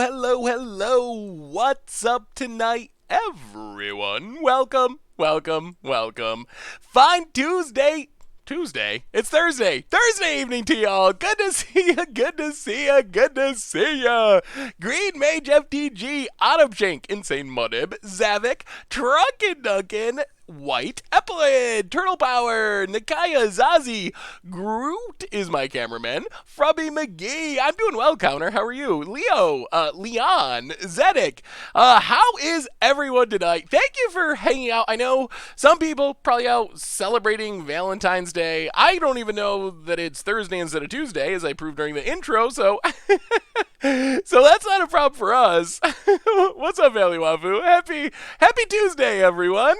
hello. What's up tonight, everyone? Welcome. Fine Tuesday. It's Thursday. Thursday evening to y'all. Good to see ya. Green Mage FTG, Autumnshank, Insane Mudib, Zavik, Trunkin Duncan, White Epilid, Turtle Power, Nikaya Zazie, Groot is my cameraman, Frubby McGee. I'm doing well, Counter. How are you? Leo, Leon, Zedek. How is everyone tonight? Thank you for hanging out. I know some people probably out celebrating Valentine's Day. I don't even know that it's Thursday instead of Tuesday, as I proved during the intro, so so that's not a problem for us. What's up, Valley Wafu? Happy Tuesday, everyone.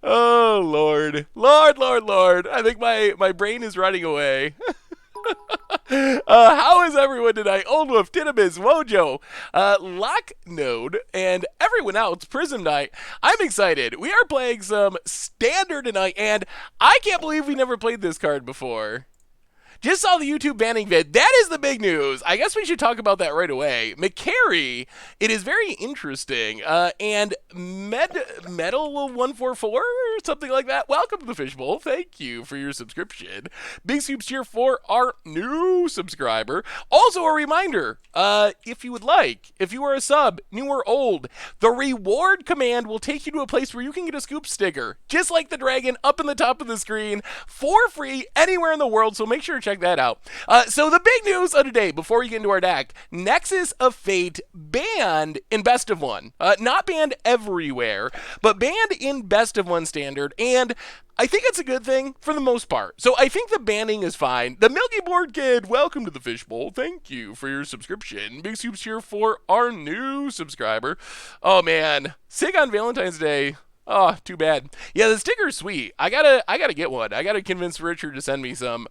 Oh, Lord. I think my brain is running away. How is everyone tonight? Old Wolf, Tinnitus, Wojo, Locknode, and everyone else, Prism Night. I'm excited. We are playing some Standard tonight, and I can't believe we never played this card before. Just saw the YouTube banning vid. That is the big news. I guess we should talk about that right away. McCary, it is very interesting. And Metal144 or something like that. Welcome to the Fishbowl. Thank you for your subscription. Big Soups cheer for our new subscriber. Also a reminder, if you would like, if you are a sub, new or old, the reward command will take you to a place where you can get a scoop sticker, just like the dragon up in the top of the screen, for free anywhere in the world. So make sure to check that out. So the big news of today, before we get into our deck, Nexus of Fate banned in Best of One. Not banned everywhere, but banned in Best of One Standard, and I think it's a good thing for the most part. So I think the banning is fine. The Milky Board Kid, welcome to the Fishbowl. Thank you for your subscription. Big Soups here for our new subscriber. Oh man, sick on Valentine's Day. Oh, too bad. Yeah, the sticker's sweet. I gotta get one. I gotta convince Richard to send me some.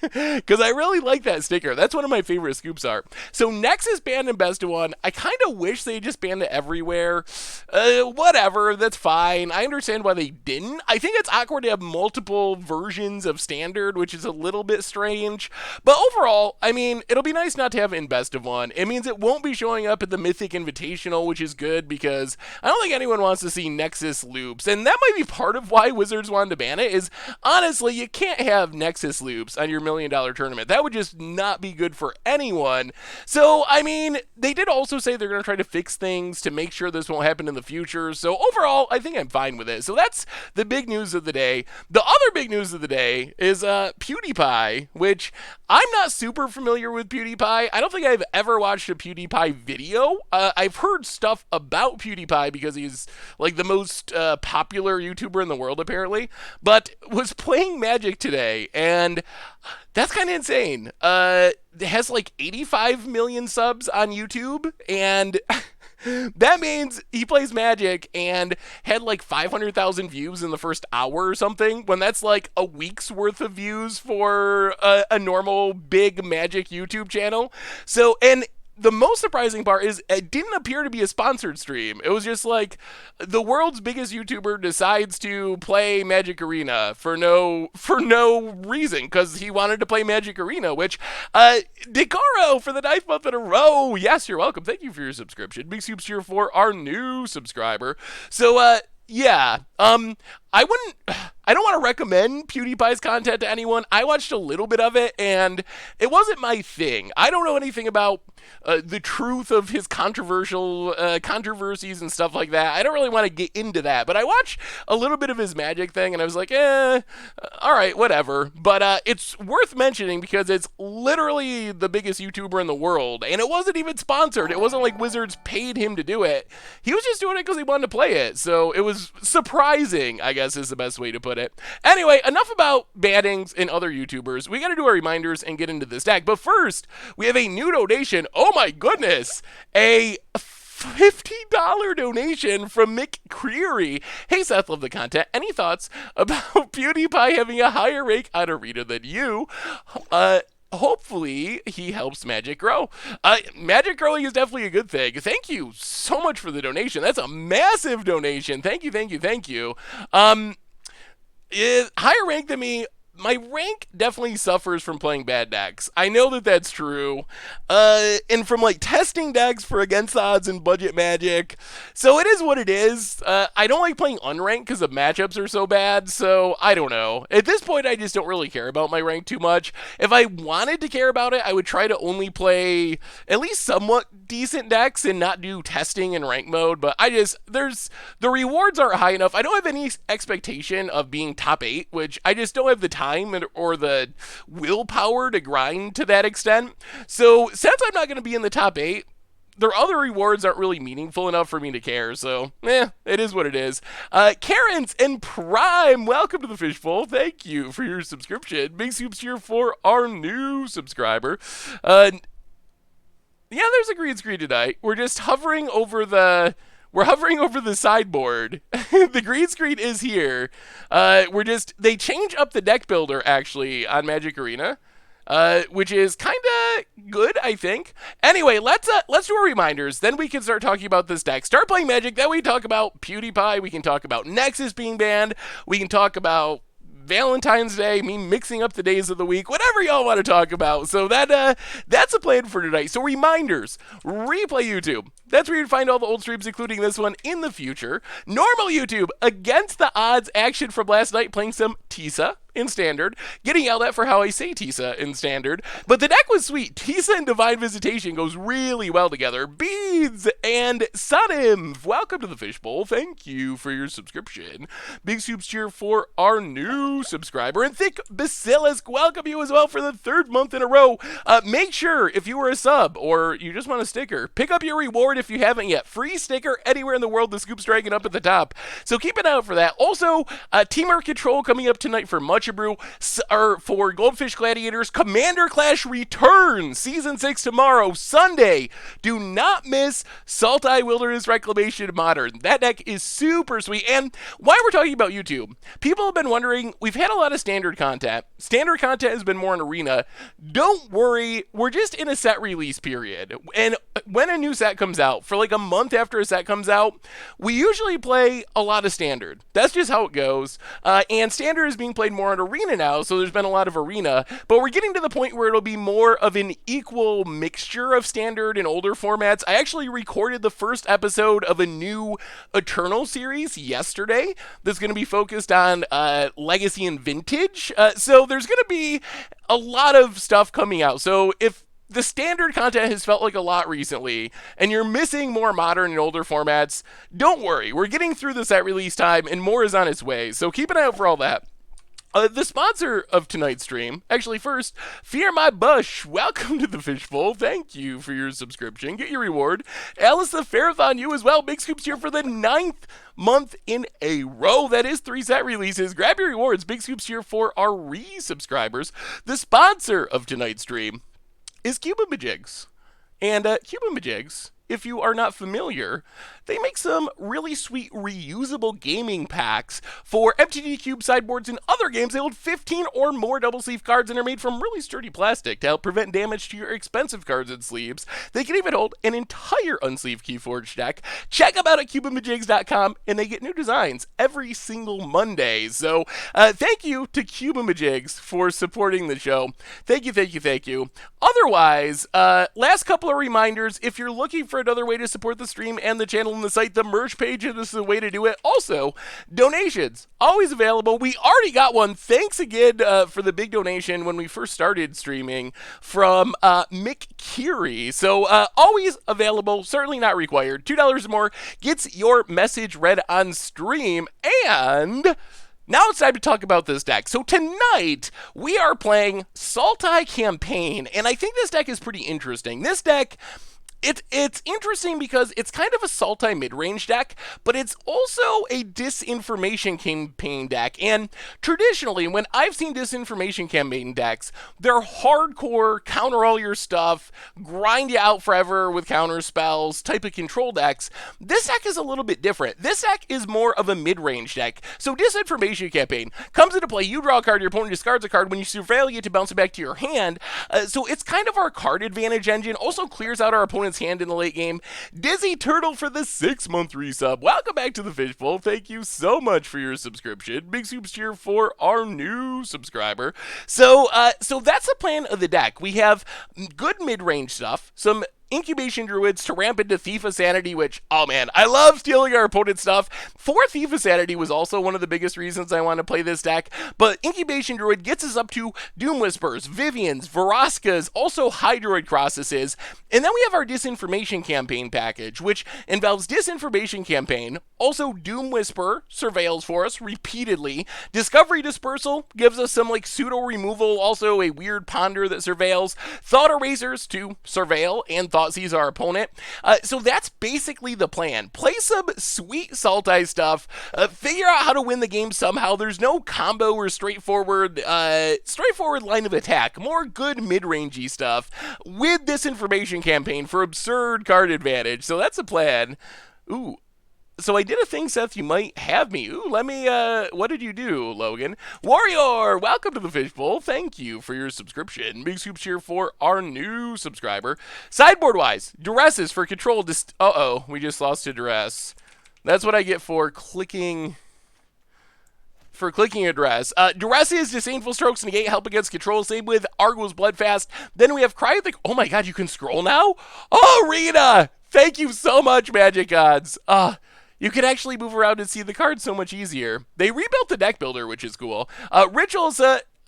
Because I really like that sticker. That's one of my favorite scoops art. So Nexus banned in Best of One. I kind of wish they just banned it everywhere. Whatever, that's fine. I understand why they didn't. I think it's awkward to have multiple versions of Standard, which is a little bit strange. But overall, I mean, it'll be nice not to have it in Best of One. It means it won't be showing up at the Mythic Invitational, which is good because I don't think anyone wants to see Nexus loops, and that might be part of why Wizards wanted to ban it, is honestly, you can't have Nexus loops on your $1 million tournament. That would just not be good for anyone. So, I mean, they did also say they're going to try to fix things to make sure this won't happen in the future. So overall, I think I'm fine with it. So that's the big news of the day. The other big news of the day is PewDiePie, which I'm not super familiar with PewDiePie. I don't think I've ever watched a PewDiePie video. I've heard stuff about PewDiePie because he's like the most popular YouTuber in the world, apparently, but was playing Magic today, and that's kind of insane. It has like 85 million subs on YouTube, and that means he plays Magic and had like 500,000 views in the first hour or something, when that's like a week's worth of views for a normal big Magic YouTube channel. So, and the most surprising part is it didn't appear to be a sponsored stream. It was just like the world's biggest YouTuber decides to play Magic Arena for no reason, because he wanted to play Magic Arena, which Decaro for the 9th month in a row. Yes, you're welcome. Thank you for your subscription. Big Soups here for our new subscriber. So yeah, I don't want to recommend PewDiePie's content to anyone. I watched a little bit of it, and it wasn't my thing. I don't know anything about the truth of his controversies and stuff like that. I don't really want to get into that, but I watched a little bit of his Magic thing, and I was like, all right, whatever. But it's worth mentioning because it's literally the biggest YouTuber in the world, and it wasn't even sponsored. It wasn't like Wizards paid him to do it. He was just doing it because he wanted to play it, so it was surprising, I guess is the best way to put it. Anyway, enough about bannings and other YouTubers. We got to do our reminders and get into this deck. But first, we have a new donation. Oh my goodness, a $50 donation from Mick Creary. Hey Seth, love the content. Any thoughts about PewDiePie having a higher rank on Arena than you? Hopefully he helps Magic grow. Magic growing is definitely a good thing. Thank you so much for the donation. That's a massive donation. Thank you. Higher rank than me, my rank definitely suffers from playing bad decks. I know that that's true. And from like testing decks for against odds and budget magic. So it is what it is. I don't like playing unranked because the matchups are so bad. So I don't know. At this point, I just don't really care about my rank too much. If I wanted to care about it, I would try to only play at least somewhat decent decks and not do testing in rank mode. But the rewards aren't high enough. I don't have any expectation of being top 8, which I just don't have the time or the willpower to grind to that extent. So since I'm not going to be in the top 8, their other rewards aren't really meaningful enough for me to care, so it is what it is. Karen's and Prime, welcome to the Fishbowl. Thank you for your subscription. Big soups here for our new subscriber. There's a green screen tonight. We're just hovering over the sideboard. The green screen is here. They change up the deck builder actually on Magic Arena. Which is kind of good, I think. Anyway, let's do our reminders. Then we can start talking about this deck. Start playing Magic. Then we talk about PewDiePie. We can talk about Nexus being banned. We can talk about Valentine's Day, me mixing up the days of the week, whatever y'all want to talk about. So that's a plan for tonight. So reminders, replay YouTube. That's where you'd find all the old streams, including this one, in the future. Normal YouTube, against the odds action from last night, playing some Tisa in Standard. Getting yelled at for how I say Tisa in Standard. But the deck was sweet. Tisa and Divine Visitation goes really well together. Beads and Sunim, welcome to the Fishbowl. Thank you for your subscription. Big soups cheer for our new subscriber. And Thick Basilisk, welcome you as well for the 3rd month in a row. Make sure, if you were a sub or you just want a sticker, pick up your reward if you haven't yet. Free sticker anywhere in the world. The scoop's dragging up at the top. So keep an eye out for that. Also, Teamer Control coming up tonight for Much Brew, or for Goldfish Gladiators. Commander Clash returns. Season 6 tomorrow, Sunday. Do not miss Sultai Wilderness Reclamation Modern. That deck is super sweet. And why we're talking about YouTube, people have been wondering, we've had a lot of standard content. Standard content has been more in Arena. Don't worry, we're just in a set release period. And when a new set comes out, for like a month after a set comes out, we usually play a lot of Standard. That's just how it goes. And Standard is being played more in Arena now, so there's been a lot of Arena, but we're getting to the point where it'll be more of an equal mixture of Standard and older formats. I actually recorded the first episode of a new Eternal series yesterday that's going to be focused on Legacy and Vintage, so there's going to be a lot of stuff coming out. So if the Standard content has felt like a lot recently, and you're missing more modern and older formats, don't worry, we're getting through this at release time, and more is on its way, so keep an eye out for all that. The sponsor of tonight's stream, actually first, Fear My Bush, welcome to the Fishbowl. Thank you for your subscription. Get your reward. Alice the Fairathon, you as well. Big Scoops here for the 9th month in a row. That is 3 set releases. Grab your rewards. Big Scoops here for our re-subscribers. The sponsor of tonight's stream is Cuban Majigs. And Cuban Majigs, if you are not familiar, they make some really sweet reusable gaming packs for MTG Cube sideboards and other games. They hold 15 or more double sleeve cards and are made from really sturdy plastic to help prevent damage to your expensive cards and sleeves. They can even hold an entire unsleeved Keyforge deck. Check them out at CubanMajigs.com, and they get new designs every single Monday. So thank you to Cuban Majigs for supporting the show. Thank you, thank you, thank you. Otherwise, last couple of reminders, if you're looking for another way to support the stream and the channel on the site, the merch page, and this is a way to do it. Also, donations, always available. We already got one. Thanks again for the big donation when we first started streaming from Mick Curie. So always available, certainly not required. $2 or more gets your message read on stream. And now it's time to talk about this deck. So tonight, we are playing Sultai Campaign, and I think this deck is pretty interesting. This deck, it's interesting because it's kind of a Sultai mid-range deck, but it's also a disinformation campaign deck. And traditionally, when I've seen disinformation campaign decks, they're hardcore, counter all your stuff, grind you out forever with counter spells type of control decks. This deck is a little bit different. This deck is more of a mid-range deck. So disinformation campaign comes into play. You draw a card, your opponent discards a card. When you surveil, you get to bounce it back to your hand. So it's kind of our card advantage engine. Also clears out our opponent's opponent's hand in the late game. Dizzy Turtle for the 6-month resub. Welcome back to the Fishbowl. Thank you so much for your subscription. Big soups cheer for our new subscriber. So that's the plan of the deck. We have good mid-range stuff, some Incubation Druids to ramp into Thief of Sanity, which, oh man, I love stealing our opponent's stuff. 4 Thief of Sanity was also one of the biggest reasons I want to play this deck, but Incubation Druid gets us up to Doom Whispers, Vivians, Veroskas, also Hydroid Crosses, and then we have our Disinformation Campaign package, which involves Disinformation Campaign, also Doom Whisper surveils for us repeatedly, Discovery Dispersal gives us some like pseudo removal, also a weird Ponder that surveils, Thought Erasers to surveil and Thought Seize our opponent. So that's basically the plan. Play some sweet Sultai stuff, figure out how to win the game somehow. There's no combo or straightforward line of attack, more good mid-rangey stuff with Disinformation Campaign for absurd card advantage. So that's the plan. Ooh. So I did a thing, Seth, you might have me. Ooh, let me, what did you do, Logan? Warrior, welcome to the Fishbowl. Thank you for your subscription. Big soups here for our new subscriber. Sideboard-wise, Duresses for control. Uh-oh, we just lost to Duress. That's what I get for clicking address. Duress is Disdainful Strokes negate help against control. Same with Argo's Bloodfast. Then we have Cryothic. Oh my god, you can scroll now? Oh, Rita! Thank you so much, Magic Gods. You can actually move around and see the cards so much easier. They rebuilt the deck builder, which is cool. Rituals,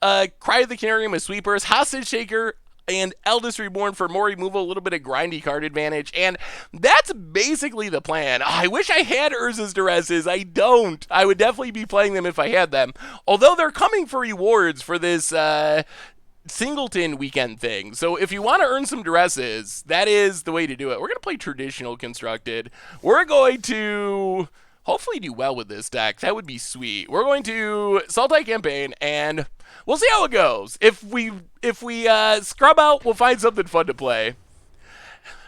Cryothicarium as sweepers, Hostage Taker, and Eldest Reborn for more removal, a little bit of grindy card advantage, and that's basically the plan. I wish I had Urza's Duresses. I don't. I would definitely be playing them if I had them. Although they're coming for rewards for this Singleton weekend thing. So if you want to earn some Duresses, that is the way to do it. We're going to play traditional constructed. We're going to hopefully do well with this deck. That would be sweet. We're going to Sultai campaign, and we'll see how it goes. If we scrub out, we'll find something fun to play.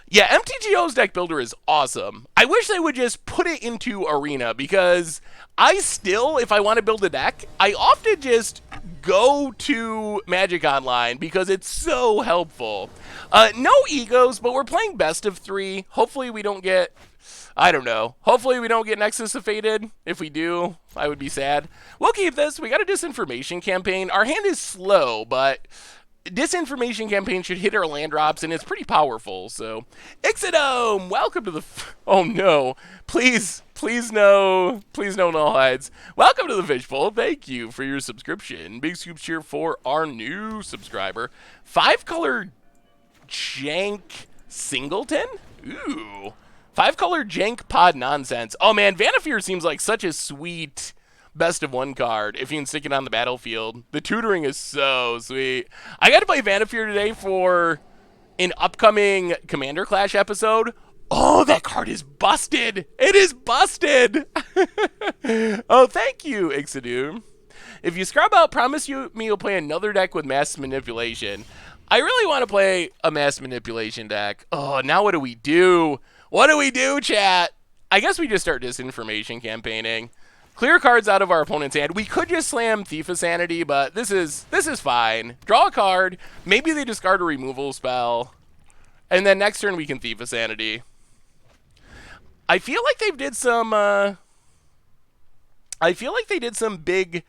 Yeah, MTGO's deck builder is awesome. I wish they would just put it into Arena, because I still, if I want to build a deck, I often just go to Magic Online because it's so helpful. No egos, but we're playing best of 3. Hopefully we don't get, I don't know. Hopefully we don't get Nexus of Fated. If we do, I would be sad. We'll keep this. We got a Disinformation Campaign. Our hand is slow, but Disinformation Campaign should hit our land drops, and it's pretty powerful. So, Ixodome, welcome to the... Oh, no. Please no null hides. Welcome to the Fishbowl. Thank you for your subscription. Big scoops cheer for our new subscriber. 5-color Jank Singleton? Ooh. 5-color Jank Pod nonsense. Oh, man, Vanifear seems like such a sweet best of 1 card if you can stick it on the battlefield. The tutoring is so sweet. I got to play Vanifear today for an upcoming Commander Clash episode. Oh, that card is busted. It is busted. Oh, thank you, Ixadu. If you scrub out, promise me you'll play another deck with Mass Manipulation. I really want to play a Mass Manipulation deck. Oh, now what do we do? What do we do, chat? I guess we just start Disinformation campaigning. Clear cards out of our opponent's hand. We could just slam Thief of Sanity, but this is fine. Draw a card. Maybe they discard a removal spell. And then next turn we can Thief of Sanity. I feel like they did some big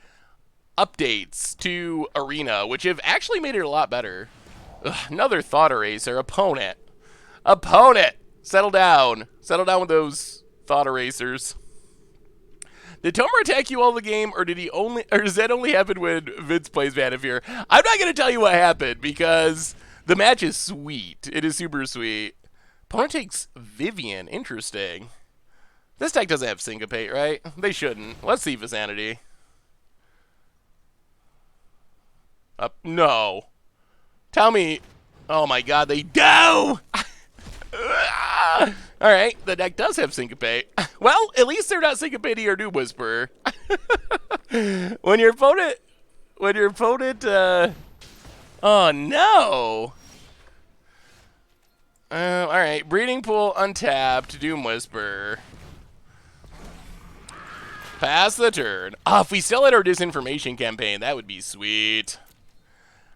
updates to Arena, which have actually made it a lot better. Ugh, another Thought Eraser. Opponent. Settle down. Settle down with those Thought Erasers. Did Tomer attack you all the game, or does that only happen when Vince plays Vanifear? I'm not gonna tell you what happened because the match is sweet. It is super sweet. Opponent takes Vivian. Interesting. This deck doesn't have Syncopate, right? They shouldn't. Let's see Sanity. No. Tell me. Oh my god, they do! Alright, the deck does have Syncopate. Well, at least they're not Syncopating or Doom Whisperer. When your opponent, oh no! Alright, Breeding Pool untapped, Doom Whisperer. Pass the turn. Oh, if we still had our Disinformation campaign, that would be sweet.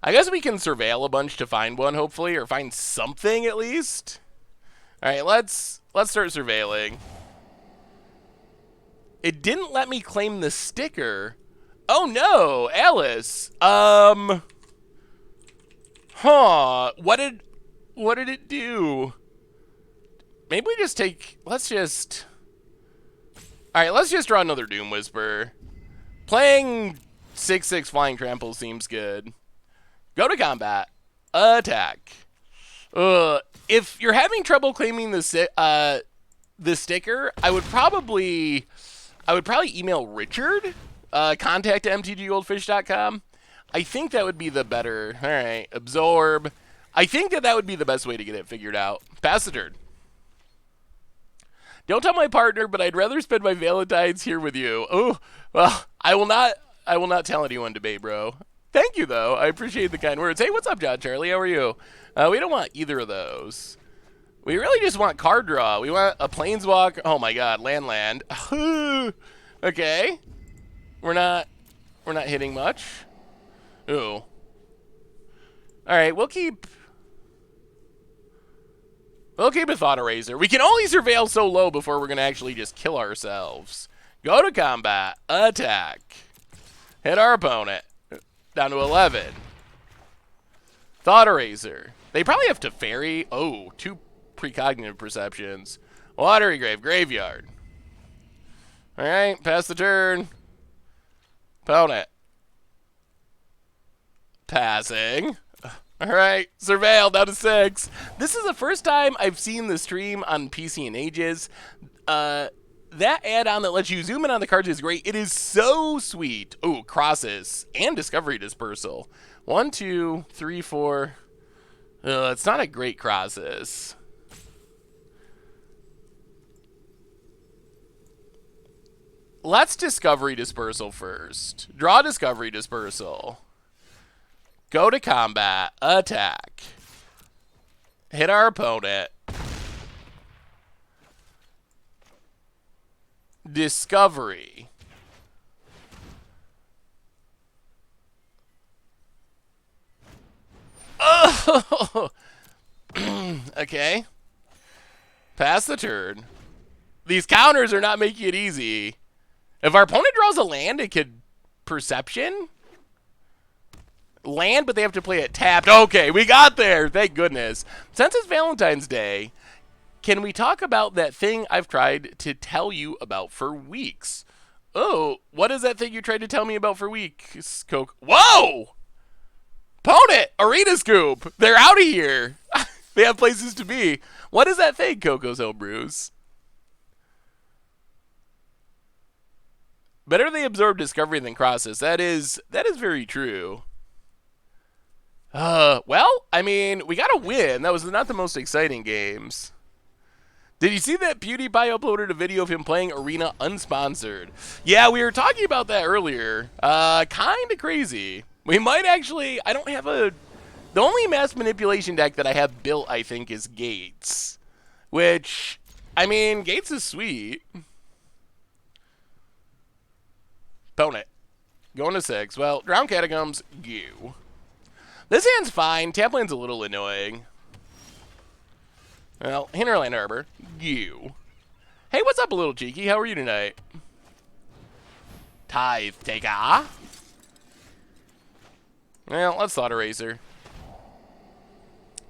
I guess we can surveil a bunch to find one, hopefully, or find something at least. All right, let's start surveilling. It didn't let me claim the sticker. Oh no, Alice. Huh. What did it do? Maybe we just take, let's just draw another Doom Whisper. Playing 6/6 Flying Trample seems good. Go to combat. Attack. If you're having trouble claiming the sticker, I would probably email Richard, contact mtggoldfish.com. I think that would be the better. All right, absorb. I think that would be the best way to get it figured out. Pass the turn. Don't tell my partner, but I'd rather spend my Valentine's here with you. Oh, well, I will not tell anyone today, bro. Thank you, though. I appreciate the kind words. Hey, what's up, John Charlie? How are you? We don't want either of those. We really just want card draw. We want a Planeswalk. Oh my God, land. Okay. We're not hitting much. Ooh. All right, we'll keep a Thought Eraser. We can only surveil so low before we're gonna actually just kill ourselves. Go to combat. Attack. Hit our opponent. Down to 11. Thought Eraser. They probably have to ferry. Oh, 2 precognitive perceptions. Watery Grave. Graveyard. All right, pass the turn. Opponent. Passing. All right, surveil down to 6. This is the first time I've seen the stream on PC in ages. That add-on that lets you zoom in on the cards is great. It is so sweet. Oh, crosses and Discovery Dispersal. 1, 2, 3, 4. It's not a great crosses. Let's Discovery Dispersal first. Draw Discovery Dispersal. Go to combat. Attack. Hit our opponent. Discovery. Oh! Okay. Pass the turn. These counters are not making it easy. If our opponent draws a land, it could Perception? Land, but they have to play it tapped. Okay, we got there. Thank goodness. Since it's Valentine's Day, can we talk about that thing I've tried to tell you about for weeks? Oh, what is that thing you tried to tell me about for weeks, Coke? Whoa! Opponent! Arena Scoop! They're out of here! They have places to be. What is that thing, Coco's Homebrews? Better they absorb Discovery than Crosses. That is very true. Well, I mean, we got a win. That was not the most exciting games. Did you see that PewDiePie uploaded a video of him playing Arena unsponsored? Yeah, we were talking about that earlier. Kind of crazy. We might actually, I don't have the only mass manipulation deck that I have built, I think, is Gates. Which, I mean, Gates is sweet. Opponent. Going to 6. Well, Drown Catacombs, you. This hand's fine. Tapland's a little annoying. Well, Hinterland Harbor, you. Hey, what's up, a little cheeky? How are you tonight? Tithe Taker. Well, let's Thought Eraser.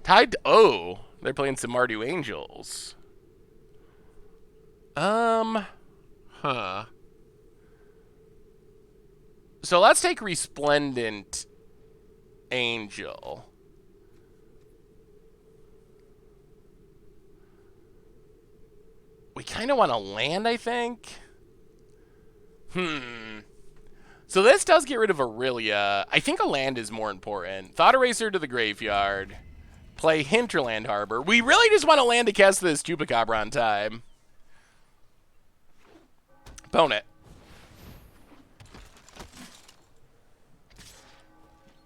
Tide. Oh, they're playing some Mardu Angels. Huh. So let's take Resplendent Angel. We kind of want to land, I think. So this does get rid of Aurelia. I think a land is more important. Thought Eraser to the graveyard. Play Hinterland Harbor. We really just want to land to cast this Chupacabra on time. Opponent.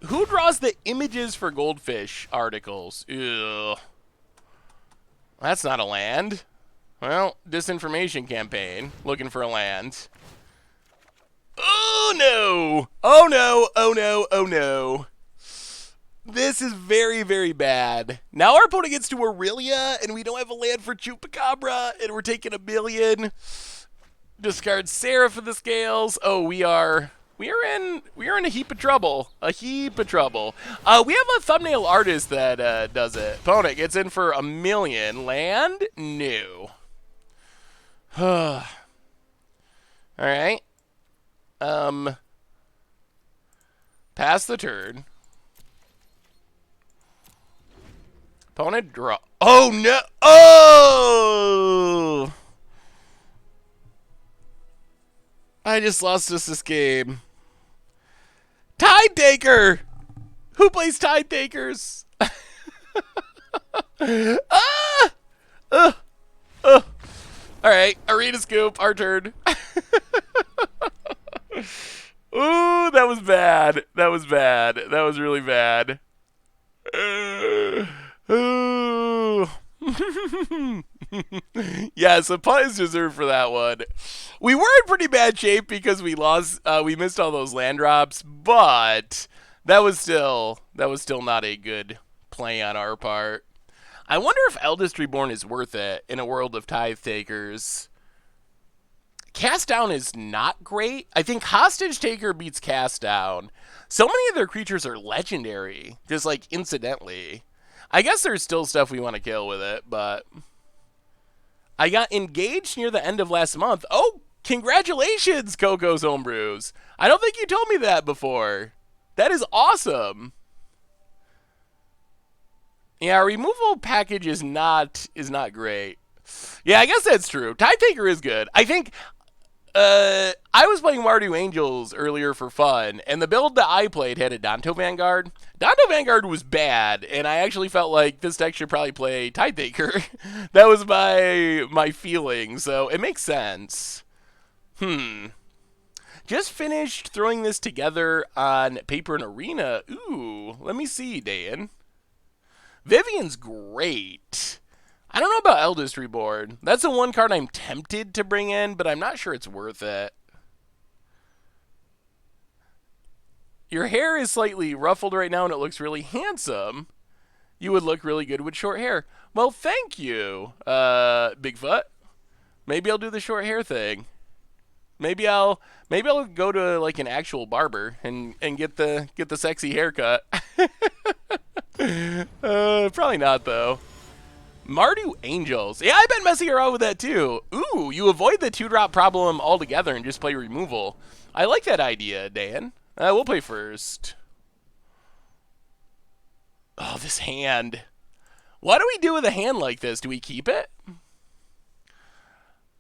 Who draws the images for Goldfish articles? Ew. That's not a land. Well, disinformation campaign. Looking for a land. Oh, no. Oh, no. Oh, no. Oh, no. This is very, very bad. Now our opponent gets to Aurelia, and we don't have a land for Chupacabra, and we're taking a million. Discard Seraph of the Scales. Oh, we are in a heap of trouble. A heap of trouble. We have a thumbnail artist that does it. Opponent gets in for a million. Land? No. All right. Pass the turn. Opponent draw. Oh no! Oh! I just lost us this game. Tide Taker! Who plays Tide Takers? Ah! Alright, Arena Scoop, our turn. Ooh, that was bad. That was bad. That was really bad. Ooh. Yes, a punt is deserved for that one. We were in pretty bad shape because we lost. We missed all those land drops, but that was still not a good play on our part. I wonder if Eldest Reborn is worth it in a world of Tithe Takers. Cast Down is not great. I think Hostage Taker beats Cast Down. So many of their creatures are legendary, just like incidentally. I guess there's still stuff we want to kill with it, but I got engaged near the end of last month. Oh, congratulations, Coco's Homebrews. I don't think you told me that before. That is awesome. Yeah, our removal package is not great. Yeah, I guess that's true. Tide Taker is good. I think I was playing Mardu Angels earlier for fun, and the build that I played had a Danto Vanguard. Danto Vanguard was bad, and I actually felt like this deck should probably play Tide Taker. That was my feeling, so it makes sense. Just finished throwing this together on paper and arena. Ooh, let me see, Dan. Vivian's great. I don't know about Eldest Reborn. That's the one card I'm tempted to bring in, but I'm not sure it's worth it. Your hair is slightly ruffled right now, and it looks really handsome. You would look really good with short hair. Well, thank you, Bigfoot. Maybe I'll do the short hair thing. Maybe I'll go to like an actual barber and get the sexy haircut. Probably not though. Mardu Angels. Yeah, I've been messing around with that too. Ooh, you avoid the 2-drop problem altogether and just play removal. I like that idea, Dan. We'll play first. Oh, this hand. What do we do with a hand like this? Do we keep it?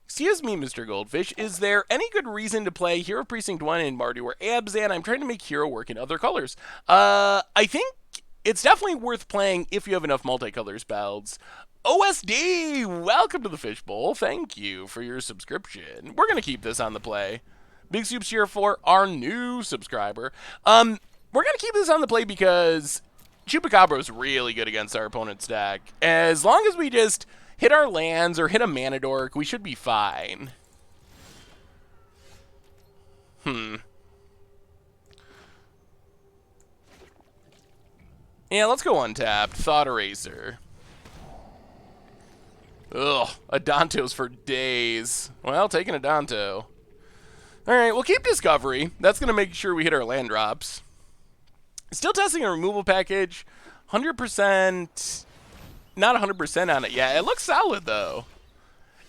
Excuse me, Mr. Goldfish. Is there any good reason to play Hero Precinct 1 in Mardu or Abzan? I'm trying to make Hero work in other colors. I think it's definitely worth playing if you have enough multicolor spells. OSD, welcome to the Fishbowl. Thank you for your subscription. We're going to keep this on the play. Big Soups here for our new subscriber. We're going to keep this on the play because Chupacabra is really good against our opponent's deck. As long as we just hit our lands or hit a mana dork, we should be fine. Yeah, let's go untapped. Thought Eraser. Ugh, Adantos for days. Well, taking Adanto. Alright, we'll keep Discovery. That's going to make sure we hit our land drops. Still testing a removal package. 100%. Not 100% on it yet. It looks solid, though.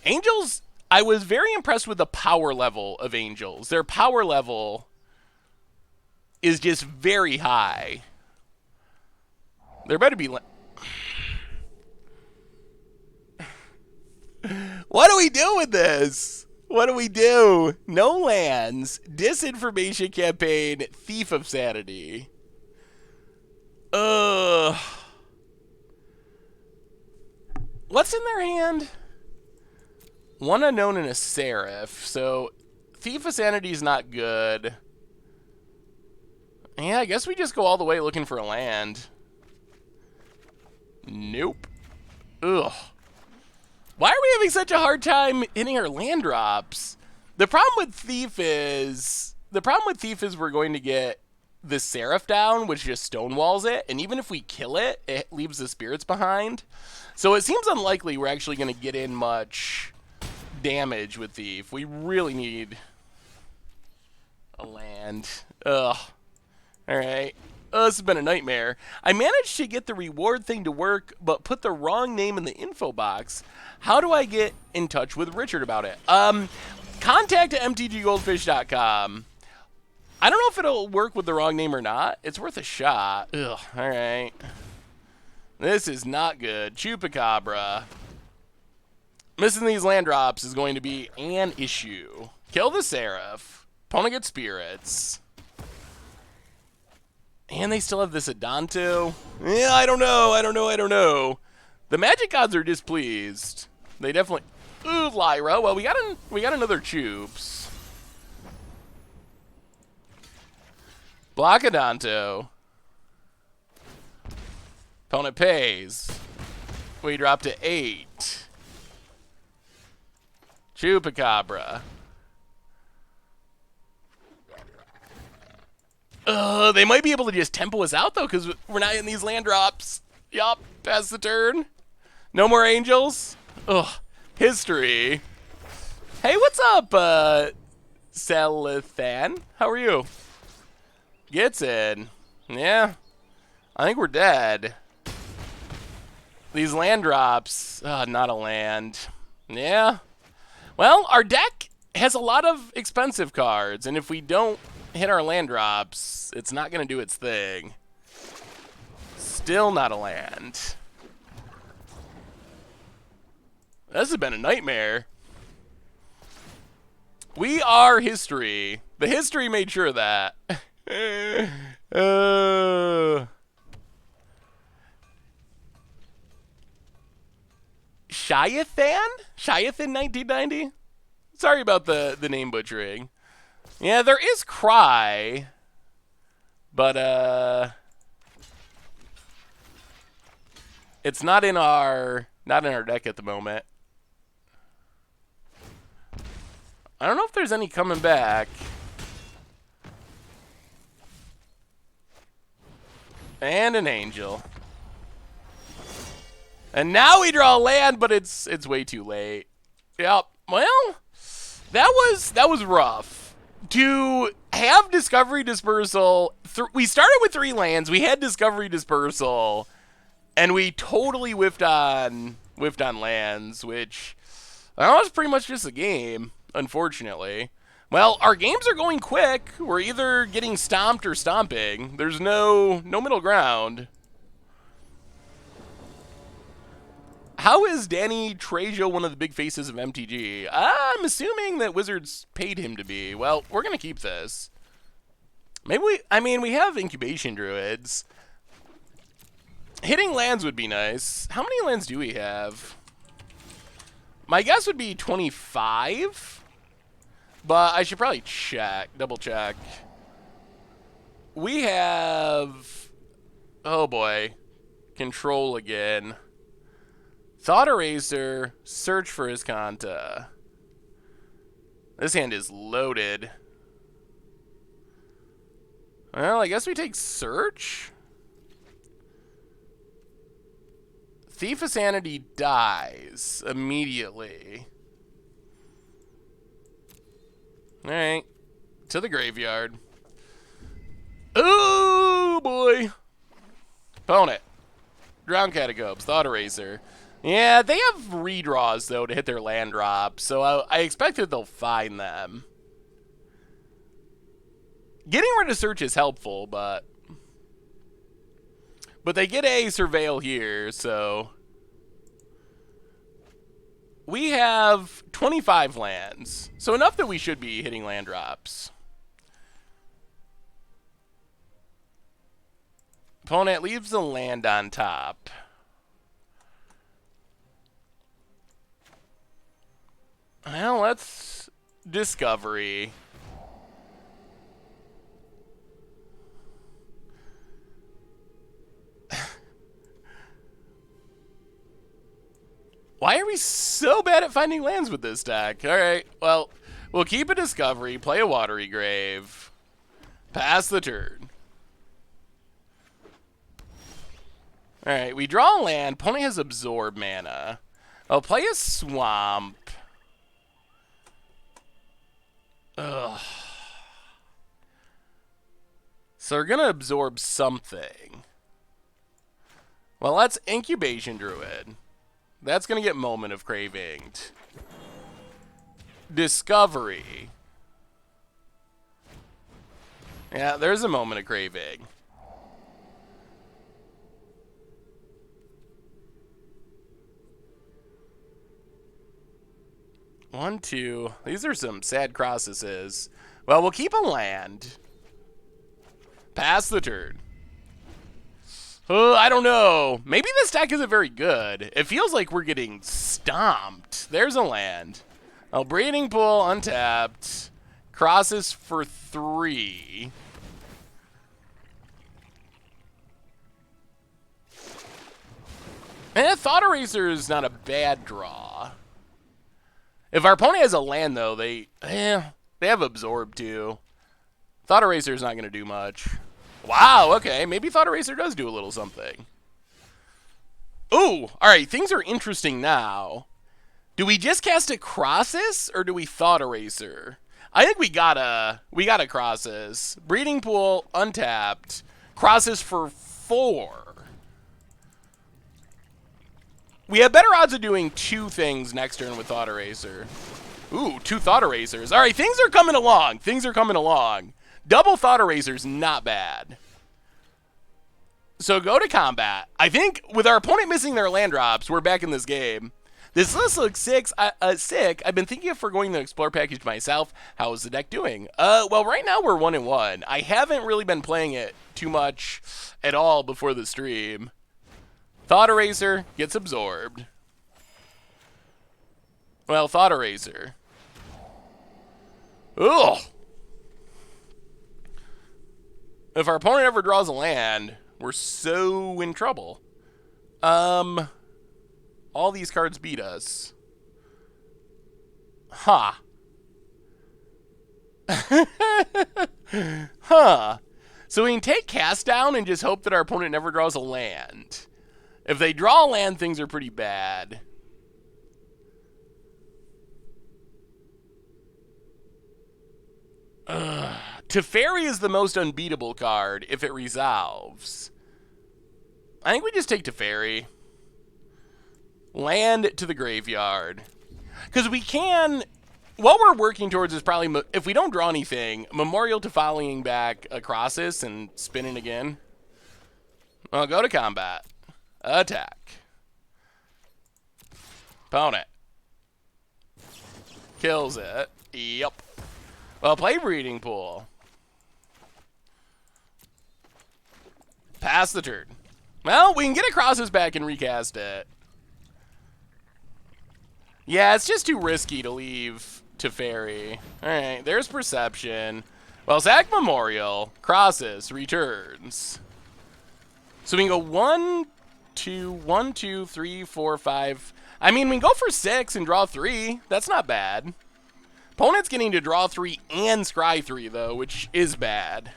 Angels, I was very impressed with the power level of Angels. Their power level is just very high. There better be... What do we do with this? What do we do? No lands. Disinformation campaign. Thief of Sanity. What's in their hand? One unknown and a Seraph. So, Thief of Sanity is not good. Yeah, I guess we just go all the way looking for a land. Nope. Ugh. Why are we having such a hard time hitting our land drops? The problem with Thief is we're going to get this Seraph down, which just stonewalls it, and even if we kill it, it leaves the spirits behind. So it seems unlikely we're actually going to get in much damage with Thief. We really need a land. Ugh. Alright. This has been a nightmare. I managed to get the reward thing to work, but put the wrong name in the info box. How do I get in touch with Richard about it? Contact at mtggoldfish.com. I don't know if it'll work with the wrong name or not. It's worth a shot. Ugh, alright. This is not good. Chupacabra. Missing these land drops is going to be an issue. Kill the Seraph. Opponent gets spirits. And they still have this Adanto. Yeah, I don't know. The Magic Gods are displeased. They definitely... Ooh, Lyra. Well, we got another Chups. Block Adanto. Opponent pays. We drop to 8. Chupacabra. They might be able to just tempo us out, though, because we're not in these land drops. Yup, pass the turn. No more angels. Ugh, history. Hey, what's up, Selithan? How are you? Gets in. Yeah, I think we're dead. These land drops. Not a land. Yeah. Well, our deck has a lot of expensive cards, and if we don't hit our land drops, it's not going to do its thing. Still not a land. This has been a nightmare. We are history. The history made sure of that. Shiathan? Shiathan 1990? Sorry about the name butchering. Yeah, there is Cry, but it's not in our deck at the moment. I don't know if there's any coming back. And an angel. And now we draw land, but it's way too late. Yep. Well, that was rough. To have Discovery Dispersal, we started with 3 lands. We had Discovery Dispersal, and we totally whiffed on lands, which was pretty much just a game, unfortunately. Well, our games are going quick. We're either getting stomped or stomping. There's no middle ground. How is Danny Trejo one of the big faces of MTG? I'm assuming that Wizards paid him to be. Well, we're going to keep this. Maybe we have Incubation Druids. Hitting lands would be nice. How many lands do we have? My guess would be 25. But I should probably double check. We have, oh boy, Control again. Thought Eraser, search for Iskanta. This hand is loaded. Well, I guess we take Search. Thief of Sanity dies immediately. Alright. To the graveyard. Oh boy. Opponent. Drown Catacombs. Thought Eraser. Yeah, they have redraws, though, to hit their land drop, so I expected they'll find them. Getting rid of Search is helpful, but they get a Surveil here, so we have 25 lands, so enough that we should be hitting land drops. Opponent leaves the land on top. Well, let's Discovery. Why are we so bad at finding lands with this deck? Alright, well, we'll keep a Discovery, play a Watery Grave, pass the turn. Alright, we draw a land. Opponent has absorb mana. I'll play a swamp. Ugh. So we're gonna absorb something. Well, that's Incubation Druid. That's gonna get Moment of Craving. Discovery. Yeah, there's a Moment of Craving. One, two. These are some sad crosses. Well, we'll keep a land. Pass the turn. I don't know. Maybe this deck isn't very good. It feels like we're getting stomped. There's a land. Oh, Breeding Pool, untapped. Crosses for 3. Thought Eraser is not a bad draw. If our opponent has a land, though, they have Absorb, too. Thought Eraser is not going to do much. Wow, okay. Maybe Thought Eraser does do a little something. Ooh, all right. Things are interesting now. Do we just cast a Crosses, or do we Thought Eraser? I think we gotta Crosses. Breeding Pool, untapped. Crosses for 4. We have better odds of doing 2 things next turn with Thought Eraser. Ooh, 2 Thought Erasers. All right, things are coming along. Things are coming along. Double Thought Eraser's not bad. So go to combat. I think with our opponent missing their land drops, we're back in this game. This list looks sick. I've been thinking of forgoing the Explore package myself. How is the deck doing? Well, right now we're 1-1. I haven't really been playing it too much at all before the stream. Thought Eraser gets absorbed. Well, Thought Eraser. Ugh. If our opponent ever draws a land, we're so in trouble. All these cards beat us. Huh. Huh. So we can take Cast Down and just hope that our opponent never draws a land. If they draw a land, things are pretty bad. Teferi is the most unbeatable card if it resolves. I think we just take Teferi. Land to the graveyard. Because we can... What we're working towards is probably, if we don't draw anything, Memorial to following back a Crosses and spinning again. Well, go to combat. Attack. Opponent. Kills it. Yep. Well, play Breeding Pool. Pass the turn. Well, we can get a Crosses back and recast it. Yeah, it's just too risky to leave Teferi. Alright, there's Perception. Well, Zach Memorial. Crosses. Returns. So we can go 1, 2, 3, 4, 5. I mean, we can go for 6 and draw 3. That's not bad. Opponent's getting to draw 3 and scry 3, though, which is bad.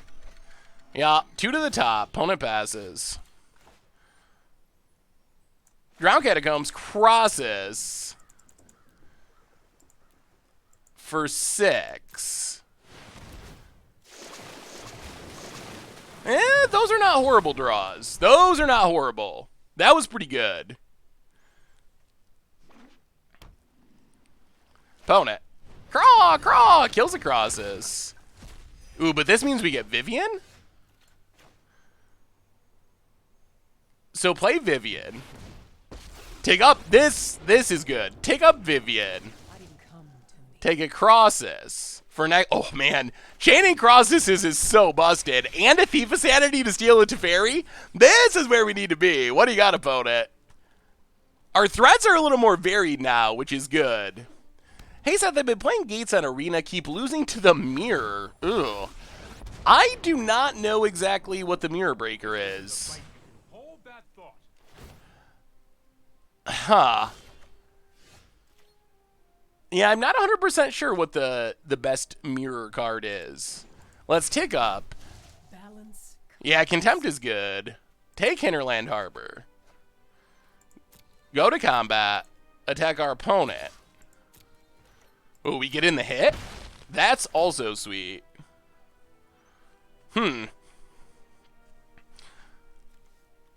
Yeah, 2 to the top. Opponent passes. Drown Catacombs. Crosses. For 6. Those are not horrible draws. Those are not horrible. That was pretty good. Opponent. Craw, craw, kills the Crosses. Ooh, but this means we get Vivian? So play Vivian. Take up this is good. Take up Vivian. Take a Crosses. For next, oh man, chaining Crosses is so busted. And a Thief of Sanity to steal a Teferi? This is where we need to be. What do you got, opponent? Our threats are a little more varied now, which is good. Hey Seth, I've been playing Gates on Arena, keep losing to the Mirror. Ugh. I do not know exactly what the Mirror Breaker is. Huh. Yeah, I'm not 100% sure what the best mirror card is. Let's tick up. Yeah, Contempt is good. Take Hinterland Harbor. Go to combat. Attack our opponent. Oh, we get in the hit? That's also sweet.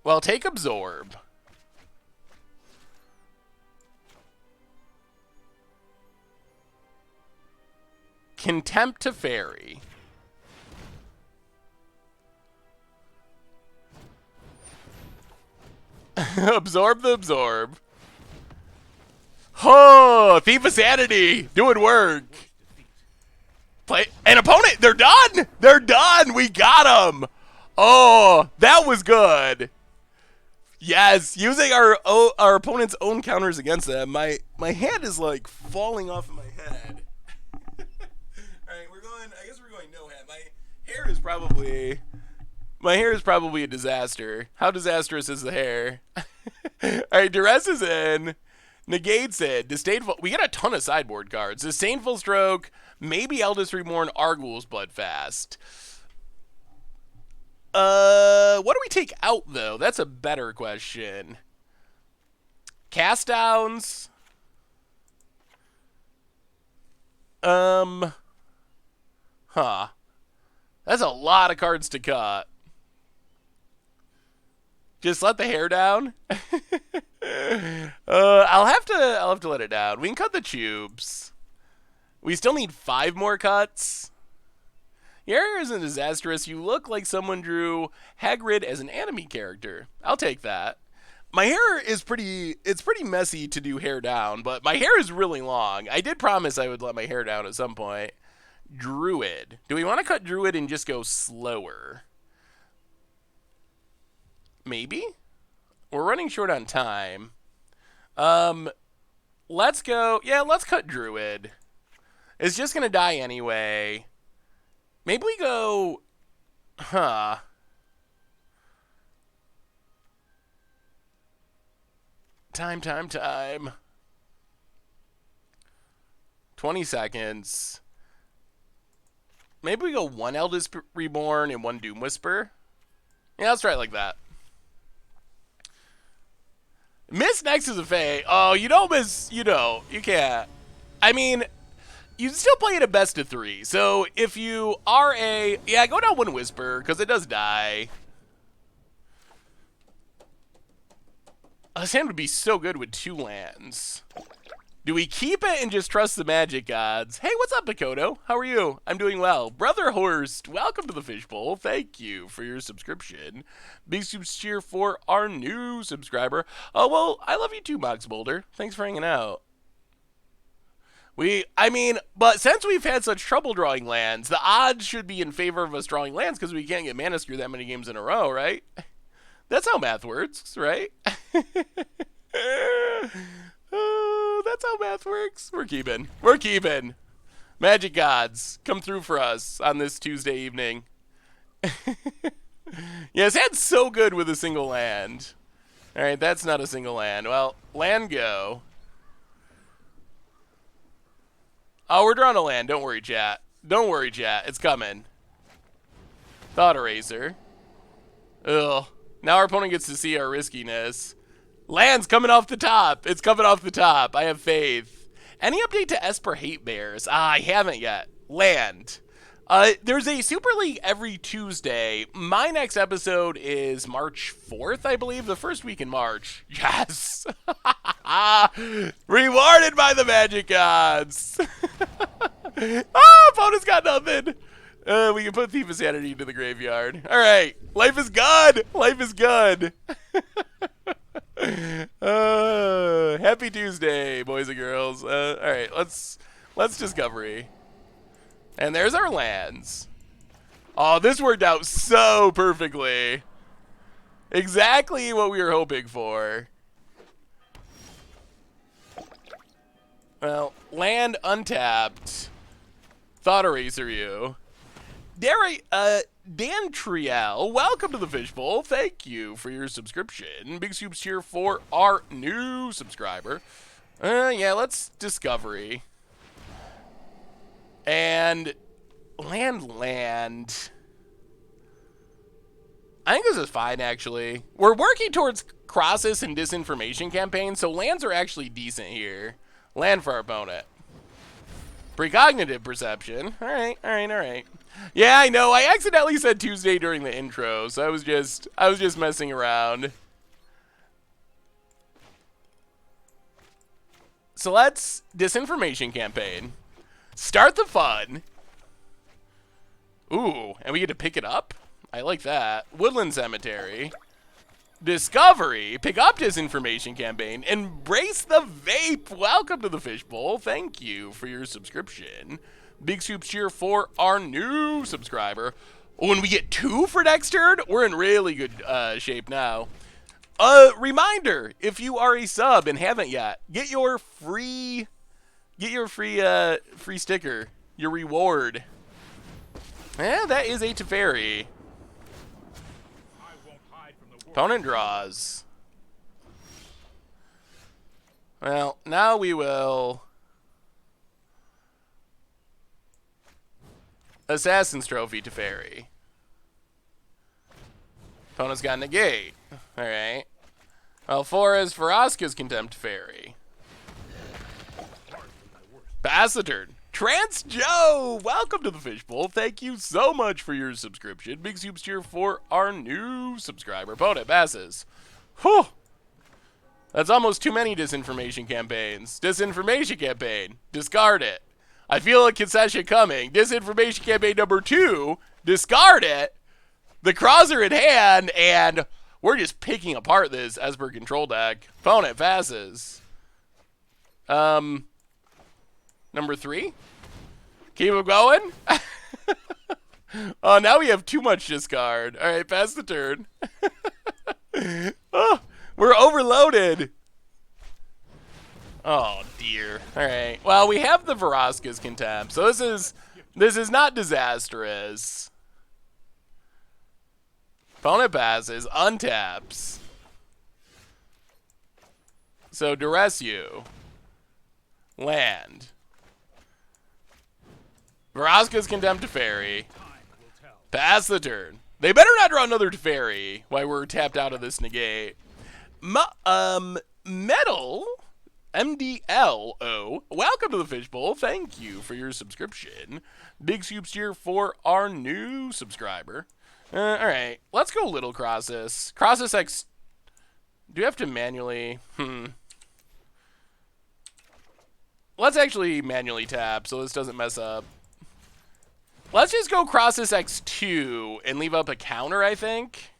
Well, take absorb. Contempt to fairy. Absorb the absorb. Oh, Thief of Sanity. Doing work. Play an opponent. They're done. They're done. We got them. Oh, that was good. Yes, using our opponent's own counters against them. My hand is like falling off of my head. All right, we're going. I guess we're going no hand. My hair is probably a disaster. How disastrous is the hair? All right, duress is in. Negates it. Disdainful. We got a ton of sideboard cards. Disdainful Stroke. Maybe Eldest Reborn. Arguel's Bloodfast. What do we take out, though? That's a better question. Cast downs. Huh. That's a lot of cards to cut. Just let the hair down. I'll have to let it down. We can cut the tubes. We still need 5 more cuts. Your hair isn't disastrous. You look like someone drew Hagrid as an anime character. I'll take that. My hair is it's pretty messy to do hair down, but my hair is really long. I did promise I would let my hair down at some point. Druid. Do we want to cut Druid and just go slower? Maybe? We're running short on time. Let's go. Yeah, let's cut Druid. It's just going to die anyway. Maybe we go... Huh. Time. 20 seconds. Maybe we go 1 Eldest Reborn and 1 Doom Whisper. Yeah, let's try it like that. Miss next is a Fae. Oh, you don't miss... You can't. I mean... You still play it a best of 3. So if you are a... Yeah, go down 1 Whisper, because it does die. This hand would be so good with 2 lands. Do we keep it and just trust the magic gods? Hey, what's up, Makoto? How are you? I'm doing well. Brother Horst, welcome to the Fishbowl. Thank you for your subscription. Big super cheer for our new subscriber. Oh, well, I love you too, Mox Boulder. Thanks for hanging out. But since we've had such trouble drawing lands, the odds should be in favor of us drawing lands because we can't get Mana Screw that many games in a row, right? That's how math works, right? That's how math works. We're keeping. Magic gods, come through for us on this Tuesday evening. Yeah, his hand's so good with a single land. All right, that's not a single land. Well, land go. Oh, we're drawing a land. Don't worry, chat. It's coming. Thought Eraser. Ugh. Now our opponent gets to see our riskiness. Land's coming off the top. It's coming off the top. I have faith. Any update to Esper Hate Bears? I haven't yet. Land. There's a Super League every Tuesday. My next episode is March 4th, I believe. The first week in March. Yes! Rewarded by the magic gods! Opponent's got nothing! We can put Thief of Sanity into the graveyard. Alright, life is good! Happy Tuesday, boys and girls. Alright, let's Discovery. And there's our lands. Oh, this worked out so perfectly. Exactly what we were hoping for. Well, land untapped. Thought Eraser you. Dan Triel, welcome to the Fishbowl. Thank you for your subscription. Big soups here for our new subscriber. Yeah, let's Discovery. And land. I think this is fine, actually. We're working towards Crosses and disinformation campaigns, so lands are actually decent here. Land for our opponent. Precognitive perception. All right, all right, all right. Yeah, I know. I accidentally said Tuesday during the intro, so I was just messing around. So let's disinformation campaign. Start the fun. Ooh, and we get to pick it up? I like that. Woodland Cemetery. Discovery. Pick up disinformation campaign. Embrace the vape. Welcome to the Fishbowl. Thank you for your subscription. Big Soups cheer for our new subscriber. When we get 2 for next turn, we're in really good shape now. Reminder, if you are a sub and haven't yet, get your free sticker, your reward. Yeah, that is a Teferi. Opponent draws. Well, now we will Assassin's Trophy Teferi. Opponent's got negate. Alright. Well, 4 is Vraska's Contempt Fairy. Pass the turn. Trance Joe! Welcome to the Fishbowl. Thank you so much for your subscription. Big Soups cheer for our new subscriber. Opponent passes. Whew! That's almost too many disinformation campaigns. Disinformation campaign. Discard it. I feel a concession coming. Disinformation campaign number 2. Discard it. The Crosser in hand, and we're just picking apart this Esper control deck. Opponent passes. Number 3. Keep him going. Oh, now we have too much discard. All right, pass the turn. Oh, we're overloaded. Oh dear. All right. Well, we have the Vraska's Contempt, so this is not disastrous. Opponent passes, untaps. So duress you. Land. Vraska's Contempt Teferi. Pass the turn. They better not draw another Teferi while we're tapped out of this negate. Metal MDLO. Welcome to the Fishbowl. Thank you for your subscription. Big Soups here for our new subscriber. Alright, let's go Little Crosses. Crosses X. Do you have to manually? Let's actually manually tap so this doesn't mess up. Let's just go Crosses X2 and leave up a counter, I think.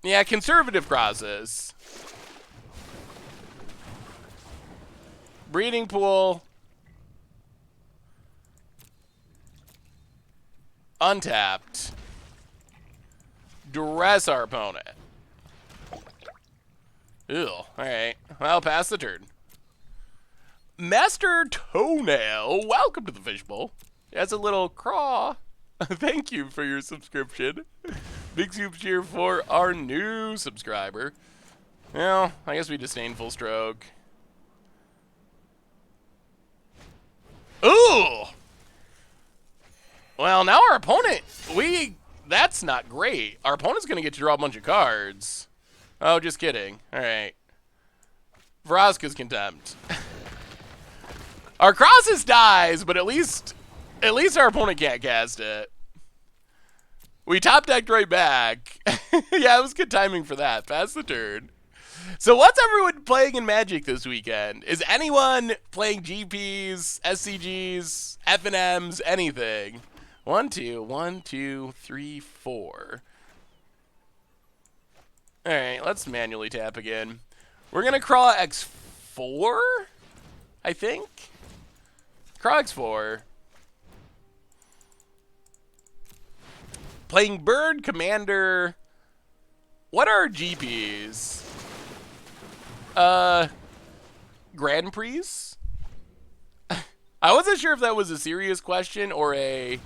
Yeah, conservative Crosses. Breeding Pool. Untapped. Duress our opponent. Ew. Alright. Well, pass the turn. Master Toenail. Welcome to the Fishbowl. That's a little craw. Thank you for your subscription. Big Soup cheer for our new subscriber. Well, I guess we disdain Full Stroke. Ooh! Well, now our opponent, that's not great. Our opponent's going to get to draw a bunch of cards. Oh, just kidding. All right. Vraska's Contempt. Our Crosses dies, but at least our opponent can't cast it. We top decked right back. Yeah, it was good timing for that. Pass the turn. So what's everyone playing in Magic this weekend? Is anyone playing GPs, SCGs, FNMs, anything? 1, 2, 3, 4. All right, let's manually tap again. We're going to crawl X4, I think. Crawl X4. Playing Bird, Commander. What are GPs? Grand Prix? I wasn't sure if that was a serious question or a...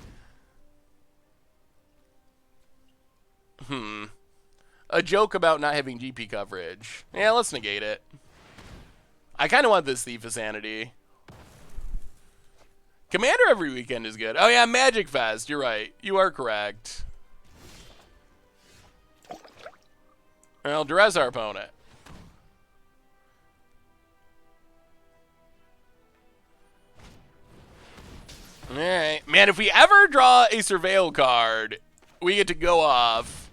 a joke about not having GP coverage. Yeah, let's negate it. I kind of want this Thief of Sanity. Commander every weekend is good. Oh yeah, Magic Fest. You're right. You are correct. I'll duress our opponent. Alright. Man, if we ever draw a Surveil card, we get to go off.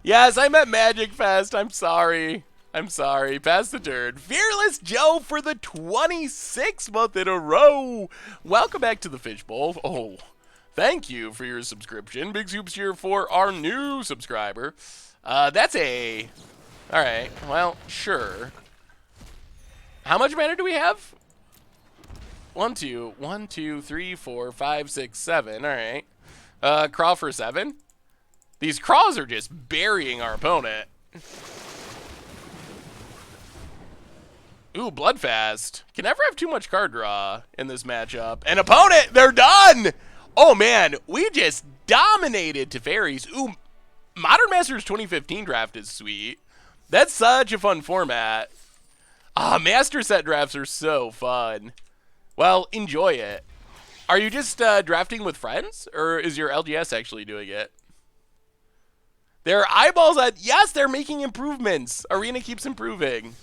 Yes, I'm at Magic Fest. I'm sorry. I'm sorry. Pass the turn. Fearless Joe for the 26th month in a row. Welcome back to the Fishbowl. Oh, thank you for your subscription. Big Soups here for our new subscriber. That's a... Alright, well, sure. How much mana do we have? 1, 2, 3, 4, 5, 6, 7. Alright. Crawl for 7. These crawls are just burying our opponent. Ooh, Bloodfast. Can never have too much card draw in this matchup. And opponent, they're done! Oh man, we just dominated Teferis. Ooh, Modern Masters 2015 draft is sweet. That's such a fun format. Master set drafts are so fun. Well, enjoy it. Are you just drafting with friends? Or is your LGS actually doing it? Their eyeballs at... Yes, they're making improvements. Arena keeps improving.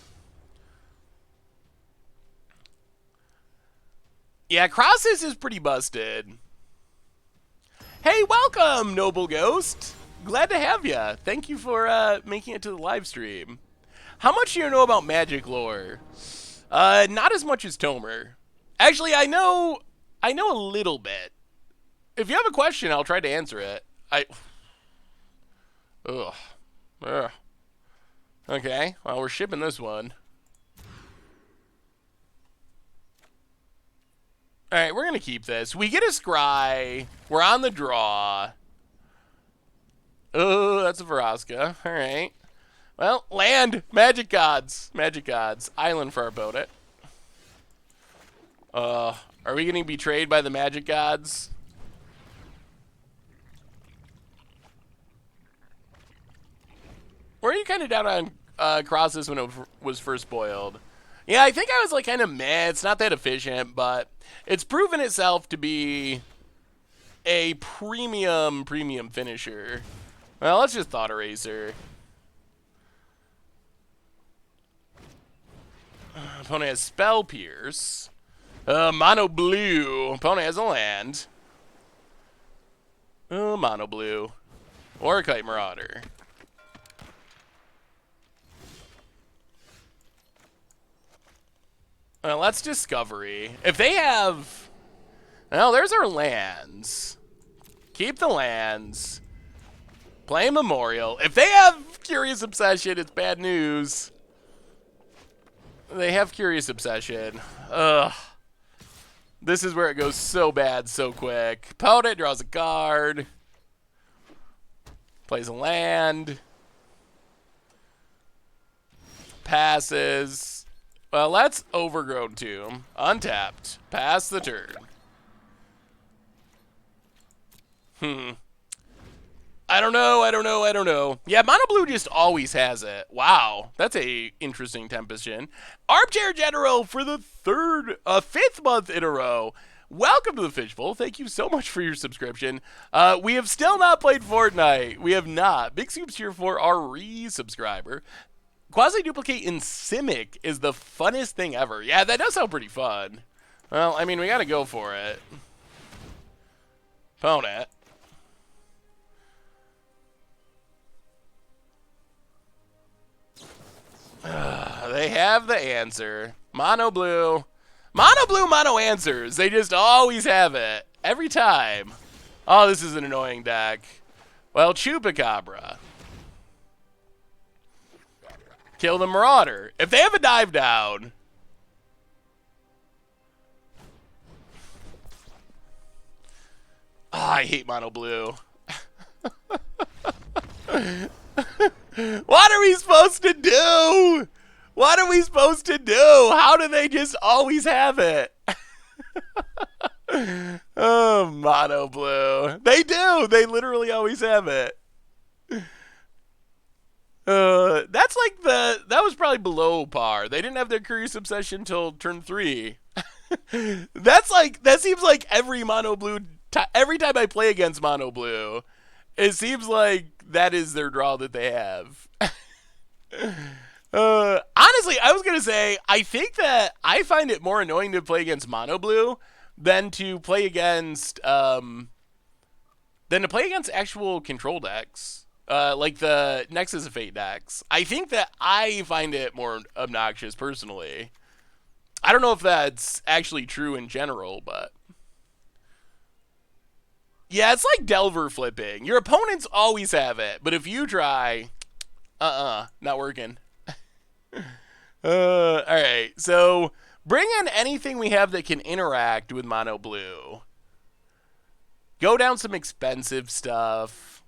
Yeah, Crosses is pretty busted. Hey, welcome, Noble Ghost. Glad to have you. Thank you for making it to the live stream. How much do you know about Magic lore? Not as much as Tomer. Actually, I know a little bit. If you have a question, I'll try to answer it. Ugh. Okay, well, we're shipping this one. Alright, we're going to keep this. We get a Scry. We're on the draw. Oh, that's a Vraska. Alright. Well, land. Magic Gods. Magic Gods. Island for our opponent. Are we getting betrayed by the Magic Gods? Were you kind of down on Crosses when it was first boiled? Yeah, I think I was like kind of meh. It's not that efficient, but it's proven itself to be a premium finisher. Well, let's just Thought Eraser. Opponent has Spell Pierce. Mono blue. Opponent has a land. Mono blue. Or a Kite Marauder. Well, that's Discovery. If they have... Well, there's our lands. Keep the lands. Play Memorial. If they have Curious Obsession, it's bad news. They have Curious Obsession. Ugh. This is where it goes so bad so quick. Opponent draws a card. Plays a land. Passes. Well, that's Overgrown Tomb. Untapped. Pass the turn. I don't know. Yeah, Mono Blue just always has it. Wow, that's a interesting Tempestion. Armchair General for the fifth month in a row. Welcome to the Fishbowl. Thank you so much for your subscription. We have still not played Fortnite. We have not. Big Soups here for our re-subscriber. Quasi-Duplicate in Simic is the funnest thing ever. Yeah, that does sound pretty fun. Well, I mean, we got to go for it. Opponent. They have the answer. Mono blue. Mono blue, mono answers. They just always have it. Every time. Oh, this is an annoying deck. Well, Chupacabra. Kill the Marauder. If they have a dive down. Oh, I hate mono blue. What are we supposed to do? What are we supposed to do? How do they just always have it? Oh, mono blue. They do. They literally always have it. That's like that was probably below par. They didn't have their Curious Obsession till turn 3. That seems like every mono blue, every time I play against mono blue, it seems like that is their draw that they have. Honestly, I was gonna say I think that I find it more annoying to play against Mono Blue than to play against actual control decks. Like the Nexus of Fate decks. I think that I find it more obnoxious personally. I don't know if that's actually true in general, but yeah, it's like Delver flipping. Your opponents always have it, but if you try, not working. Alright, so bring in anything we have that can interact with Mono Blue. Go down some expensive stuff.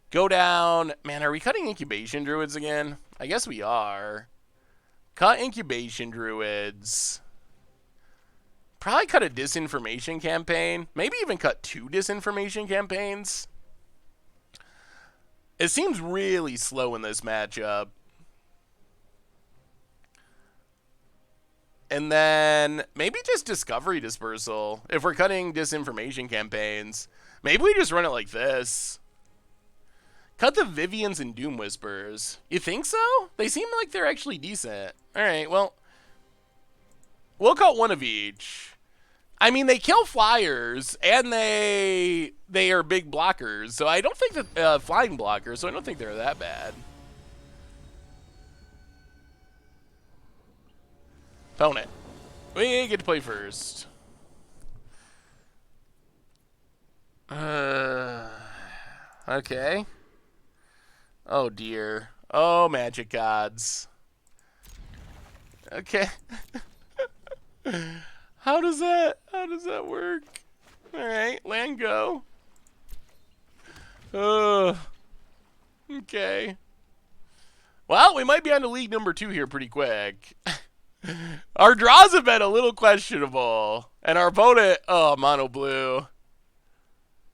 Go down... Man, are we cutting Incubation Druids again? I guess we are. Cut Incubation Druids. Probably cut a Disinformation campaign. Maybe even cut 2 Disinformation campaigns. It seems really slow in this matchup. And then maybe just Discovery Dispersal. If we're cutting Disinformation campaigns, maybe we just run it like this. Cut the Vivians and Doom Whispers. You think so? They seem like they're actually decent. Alright, well, we'll cut one of each. I mean, they kill flyers, and they are big blockers, so I don't think that, flying blockers, so I don't think they're that bad. Opponent. We get to play first. Okay. Oh dear. Oh, magic gods. Okay. How does that work? Alright, land go. Okay. Well, we might be on to league number 2 here pretty quick. Our draws have been a little questionable. And our opponent, oh, Mono Blue.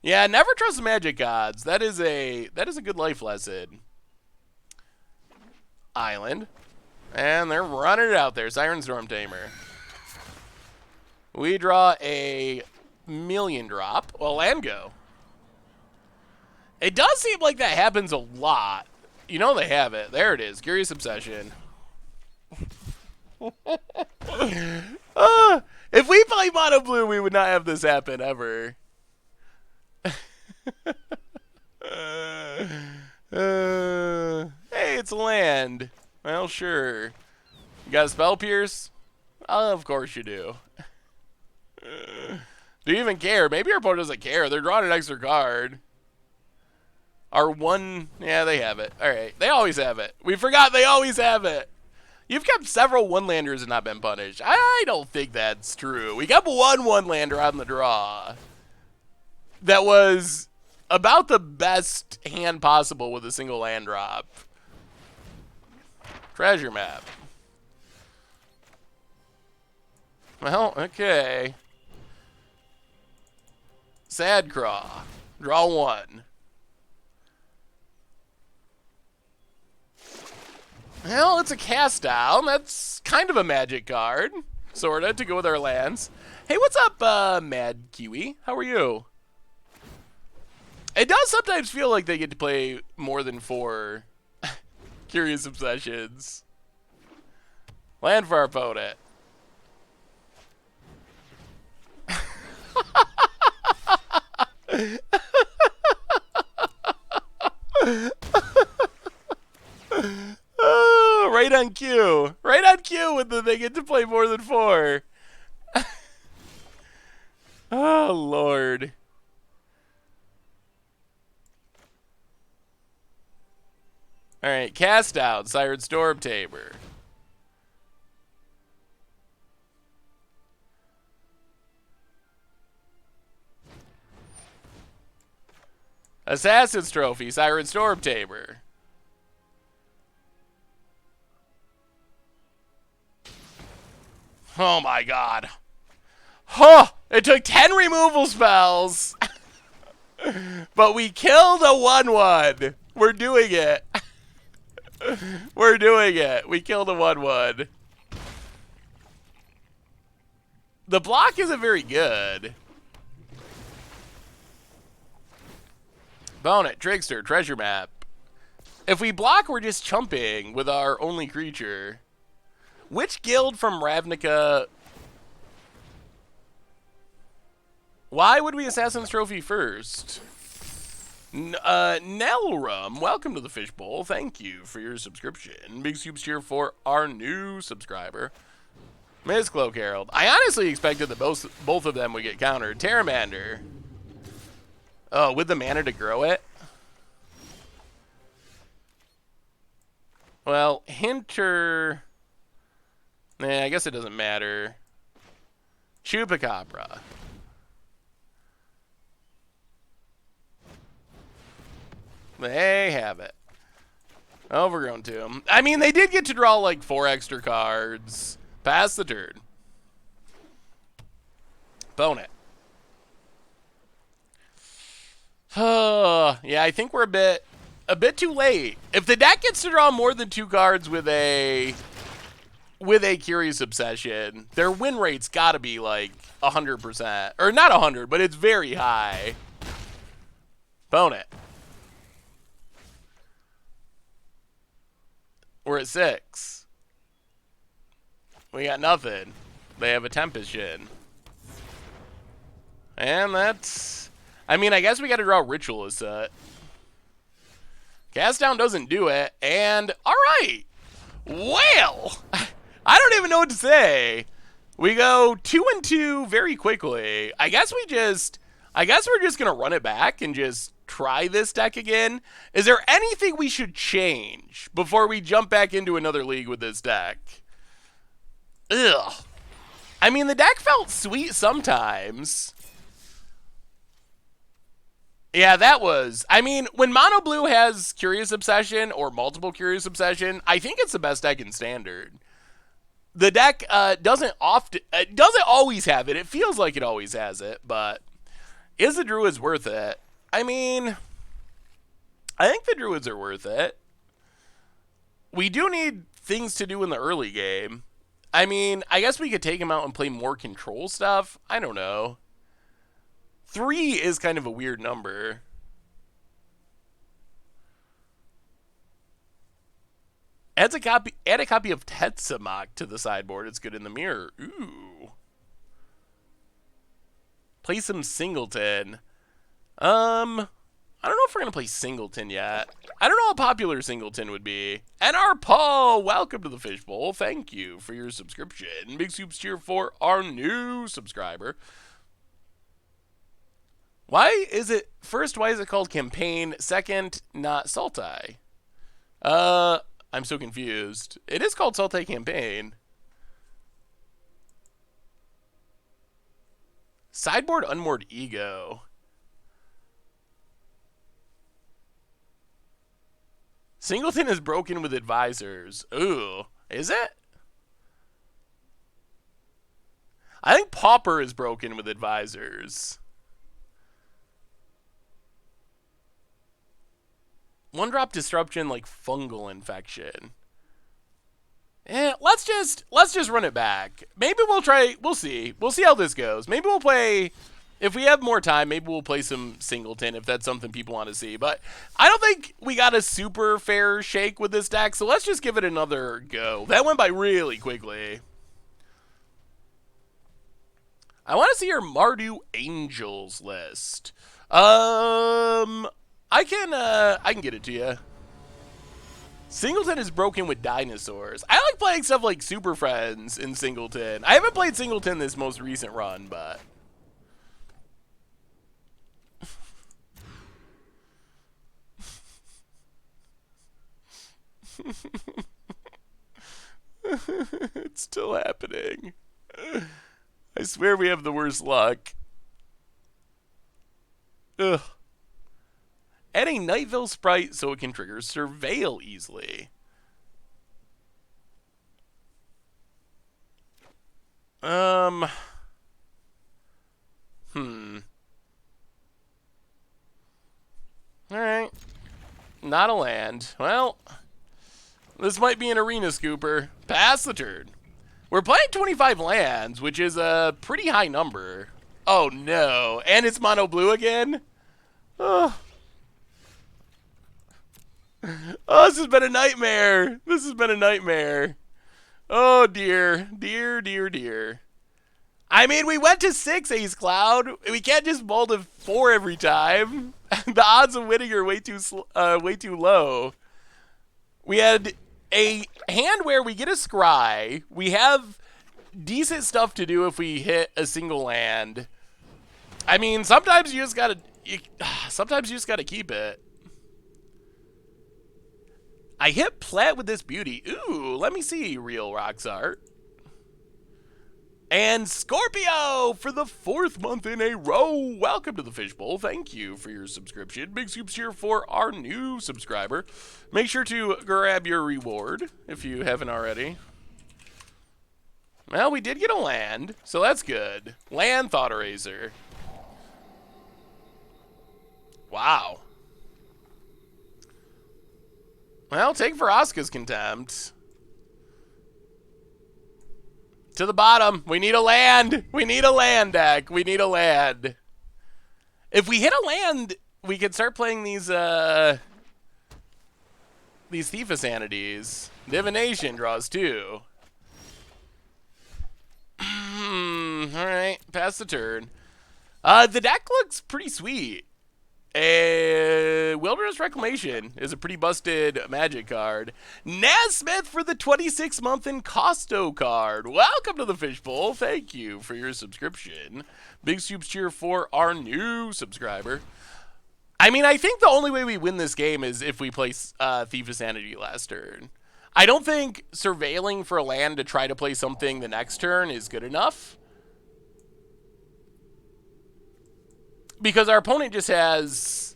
Yeah, never trust the magic gods. That is a good life lesson. Island. And they're running it out there. Siren Storm Tamer. We draw a million drop. Well, land go. It does seem like that happens a lot. You know they have it. There it is. Curious Obsession. If we play Mono Blue, we would not have this happen ever. Hey, it's land. Well, sure. You got a Spell Pierce? Of course you do. Do you even care? Maybe our opponent doesn't care. They're drawing an extra card. Our one... Yeah, they have it. Alright. They always have it. We forgot they always have it. You've kept several one-landers and not been punished. I don't think that's true. We kept one-lander on the draw. That was about the best hand possible with a single land drop. Treasure map. Well, okay. Sad Craw. Draw 1. Well, it's a cast down. That's kind of a magic card. Sorta, to go with our lands. Hey, what's up, Mad Kiwi? How are you? It does sometimes feel like they get to play more than 4 Curious Obsessions. Land for our opponent. Oh, right on cue. Right on cue when they get to play more than 4. Oh, Lord. Alright, cast out, Siren Storm Tamer. Assassin's Trophy, Siren Storm Tamer. Oh my god. Huh! It took 10 removal spells! But we killed a 1/1. We're doing it. We're doing it. We killed a 1/1. The block isn't very good. Bonnet, Trickster, Treasure Map. If we block, we're just chumping with our only creature. Which guild from Ravnica... Why would we Assassin's Trophy first? Nelrum, welcome to the Fishbowl. Thank you for your subscription. Big soups here for our new subscriber. Miss Cloak Herald. I honestly expected that both of them would get countered. Terramander. Oh, with the mana to grow it? Well, Hinter... Nah, I guess it doesn't matter. Chupacabra. They have it. Overgrown Tomb. I mean, they did get to draw like 4 extra cards. Pass the turn. Bone it. Yeah, I think we're a bit too late. If the deck gets to draw more than 2 cards with a Curious Obsession, their win rate's got to be like 100%, or not 100, but it's very high. Bone it. We're at 6. We got nothing. They have a Tempest Shin. And that's... I mean, I guess we got to draw Ritualist set. Cast Down doesn't do it, and... Alright! Well! I don't even know what to say. We go 2-2 very quickly. I guess we're just going to run it back and just try this deck again. Is there anything we should change before we jump back into another league with this deck? Ugh. I mean, the deck felt sweet sometimes. Yeah, that was... I mean, when Mono Blue has Curious Obsession or multiple Curious Obsession, I think it's the best deck in Standard. The deck doesn't always have it. It feels like it always has it, but is the Druids worth it? I mean, I think the Druids are worth it. We do need things to do in the early game. I mean, I guess we could take him out and play more control stuff. I don't know. 3 is kind of a weird number. Add a copy of Tetsamok to the sideboard. It's good in the mirror. Ooh. Play some Singleton. I don't know if we're going to play Singleton yet. I don't know how popular Singleton would be. And our Paul, welcome to the Fishbowl. Thank you for your subscription. Big soups cheer for our new subscriber. Why is it called Campaign? Second, not Sultai? I'm so confused. It is called Sultai Campaign. Sideboard Unmoored Ego. Singleton is broken with advisors. Ooh, is it? I think Pauper is broken with advisors. 1-drop disruption, like fungal infection. Let's just run it back. Maybe we'll try. We'll see how this goes. Maybe we'll play. If we have more time, maybe we'll play some Singleton if that's something people want to see. But I don't think we got a super fair shake with this deck, so let's just give it another go. That went by really quickly. I want to see your Mardu Angels list. I can get it to you. Singleton is broken with dinosaurs. I like playing stuff like Super Friends in Singleton. I haven't played Singleton this most recent run, but... It's still happening. I swear we have the worst luck. Ugh. Add a Nightville sprite so it can trigger Surveil easily. Alright. Not a land. Well, this might be an arena scooper. Pass the turn. We're playing 25 lands, which is a pretty high number. Oh no. And it's mono blue again? Ugh. Oh, this has been a nightmare. This has been a nightmare. Oh, dear. Dear, dear, dear. I mean, we went to 6, Ace Cloud. We can't just mold to 4 every time. The odds of winning are way too low. We had a hand where we get a scry. We have decent stuff to do if we hit a single land. I mean, sometimes you just gotta keep it. I hit plat with this beauty. Ooh, let me see, real Roxart. And Scorpio for the 4th month in a row. Welcome to the Fishbowl. Thank you for your subscription. Big soups here for our new subscriber. Make sure to grab your reward if you haven't already. Well, we did get a land, so that's good. Land Thought Eraser. Wow. Well, take Vraska's Contempt. To the bottom. We need a land. We need a land deck. We need a land. If we hit a land, we could start playing these Thief of Sanities. Divination draws 2. Alright, pass the turn. The deck looks pretty sweet. Wilderness Reclamation is a pretty busted Magic card. Nasmith for the 26th month in Costo card. Welcome to the Fishbowl. Thank you for your subscription. Big soups cheer for our new subscriber. I mean, I think the only way we win this game is if we play Thief of Sanity last turn. I don't think surveilling for a land to try to play something the next turn is good enough. Because our opponent just has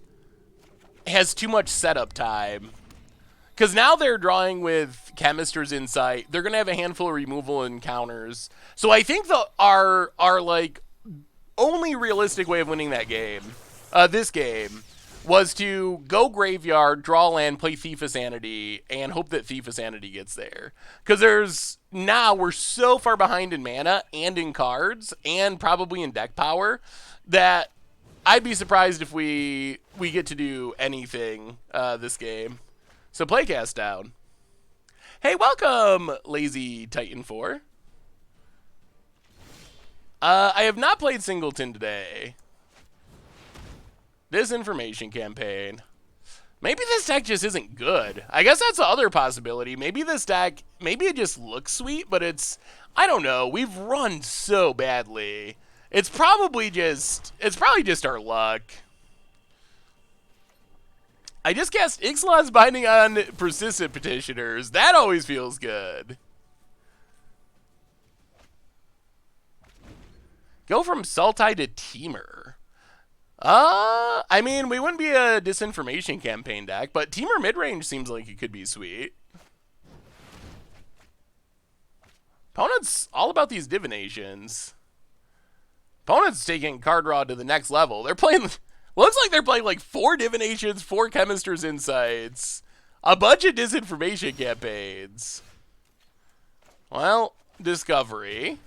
too much setup time. Because now they're drawing with Chemist's Insight. They're going to have a handful of removal encounters. So I think our like only realistic way of winning that game, this game, was to go graveyard, draw land, play Thief of Sanity, and hope that Thief of Sanity gets there. Because now we're so far behind in mana and in cards and probably in deck power that I'd be surprised if we get to do anything this game. So play cast down. Hey, welcome, Lazy Titan 4. I have not played Singleton today. Disinformation campaign. Maybe this deck just isn't good. I guess that's the other possibility. Maybe this deck, maybe it just looks sweet, but I don't know. We've run so badly. It's probably just our luck. I just cast Ixalan's Binding on Persistent Petitioners. That always feels good. Go from Sultai to Teamer. I mean, we wouldn't be a disinformation campaign deck, but Teamer midrange seems like it could be sweet. Opponent's all about these divinations. Opponent's taking card draw to the next level. They're playing, looks like they're playing like 4 divinations, 4 Chemist's Insights, a bunch of disinformation campaigns. Well, Discovery.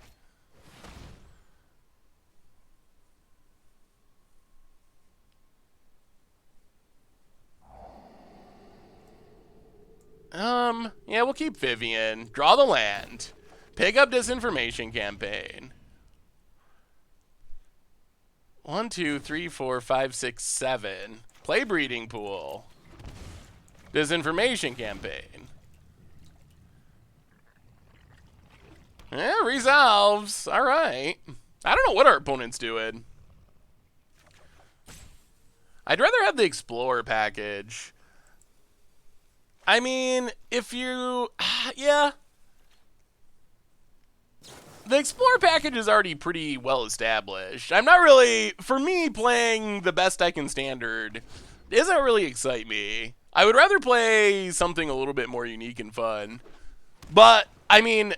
Yeah, we'll keep Vivian. Draw the land. Pick up Disinformation campaign. 1, 2, 3, 4, 5, 6, 7. Play Breeding Pool. Disinformation campaign. Yeah, resolves. All right. I don't know what our opponent's doing. I'd rather have the Explorer package. I mean, if you... yeah. The Explorer package is already pretty well established. I'm not really... For me, playing the best deck in Standard doesn't really excite me. I would rather play something a little bit more unique and fun. But, I mean,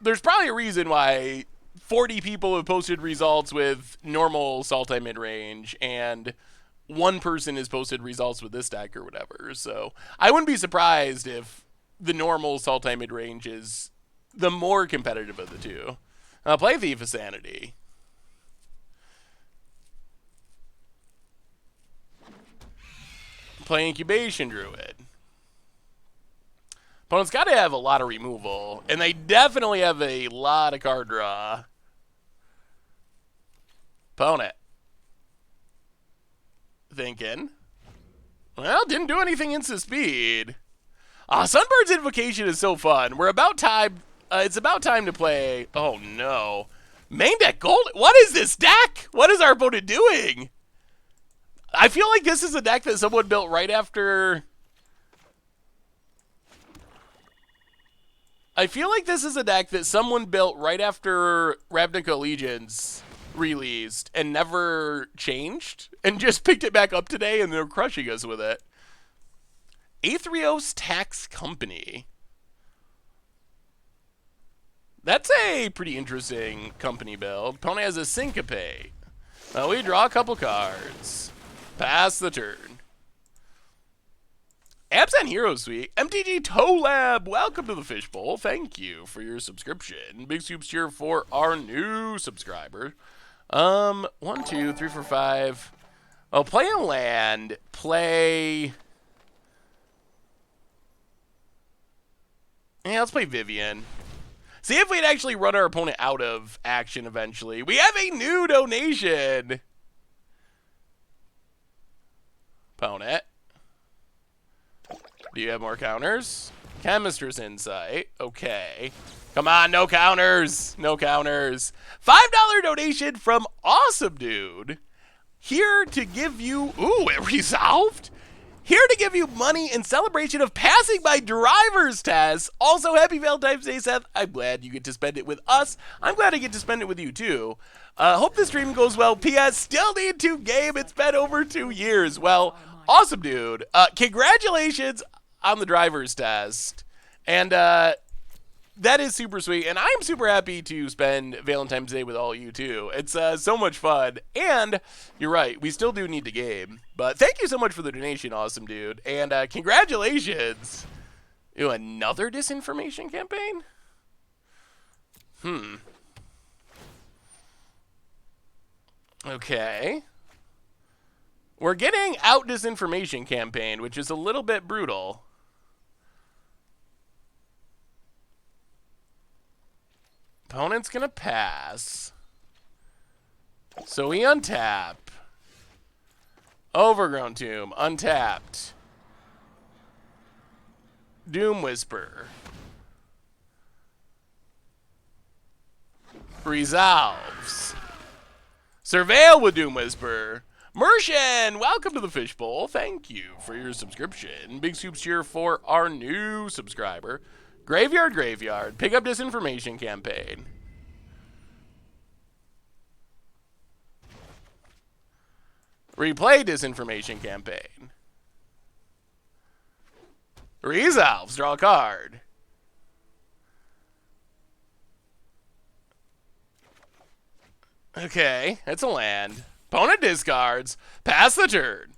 there's probably a reason why 40 people have posted results with normal Sultai midrange, and 1 person has posted results with this deck or whatever. So I wouldn't be surprised if the normal Sultai midrange is the more competitive of the two. Play Thief of Sanity. Play Incubation Druid. Opponent's got to have a lot of removal, and they definitely have a lot of card draw. Opponent. Thinking. Well, didn't do anything instant speed. Sunbird's Invocation is so fun. We're about time. It's about time to play. Oh, no. Main deck gold? What is this deck? What is our opponent doing? I feel like this is a deck that someone built right after... I feel like this is a deck that someone built right after Ravnica Allegiance released and never changed and just picked it back up today and they're crushing us with it. Aetherios Tax Company. That's a pretty interesting company build. Opponent has a Syncopate. Well, we draw a couple cards. Pass the turn. Absent Hero Suite. MTG Tolab, welcome to the Fishbowl. Thank you for your subscription. Big soups here for our new subscriber. 1, 2, 3, 4, 5. Oh, play a land. Play... Yeah, let's play Vivian. See if we'd actually run our opponent out of action eventually. We have a new donation. Opponent. Do you have more counters? Chemister's Insight. Okay. Come on, no counters. No counters. $5 donation from Awesome Dude. Here to give you... Ooh, it resolved? Here to give you money in celebration of passing my driver's test. Also, happy Valentine's Day, Seth. I'm glad you get to spend it with us. I'm glad I get to spend it with you, too. Hope the stream goes well. P.S. Still need to game. It's been over 2 years. Well, Awesome Dude. Congratulations on the driver's test. And that is super sweet. And I'm super happy to spend Valentine's Day with all you, too. It's so much fun. And you're right. We still do need to game. But thank you so much for the donation, Awesome Dude. And congratulations. Ew, another disinformation campaign? Okay. We're getting out disinformation campaign, which is a little bit brutal. Opponent's gonna pass. So we untap. Overgrown Tomb, untapped. Doom Whisper. Resolves. Surveil with Doom Whisper. Mershan, welcome to the Fishbowl. Thank you for your subscription. Big soups here for our new subscriber. Graveyard, Graveyard. Pick up disinformation campaign. Replay disinformation campaign. Resolves. Draw a card. Okay, it's a land. Opponent discards. Pass the turn.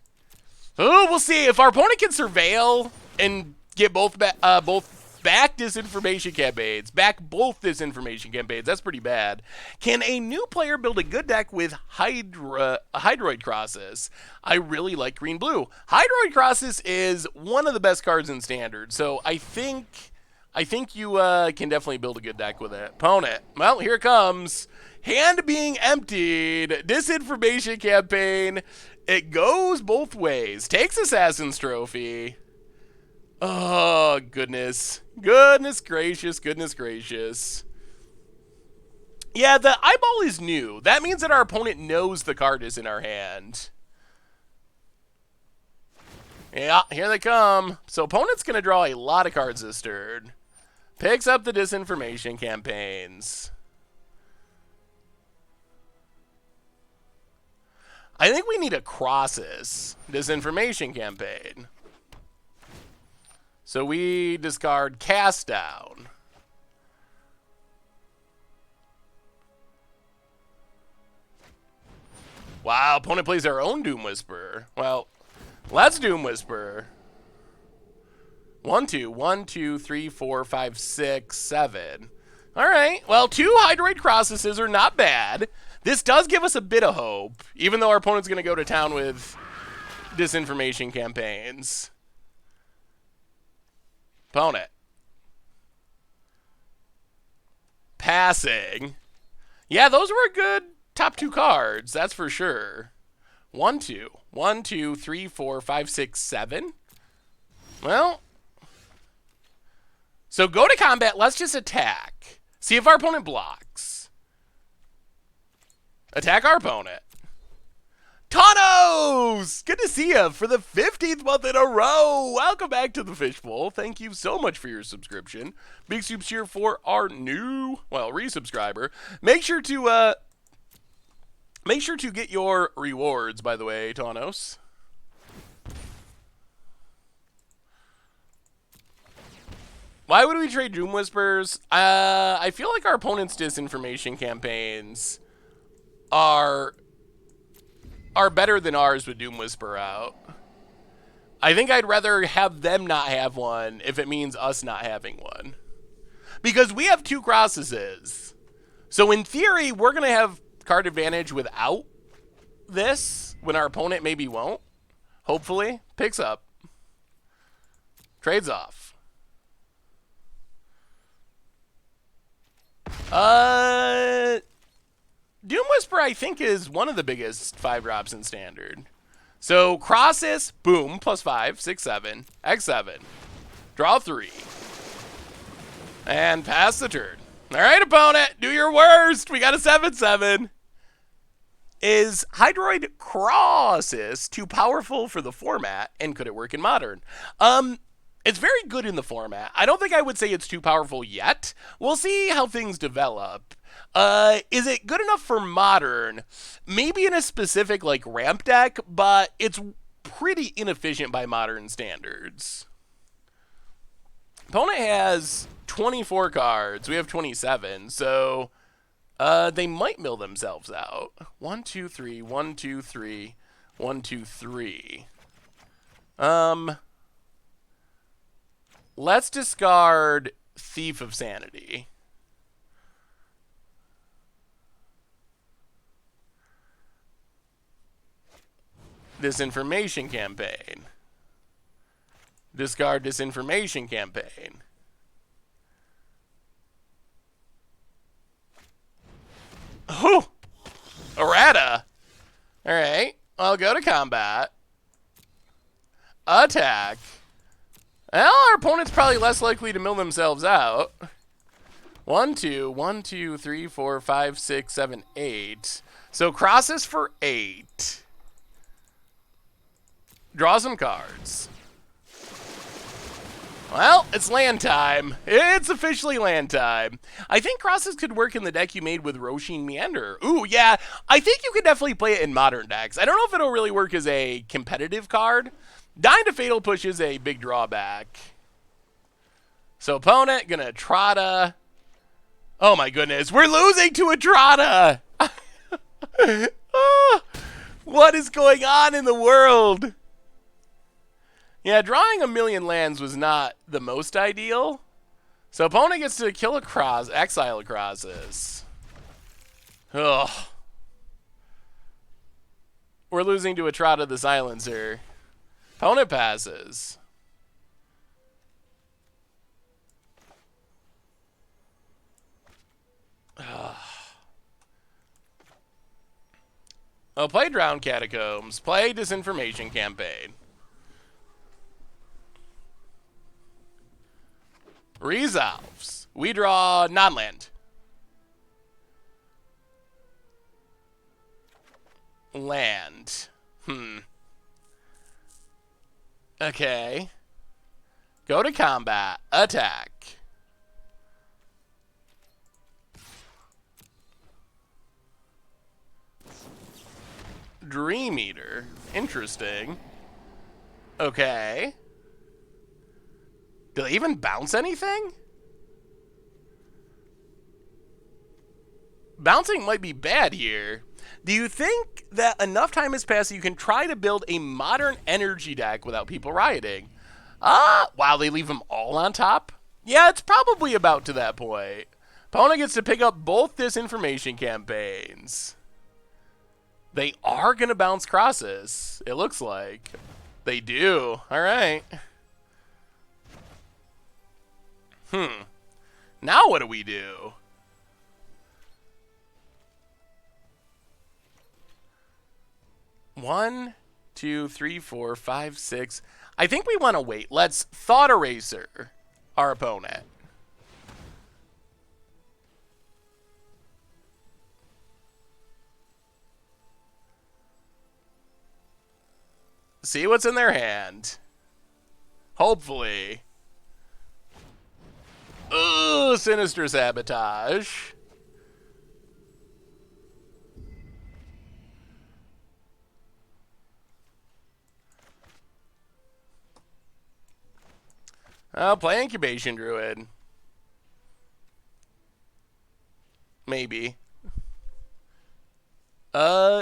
Oh, we'll see if our opponent can surveil and get both back disinformation campaigns. Back both disinformation campaigns. That's pretty bad. Can a new player build a good deck with Hydroid Crosses? I really like green blue. Hydroid Crosses is one of the best cards in Standard, so I think you can definitely build a good deck with it. Opponent. Well, here it comes. Hand being emptied. Disinformation campaign. It goes both ways. Takes Assassin's Trophy. Oh, goodness. Goodness gracious. Goodness gracious. Yeah, the eyeball is new. That means that our opponent knows the card is in our hand. Yeah, here they come. So opponent's going to draw a lot of cards this turn. Picks up the disinformation campaigns. I think we need a Crosses disinformation campaign. So we discard Cast Down. Wow, opponent plays our own Doom Whisper. Well, let's Doom Whisper. 1, 2, 1, 2, 3, 4, 5, 6, 7. All right. Well, 2 Hydroid Crosses are not bad. This does give us a bit of hope, even though our opponent's going to go to town with disinformation campaigns. Opponent. Passing. Yeah, those were a good top 2 cards, that's for sure. 1, 2. 1, 2, 3, 4, 5, 6, 7. Well, so go to combat. Let's just attack. See if our opponent blocks. Attack our opponent. Tanos! Good to see you for the 15th month in a row. Welcome back to the Fishbowl. Thank you so much for your subscription. Big soups here for our new, well, resubscriber. Make sure to get your rewards, by the way, Tanos. Why would we trade Doom Whispers? I feel like our opponent's disinformation campaigns are better than ours with Doom Whisper out. I think I'd rather have them not have one if it means us not having one. Because we have 2 crosses. So in theory, we're going to have card advantage without this when our opponent maybe won't. Hopefully. Picks up. Trades off. Doom Whisper, I think, is one of the biggest 5-drops in Standard. So, Crosses, boom, +5, 6, 7, X7. Draw 3. And pass the turn. All right, opponent, do your worst. We got a 7/7. Is Hydroid Crosses too powerful for the format, and could it work in Modern? It's very good in the format. I don't think I would say it's too powerful yet. We'll see how things develop. Is it good enough for Modern? Maybe in a specific, like, ramp deck, but it's pretty inefficient by Modern standards. Opponent has 24 cards. We have 27, so they might mill themselves out. 1, 2, 3, 1, 2, 3, 1, 2, 3. Let's discard Thief of Sanity. Disinformation campaign. Discard disinformation campaign. Oh! Errata! Alright. I'll go to combat. Attack. Well, our opponent's probably less likely to mill themselves out. 1, 2, 1, 2, 3, 4, 5, 6, 7, 8. So crosses for 8. Draw some cards. Well, it's land time. It's officially land time. I think crosses could work in the deck you made with Roshin Meander. Ooh, yeah. I think you could definitely play it in Modern decks. I don't know if it'll really work as a competitive card. Dying to Fatal Push is a big drawback. So opponent gonna Trotta. Oh my goodness, we're losing to a Trotta! Oh, what is going on in the world? Yeah, drawing a million lands was not the most ideal. So opponent gets to kill a cross, exile a crosses. Ugh. We're losing to a Trotta the Silencer. Opponent passes. Oh, play Drowned Catacombs. Play Disinformation Campaign. Resolves. We draw non-land. Land. Okay. Go to combat. Attack. Dream Eater. Interesting. Okay. Do they even bounce anything? Bouncing might be bad here. Do you think that enough time has passed that you can try to build a modern energy deck without people rioting? Wow, they leave them all on top? Yeah, it's probably about to that point. Opponent gets to pick up both disinformation campaigns. They are going to bounce crosses, it looks like. They do. All right. Now what do we do? One, two, three, four, five, six. I think we want to wait. Let's Thought Eraser our opponent. See what's in their hand. Hopefully. Ooh, Sinister Sabotage. I'll play Incubation Druid. Maybe.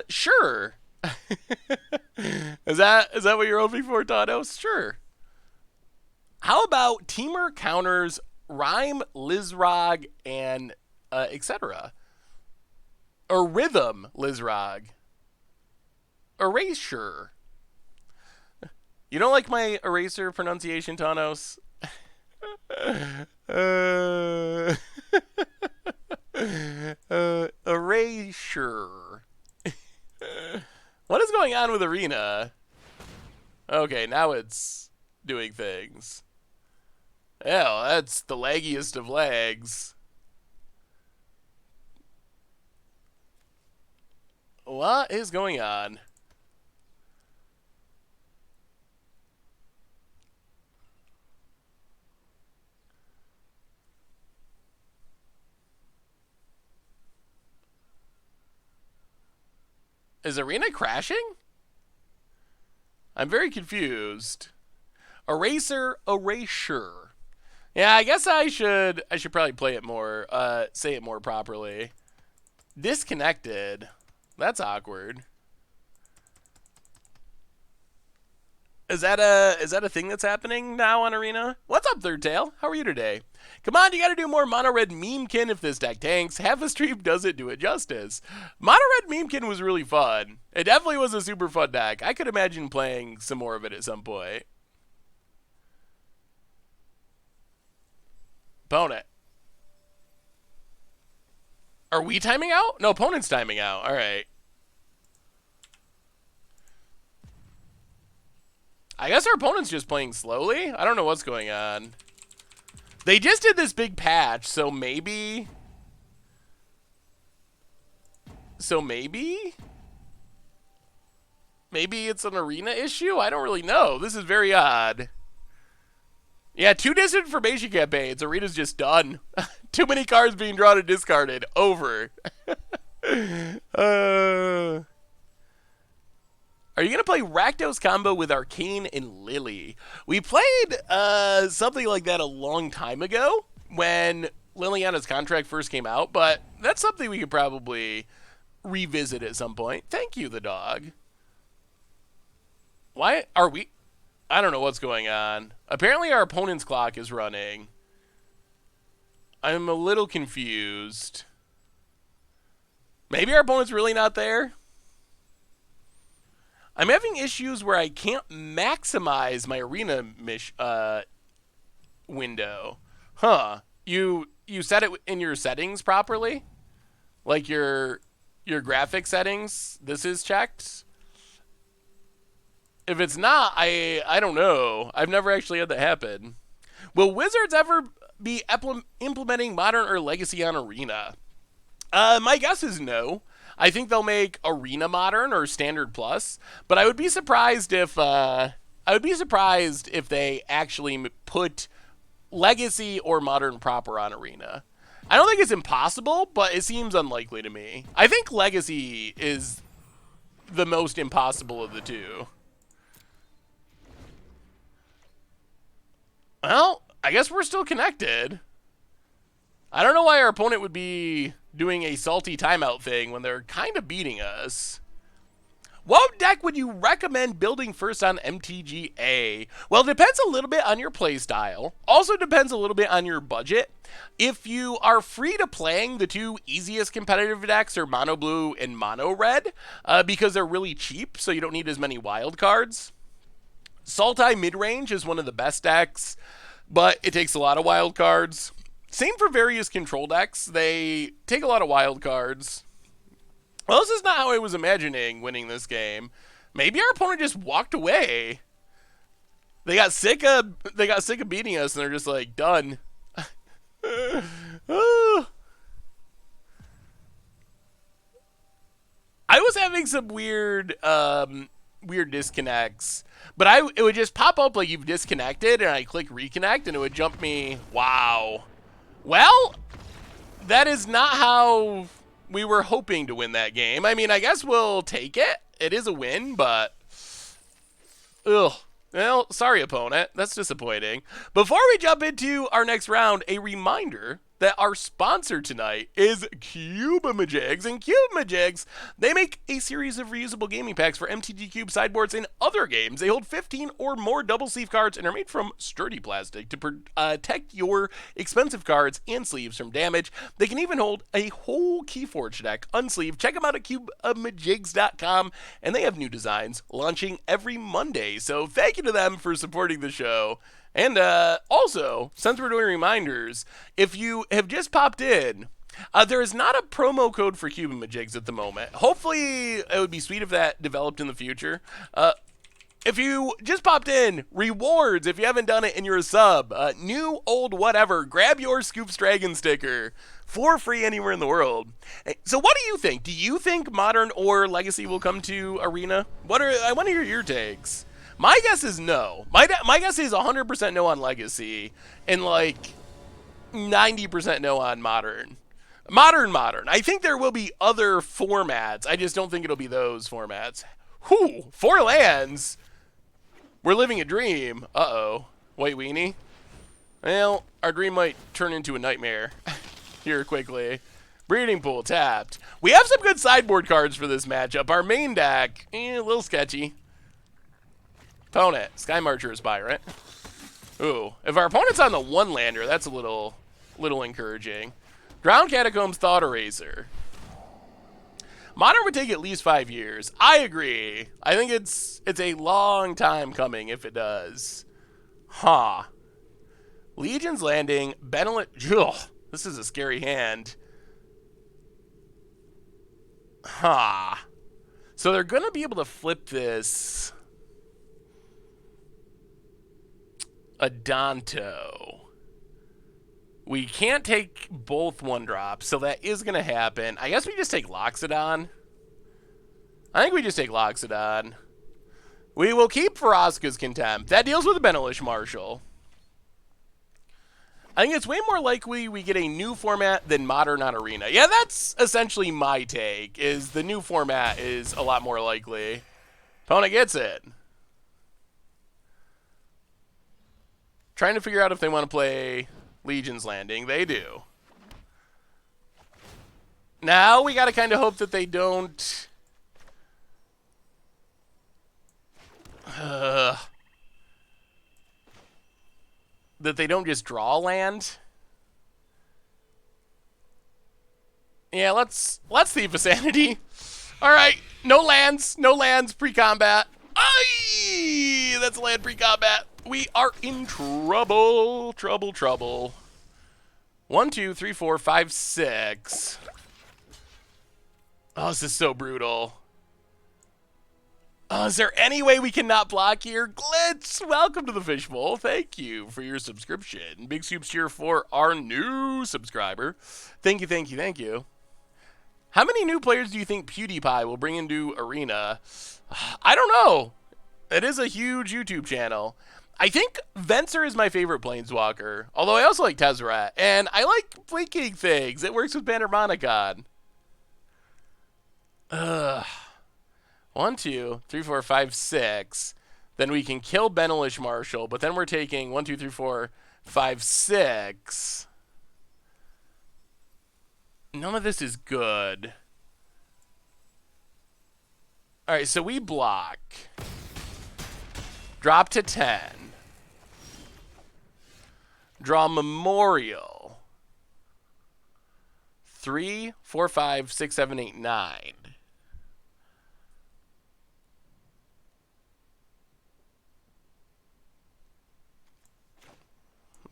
Sure. Is that what you're hoping for, Thanos? Sure. How about Teamer counters Rhyme, Lizrog, and etc. Or Rhythm, Lizrog. Erasure. You don't like my eraser pronunciation, Thanos? Erasure. What is going on with Arena? Okay, now it's doing things. Hell, that's the laggiest of lags. What is going on? Is Arena crashing? I'm very confused. Eraser, erasure. Yeah, I guess I should probably play it more, say it more properly. Disconnected. That's awkward. Is that a thing that's happening now on Arena? What's up, Third Tail? How are you today? Come on, you gotta do more Mono Red Memekin if this deck tanks. Half a stream doesn't do it justice. Mono Red Memekin was really fun. It definitely was a super fun deck. I could imagine playing some more of it at some point. Opponent. Are we timing out? No, opponent's timing out. All right. I guess our opponent's just playing slowly. I don't know what's going on. They just did this big patch, so maybe... Maybe it's an Arena issue? I don't really know. This is very odd. Yeah, 2 disinformation campaigns. Arena's just done. Too many cards being drawn and discarded. Over. Are you going to play Rakdos combo with Arcane and Lily? We played something like that a long time ago when Liliana's contract first came out, but that's something we could probably revisit at some point. Thank you, the dog. Why are we... I don't know what's going on. Apparently our opponent's clock is running. I'm a little confused. Maybe our opponent's really not there? I'm having issues where I can't maximize my Arena window. Huh. You set it in your settings properly? Like your graphic settings? This is checked? If it's not, I don't know. I've never actually had that happen. Will Wizards ever be implementing Modern or Legacy on Arena? My guess is no. I think they'll make Arena Modern or Standard Plus, but I would be surprised if they actually put Legacy or Modern proper on Arena. I don't think it's impossible, but it seems unlikely to me. I think Legacy is the most impossible of the two. Well, I guess we're still connected. I don't know why our opponent would be doing a salty timeout thing when they're kind of beating us. What deck would you recommend building first on MTGA? Well, it depends a little bit on your playstyle. Also depends a little bit on your budget. If you are free to playing, the 2 easiest competitive decks are Mono Blue and Mono Red, because they're really cheap, so you don't need as many wild cards. Sultai midrange is one of the best decks, but it takes a lot of wild cards. Same for various control decks. They take a lot of wild cards. Well, this is not how I was imagining winning this game. Maybe our opponent just walked away. They got sick of beating us, and they're just like done. I was having some weird disconnects, but it would just pop up like you've disconnected, and I click reconnect, and it would jump me. Wow. Well, that is not how we were hoping to win that game. I mean, I guess we'll take it. It is a win, but ugh. Well, sorry, opponent. That's disappointing. Before we jump into our next round, a reminder that our sponsor tonight is Cube-A-Majigs. And Cube-A-Majigs, they make a series of reusable gaming packs for MTG Cube sideboards and other games. They hold 15 or more double sleeve cards and are made from sturdy plastic to protect your expensive cards and sleeves from damage. They can even hold a whole Keyforge deck unsleeved. Check them out at cubeamajigs.com, and they have new designs launching every Monday. So thank you to them for supporting the show. And also, since we're doing reminders, if you have just popped in, there is not a promo code for Cube-A-Majigs at the moment. Hopefully, it would be sweet if that developed in the future. If you just popped in, rewards, if you haven't done it and you're a sub, new, old, whatever, grab your Scoops Dragon sticker for free anywhere in the world. So what do you think? Do you think Modern or Legacy will come to Arena? I want to hear your takes. My guess is no. My guess is 100% no on Legacy and like 90% no on Modern. Modern. I think there will be other formats. I just don't think it'll be those formats. Whew, 4 lands. We're living a dream. Uh-oh. White weenie. Well, our dream might turn into a nightmare here quickly. Breeding Pool tapped. We have some good sideboard cards for this matchup. Our main deck, a little sketchy. Opponent, Sky Marcher is by, right? Ooh, if our opponent's on the 1-lander, that's a little encouraging. Ground Catacombs, Thought Eraser. Modern would take at least 5 years. I agree. I think it's a long time coming if it does. Huh. Legion's Landing, Benevolent. Ugh, this is a scary hand. Huh. So they're going to be able to flip this. Adanto. We can't take both 1-drops, so that is going to happen. I guess we just take Loxodon. I think we just take Loxodon. We will keep Faraska's Contempt. That deals with the Benelish Marshal. I think it's way more likely we get a new format than Modern on Arena. Yeah, that's essentially my take, is the new format is a lot more likely. Opponent gets it. Trying to figure out if they want to play Legion's Landing. They do. Now we got to kind of hope that they don't... that they don't just draw land. Yeah, let's Thief of Sanity. All right, no lands, pre-combat. Aye, that's land pre-combat. We are in trouble. 1, 2, 3, 4, 5, 6. Oh, this is so brutal. Oh, is there any way we cannot block here? Glitz, welcome to the Fishbowl. Thank you for your subscription. Big soups here for our new subscriber. Thank you. How many new players do you think PewDiePie will bring into Arena? I don't know. It is a huge YouTube channel. I think Venser is my favorite Planeswalker, although I also like Tezzeret, and I like blinking things. It works with Bannermonicon. 1, 2, 3, 4, 5, 6. Then we can kill Benelish Marshal, but then we're taking 1, 2, 3, 4, 5, 6. None of this is good. All right, so we block. Drop to 10. Draw Memorial. 3, 4, 5, 6, 7, 8, 9.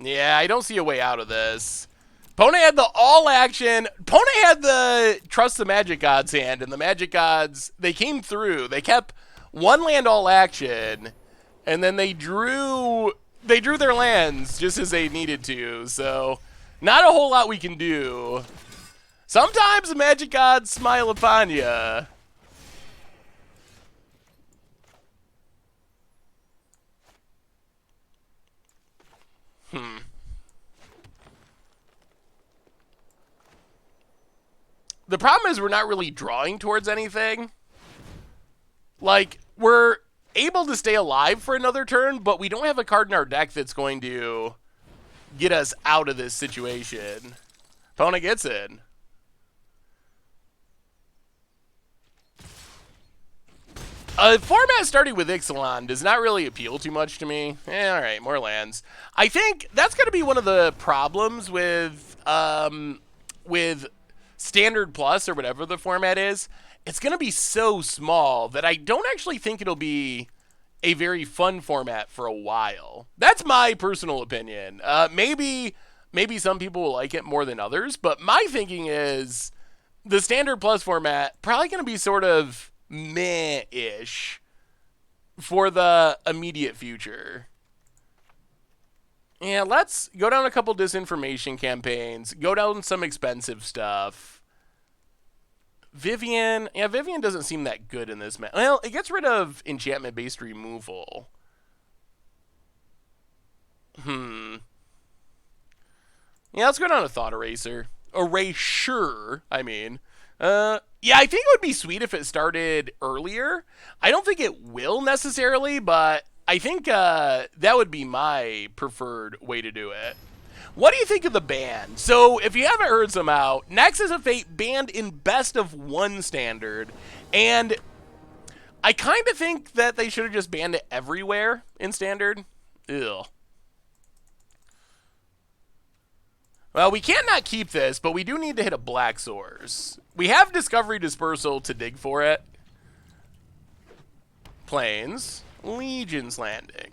Yeah, I don't see a way out of this. Opponent had the all action. Opponent had the Trust the Magic Gods hand, and the Magic Gods, they came through. They kept one land all action, and then they drew their lands just as they needed to. So not a whole lot we can do. Sometimes the magic gods smile upon ya. The problem is we're not really drawing towards anything. Like, we're able to stay alive for another turn, but we don't have a card in our deck that's going to get us out of this situation. Opponent gets in. A format starting with Ixalan does not really appeal too much to me. Alright, more lands. I think that's going to be one of the problems with Standard Plus or whatever the format is. It's going to be so small that I don't actually think it'll be a very fun format for a while. That's my personal opinion. Maybe some people will like it more than others, but my thinking is the Standard Plus format probably going to be sort of meh-ish for the immediate future. Yeah, let's go down a couple disinformation campaigns, go down some expensive stuff. Vivian, yeah, Vivian doesn't seem that good in this match. Well, it gets rid of enchantment-based removal. Yeah, let's go down to Thought Eraser. Erasure, I mean. Yeah, I think it would be sweet if it started earlier. I don't think it will necessarily, but I think that would be my preferred way to do it. What do you think of the ban? So, if you haven't heard some out, Nexus of Fate banned in best of one standard, and I kind of think that they should have just banned it everywhere in standard. Ew. Well, we can't not keep this, but we do need to hit a Black Source. We have Discovery Dispersal to dig for it. Plains. Legion's Landing.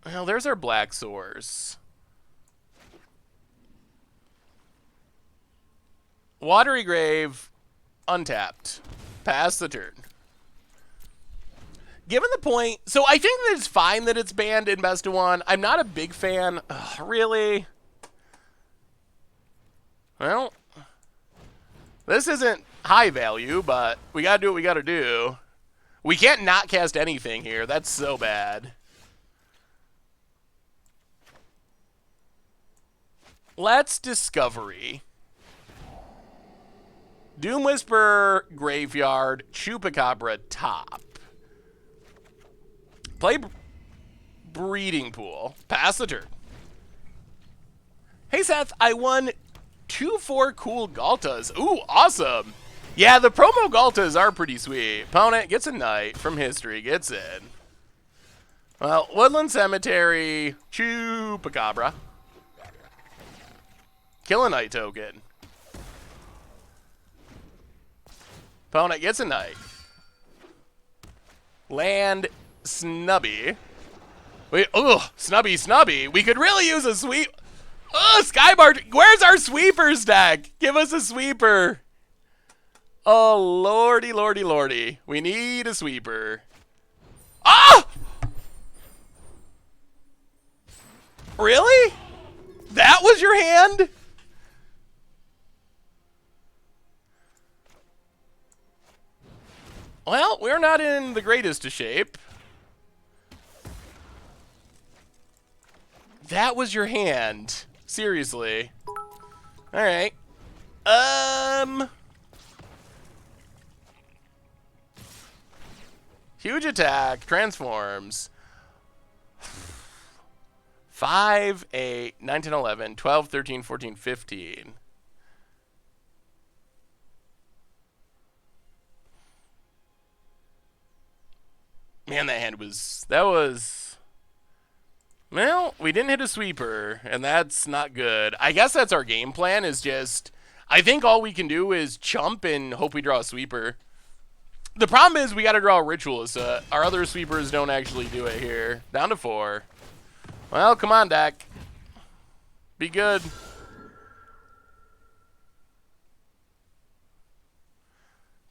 Well, there's our Black Source. Watery Grave. Untapped. Pass the turn. Given the point, so I think that it's fine that it's banned in best of one. I'm not a big fan. Ugh, really? Well, this isn't high value, but we gotta do what we gotta do. We can't not cast anything here. That's so bad. Let's Discovery. Doom Whisperer, Graveyard, Chupacabra, top. Play Breeding Pool. Pass the turn. Hey, Seth, I won 2-4 cool Galtas. Ooh, awesome. Yeah, the promo Galtas are pretty sweet. Opponent gets a knight from history, gets in. Well, Woodland Cemetery, Chupacabra. Kill a knight token. Opponent gets a knight. Land Snubby. Wait, ugh, Snubby. We could really use a sweep. Ugh, Skybar. Where's our sweepers deck? Give us a sweeper. Oh, lordy. We need a sweeper. Ah! Really? That was your hand? Well, we're not in the greatest of shape. That was your hand. Seriously. Alright. Huge attack. Transforms. 5, 8, 9, 10, 11, 12, 13, 14, 15. Man, that was... Well, we didn't hit a sweeper, and that's not good. I guess that's our game plan, is just... I think all we can do is chump and hope we draw a sweeper. The problem is we got to draw a Ritualist. Our other sweepers don't actually do it here. Down to 4. Well, come on, deck. Be good.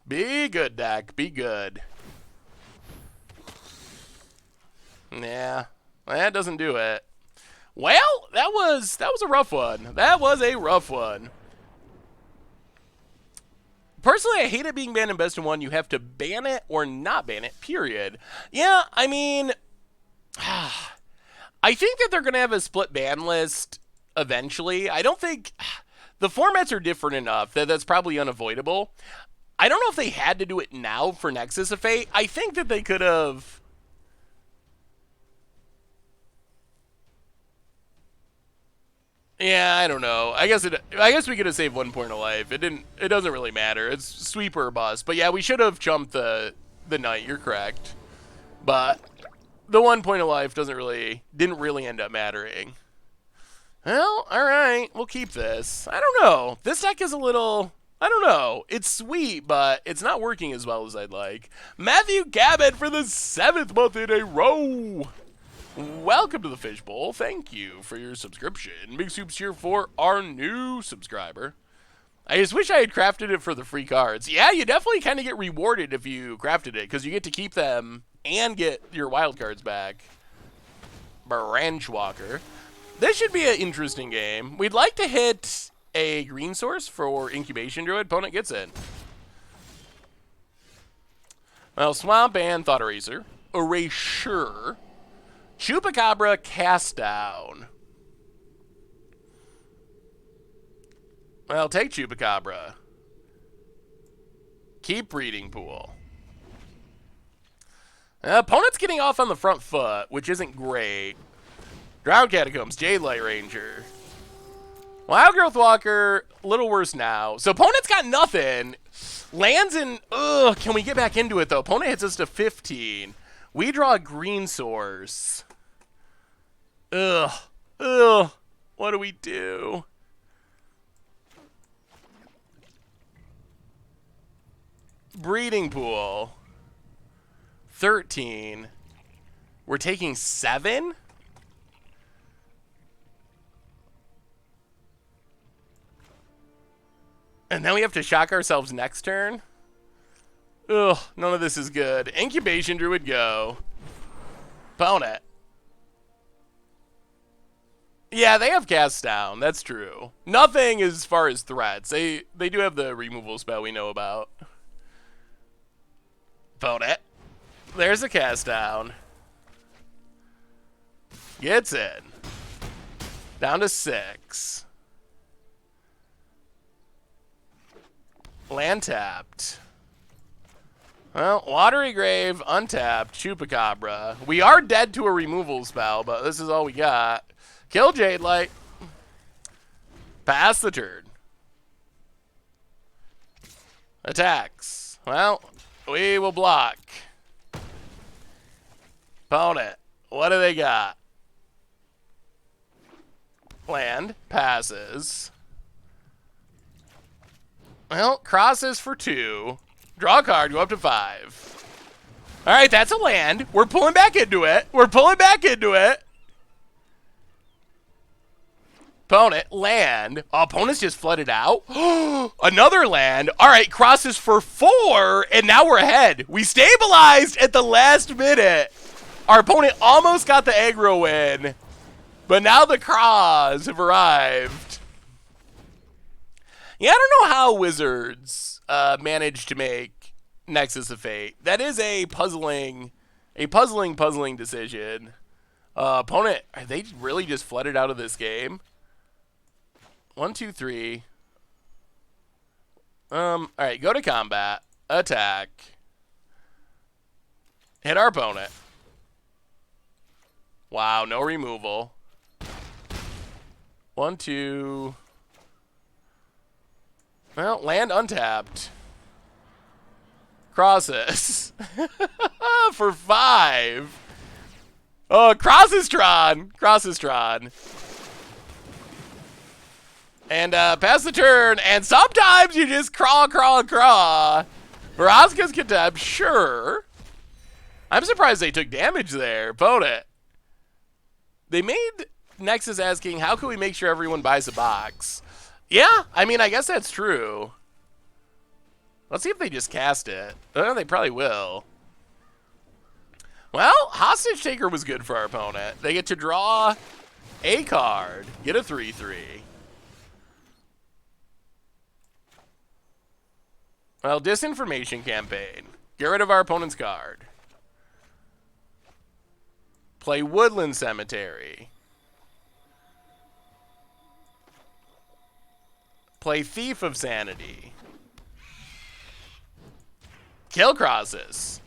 Be good, deck. Be good. Yeah, that doesn't do it. Well, that was a rough one. That was a rough one. Personally, I hate it being banned in best of one. You have to ban it or not ban it, period. Yeah, I mean, I think that they're going to have a split ban list eventually. I don't think the formats are different enough that that's probably unavoidable. I don't know if they had to do it now for Nexus of Fate. I think that they could have. Yeah, I don't know. I guess we could have saved 1 point of life. It didn't. It doesn't really matter. It's sweeper or bust. But yeah, we should have jumped the knight. You're correct. But the 1 point of life didn't really end up mattering. Well, all right. We'll keep this. I don't know. This deck is a little. I don't know. It's sweet, but it's not working as well as I'd like. Matthew Gabbett for the 7th month in a row. Welcome to the Fishbowl. Thank you for your subscription. Big soups here for our new subscriber. I just wish I had crafted it for the free cards. Yeah, you definitely kind of get rewarded if you crafted it, because you get to keep them and get your wild cards back. Branch Walker. This should be an interesting game. We'd like to hit a green source for Incubation Druid. Opponent gets in. Well, Swamp and Thought Eraser. Erasure. Chupacabra, Cast Down. Well, take Chupacabra. Keep Breeding Pool. Opponent's getting off on the front foot, which isn't great. Drowned Catacombs, Jade Light Ranger. Wild Growth Walker, a little worse now. So opponent's got nothing. Lands in, can we get back into it though? Opponent hits us to 15. We draw a green source. What do we do? Breeding Pool. 13. We're taking 7? And then we have to shock ourselves next turn? Ugh, none of this is good. Incubation Druid go. Opponent. Yeah, they have Cast Down. That's true. Nothing as far as threats. They do have the removal spell we know about. Opponent. There's a Cast Down. Gets in. Down to 6. Land tapped. Well, Watery Grave, untapped, Chupacabra. We are dead to a removal spell, but this is all we got. Kill Jade Light. Pass the turn. Attacks. Well, we will block. Opponent. What do they got? Land. Passes. Well, crosses for 2. Draw a card, go up to 5. All right, that's a land. We're pulling back into it. We're pulling back into it. Opponent, land. Oh, opponent's just flooded out. Another land. All right, crosses for 4, and now we're ahead. We stabilized at the last minute. Our opponent almost got the aggro win, but now the cross have arrived. Yeah, I don't know how Wizards managed to make Nexus of Fate. That is a puzzling decision. Opponent, are they really just flooded out of this game? 1, 2, 3. All right, go to combat. Attack. Hit our opponent. Wow, no removal. 1, 2. Well, land untapped. Crosses. For 5. Oh, Crossestron. Crossestron. And pass the turn. And sometimes you just crawl. Vraska's Contempt, sure. I'm surprised they took damage there. Opponent. They made Nexus asking, how can we make sure everyone buys a box? Yeah, I mean, I guess that's true. Let's see if they just cast it. Oh, they probably will. Well, Hostage Taker was good for our opponent. They get to draw a card, get a 3/3. Well, Disinformation Campaign. Get rid of our opponent's card. Play Woodland Cemetery. Play Thief of Sanity. Kill Crosses.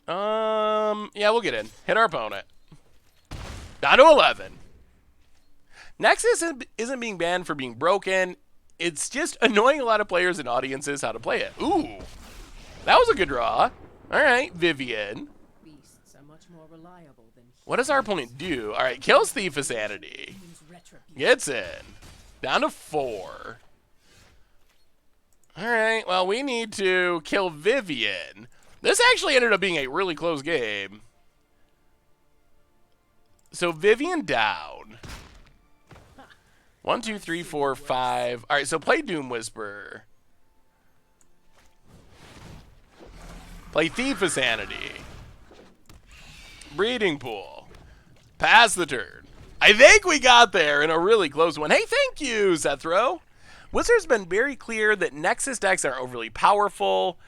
Yeah, we'll get in. Hit our opponent. Down to 11. Nexus isn't being banned for being broken. It's just annoying a lot of players and audiences how to play it. Ooh, that was a good draw. All right, Vivian. Beasts are much more reliable than What does our opponent do? All right, kills Thief of Sanity. Gets in. Down to 4. All right, well, we need to kill Vivian. This actually ended up being a really close game. So Vivian down. 1, 2, 3, 4, 5. All right, so play Doom Whisperer. Play Thief of Sanity. Breeding Pool. Pass the turn. I think we got there in a really close one. Hey, thank you, Zethro. Wizard's been very clear that Nexus decks are overly powerful,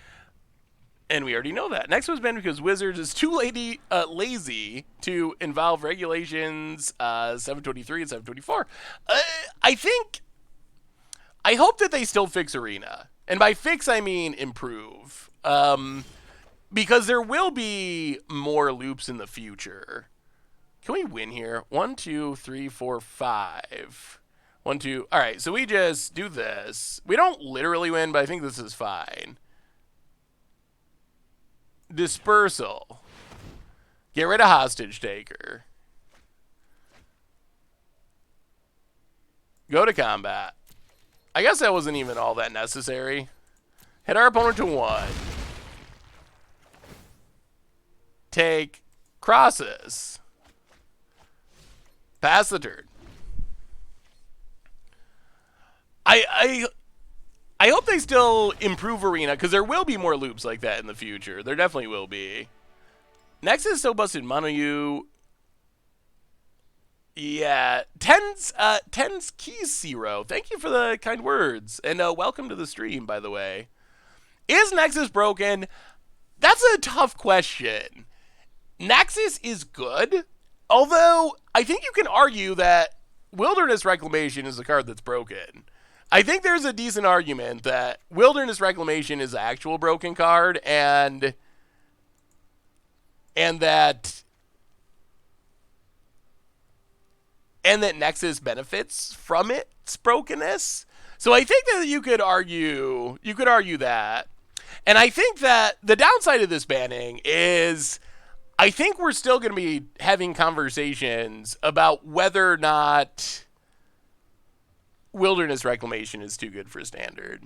and we already know that. Nexus was banned because Wizards is too lazy to involve regulations 723 and 724. I hope that they still fix Arena. And by fix, I mean improve. Because there will be more loops in the future. Can we win here? 1, 2, 3, 4, 5. 1, 2. All right, so we just do this. We don't literally win, but I think this is fine. Dispersal. Get rid of Hostage Taker. Go to combat. I guess that wasn't even all that necessary. Hit our opponent to 1. Take Crosses. Pass the turn. I hope they still improve Arena, because there will be more loops like that in the future. There definitely will be. Nexus is so busted Mono. Yeah. Ten's Keys Zero. Thank you for the kind words. And welcome to the stream, by the way. Is Nexus broken? That's a tough question. Nexus is good, although I think you can argue that Wilderness Reclamation is the card that's broken. I think there's a decent argument that Wilderness Reclamation is the actual broken card, and that Nexus benefits from its brokenness. So I think that you could argue that. And I think that the downside of this banning is I think we're still going to be having conversations about whether or not Wilderness Reclamation is too good for Standard.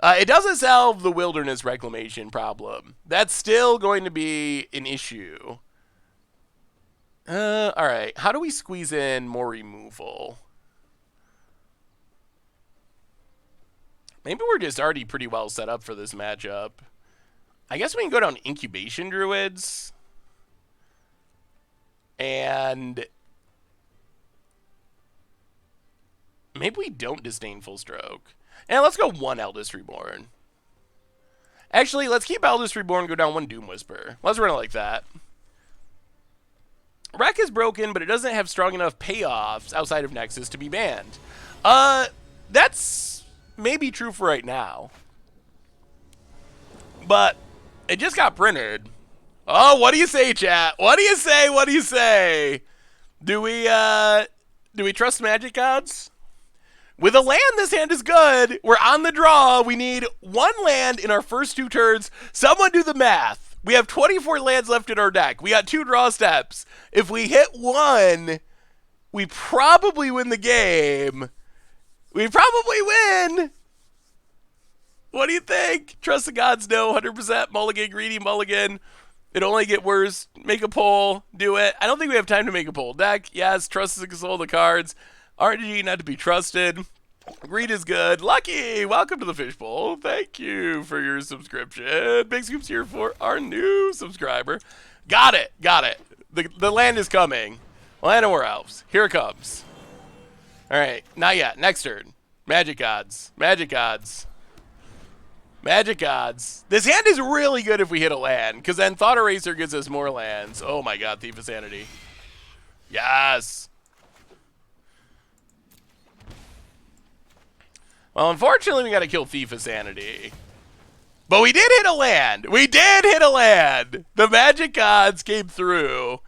It doesn't solve the Wilderness Reclamation problem. That's still going to be an issue. All right. How do we squeeze in more removal? Maybe we're just already pretty well set up for this matchup. I guess we can go down Incubation Druids. And maybe we don't Disdainful Stroke. And let's go 1 Eldest Reborn. Actually, let's keep Eldest Reborn, go down 1 Doom Whisper. Let's run it like that. Wreck is broken, but it doesn't have strong enough payoffs outside of Nexus to be banned. That's maybe true for right now. But it just got printed. Oh, what do you say, chat? What do you say? What do you say? Do we trust Magic Gods? With a land, this hand is good. We're on the draw. We need 1 land in our first 2 turns. Someone do the math. We have 24 lands left in our deck. We got 2 draw steps. If we hit 1, we probably win the game. We probably win. What do you think? Trust the gods, no. 100% mulligan, greedy mulligan. It'll only get worse. Make a poll. Do it. I don't think we have time to make a poll. Deck, yes. Trust is the control of the cards. RNG not to be trusted. Greed is good. Lucky, welcome to the Fishbowl. Thank you for your subscription. Big Scoops here for our new subscriber. Got it. Got it. The land is coming. Land of War Elves. Here it comes. All right. Not yet. Next turn. Magic Gods. Magic Gods. Magic Gods. This hand is really good if we hit a land, because then Thought Eraser gives us more lands. Oh my god, Thief of Sanity. Yes. Well, unfortunately, we got to kill Thief of Sanity. But we did hit a land. We did hit a land. The Magic Gods came through.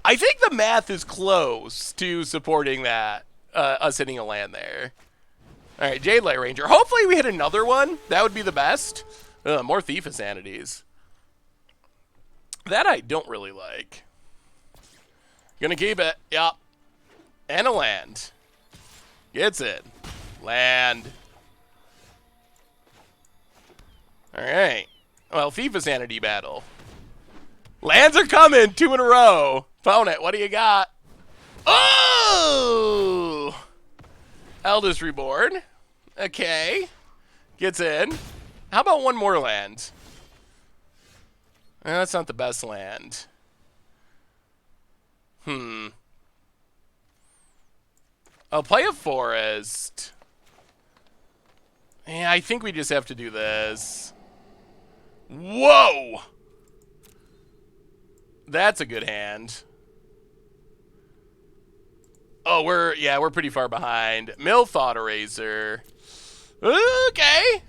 I think the math is close to supporting that, us hitting a land there. All right, Jade Light Ranger. Hopefully we hit another one. That would be the best. More Thief of Sanities. That I don't really like. Gonna keep it. Yep. And a land. Gets it. Land. All right. Well, Thief of Sanity battle. Lands are coming. 2 in a row. Opponent, what do you got? Oh! Eldest Reborn. Okay. Gets in. How about one more land? That's not the best land. I'll play a forest. Yeah, I think we just have to do this. Whoa! That's a good hand. Oh, we're pretty far behind. Mill Thought Eraser. Okay.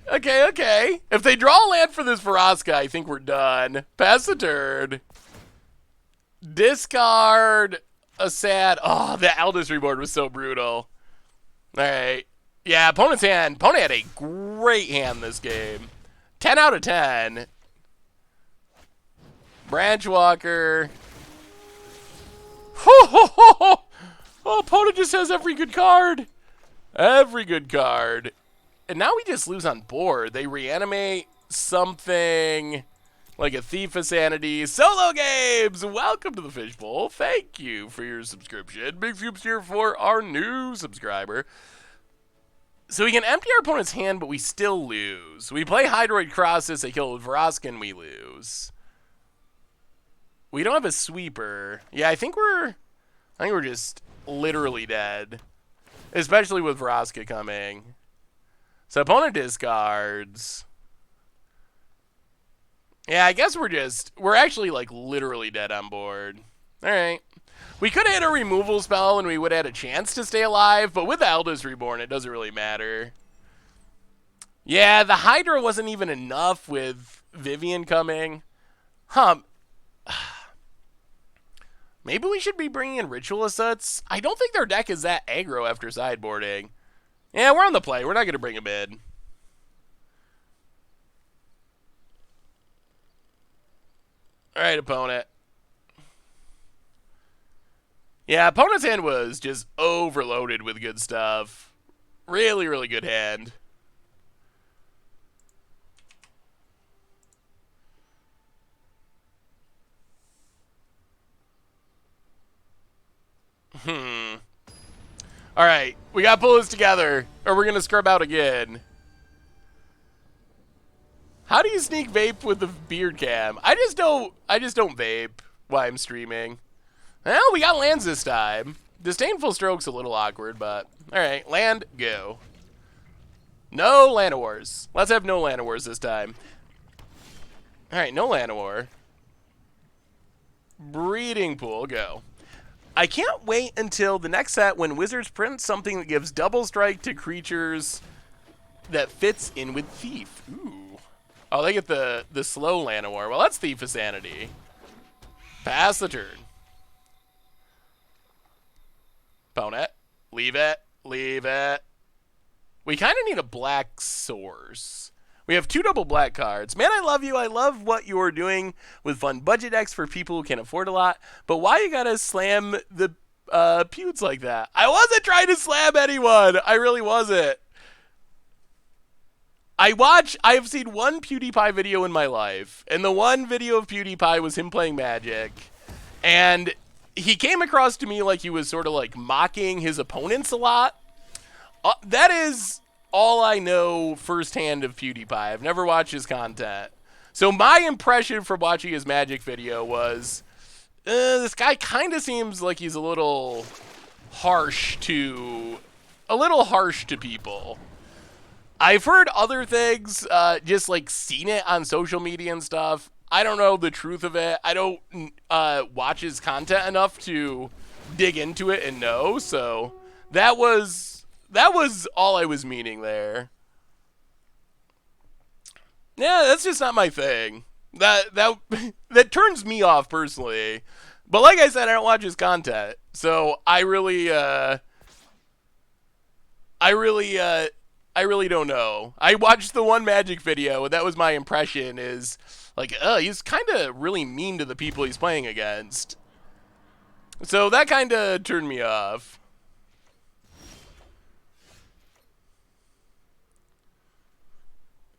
If they draw a land for this Vraska, I think we're done. Pass the turn. Discard a sad. Oh, the Eldest Reborn was so brutal. All right. Yeah, opponent's hand. Opponent had a great hand this game. 10 out of 10. Branchwalker. Ho, ho, ho, ho. Oh, opponent just has every good card. Every good card. And now we just lose on board. They reanimate something like a Thief of Sanity. Solo Games, welcome to the Fishbowl. Thank you for your subscription. Big Scoops here for our new subscriber. So we can empty our opponent's hand, but we still lose. We play Hydroid Crosses, they kill Vraska, and we lose. We don't have a sweeper. Yeah, I think we're just literally dead. Especially with Vraska coming. So opponent discards. Yeah, I guess we're actually like literally dead on board. Alright. We could have hit a removal spell and we would have had a chance to stay alive, but with Eldest Reborn, it doesn't really matter. Yeah, the Hydra wasn't even enough with Vivian coming. Huh. Maybe we should be bringing in Ritualists. I don't think their deck is that aggro after sideboarding. Yeah, we're on the play. We're not going to bring him in. All right, opponent. Yeah, opponent's hand was just overloaded with good stuff. Really, really good hand. All right, we got to pull this together, or we're going to scrub out again. How do you sneak vape with the beard cam? I just don't vape while I'm streaming. Well, we got lands this time. Disdainful Stroke's a little awkward, but all right, land, go. No Land of Wars. Let's have no Land of Wars this time. All right, no Land of War. Breeding Pool, go. I can't wait until the next set when Wizards print something that gives double strike to creatures that fits in with Thief. Ooh. Oh, they get the slow Land of War. Well, that's Thief of Sanity. Pass the turn. Opponent. Leave it. Leave it. We kind of need a black source. We have 2 double black cards. Man, I love you. I love what you're doing with fun budget decks for people who can afford a lot. But why you gotta slam the pewds like that? I wasn't trying to slam anyone. I really wasn't. I've seen one PewDiePie video in my life. And the one video of PewDiePie was him playing Magic. And he came across to me like he was sort of like mocking his opponents a lot. That is all I know firsthand of PewDiePie. I've never watched his content. So my impression from watching his Magic video was, this guy kind of seems like he's a little harsh to people. I've heard other things, just like seen it on social media and stuff. I don't know the truth of it. I don't watch his content enough to dig into it and know. So that was all I was meaning there. Yeah, that's just not my thing. That turns me off personally. But like I said, I don't watch his content, so I really don't know. I watched the one Magic video, and that was my impression. Is like, he's kind of really mean to the people he's playing against. So that kind of turned me off.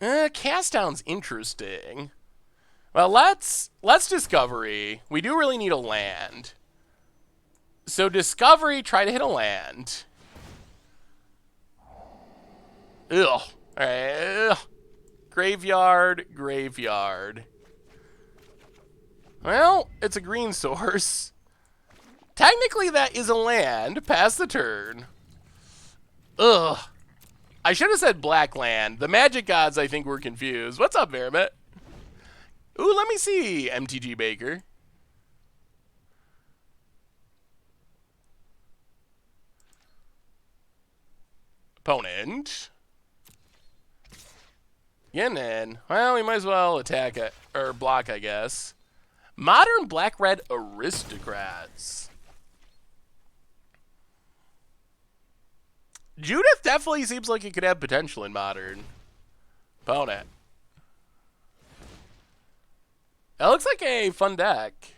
Cast down's interesting. Well, let's Discovery. We do really need a land. So Discovery, try to hit a land. Ugh. All right. Ugh. Graveyard, graveyard. Well, it's a green source. Technically, that is a land. Pass the turn. Ugh. I should have said black land. The Magic gods, I think, were confused. What's up, Verimit? Ooh, let me see, MTG Baker. Opponent. Yin. Well, we might as well attack it, or block, I guess. Modern black-red aristocrats. Judith definitely seems like it could have potential in modern. Opponent. That looks like a fun deck.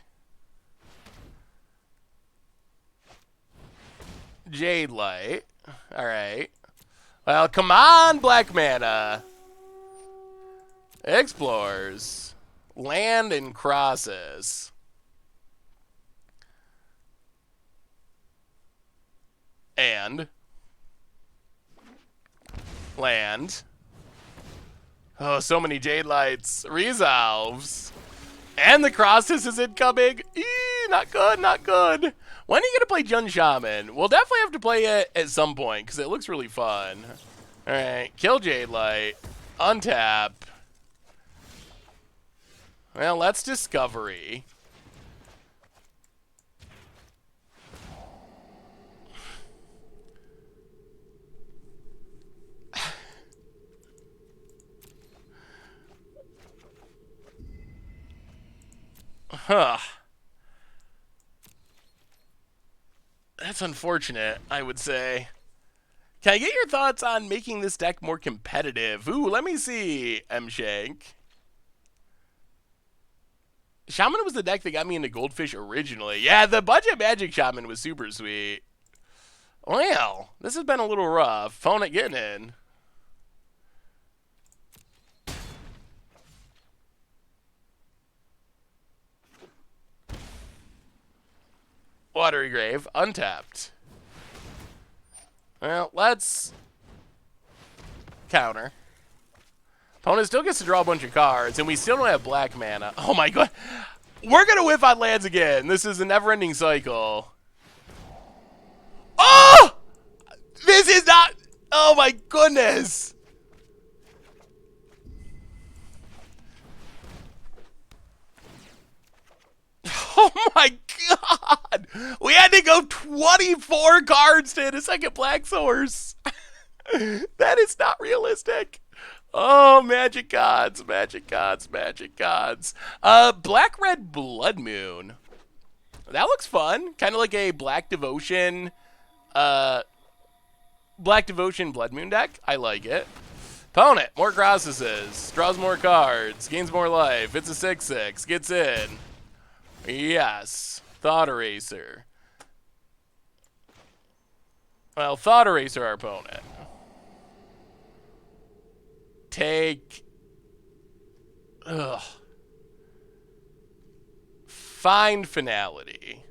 Jade Light. Alright. Well, come on, black mana. Explores. Land and crosses. And land. Oh, so many Jade Lights. Resolves. And the crosses is incoming. Eee, not good, not good. When are you going to play Jun Shaman? We'll definitely have to play it at some point because it looks really fun. Alright, kill Jade Light. Untap. Well, let's Discovery. Huh. That's unfortunate, I would say. Can I get your thoughts on making this deck more competitive? Ooh, let me see, M-Shank. Shaman was the deck that got me into Goldfish originally. Yeah, the budget Magic Shaman was super sweet. Well, this has been a little rough. Phone it getting in. Watery Grave, untapped. Well, let's counter. Opponent still gets to draw a bunch of cards, and we still don't have black mana. Oh my god. We're going to whiff on lands again. This is a never-ending cycle. Oh! This is not... Oh my goodness. Oh my god! We had to go 24 cards to hit a second black source. That is not realistic. Oh, magic gods, magic gods, magic gods. Black-red Blood Moon. That looks fun. Kind of like a Black Devotion Blood Moon deck. I like it. Opponent, more crosses, draws more cards, gains more life. It's a 6/6, gets in. Yes, Thought Eraser. Well, Thought Eraser our opponent. Take... Ugh. Find Finality.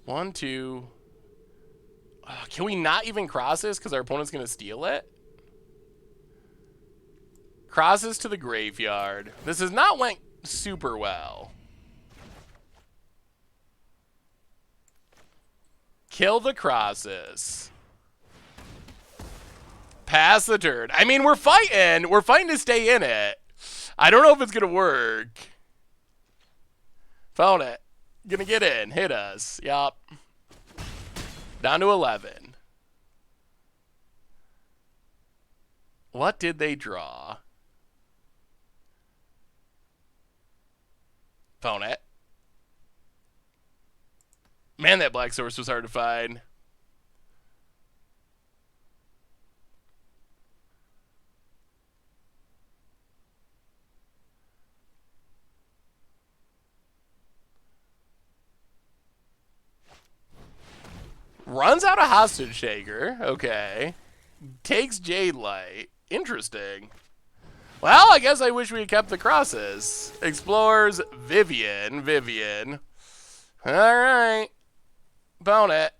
1, 2. Can we not even cross this because our opponent's going to steal it? Crosses to the graveyard. This has not went super well. Kill the crosses. Pass the turn. I mean, we're fighting. We're fighting to stay in it. I don't know if it's going to work. Found it. Gonna get in. Hit us. Yup. Down to 11. What did they draw? Phone it. Man, that black source was hard to find. Runs out a hostage shaker. Okay. Takes Jade Light. Interesting. Well, I guess I wish we had kept the crosses. Explores Vivian. Vivian. Alright. Bone it.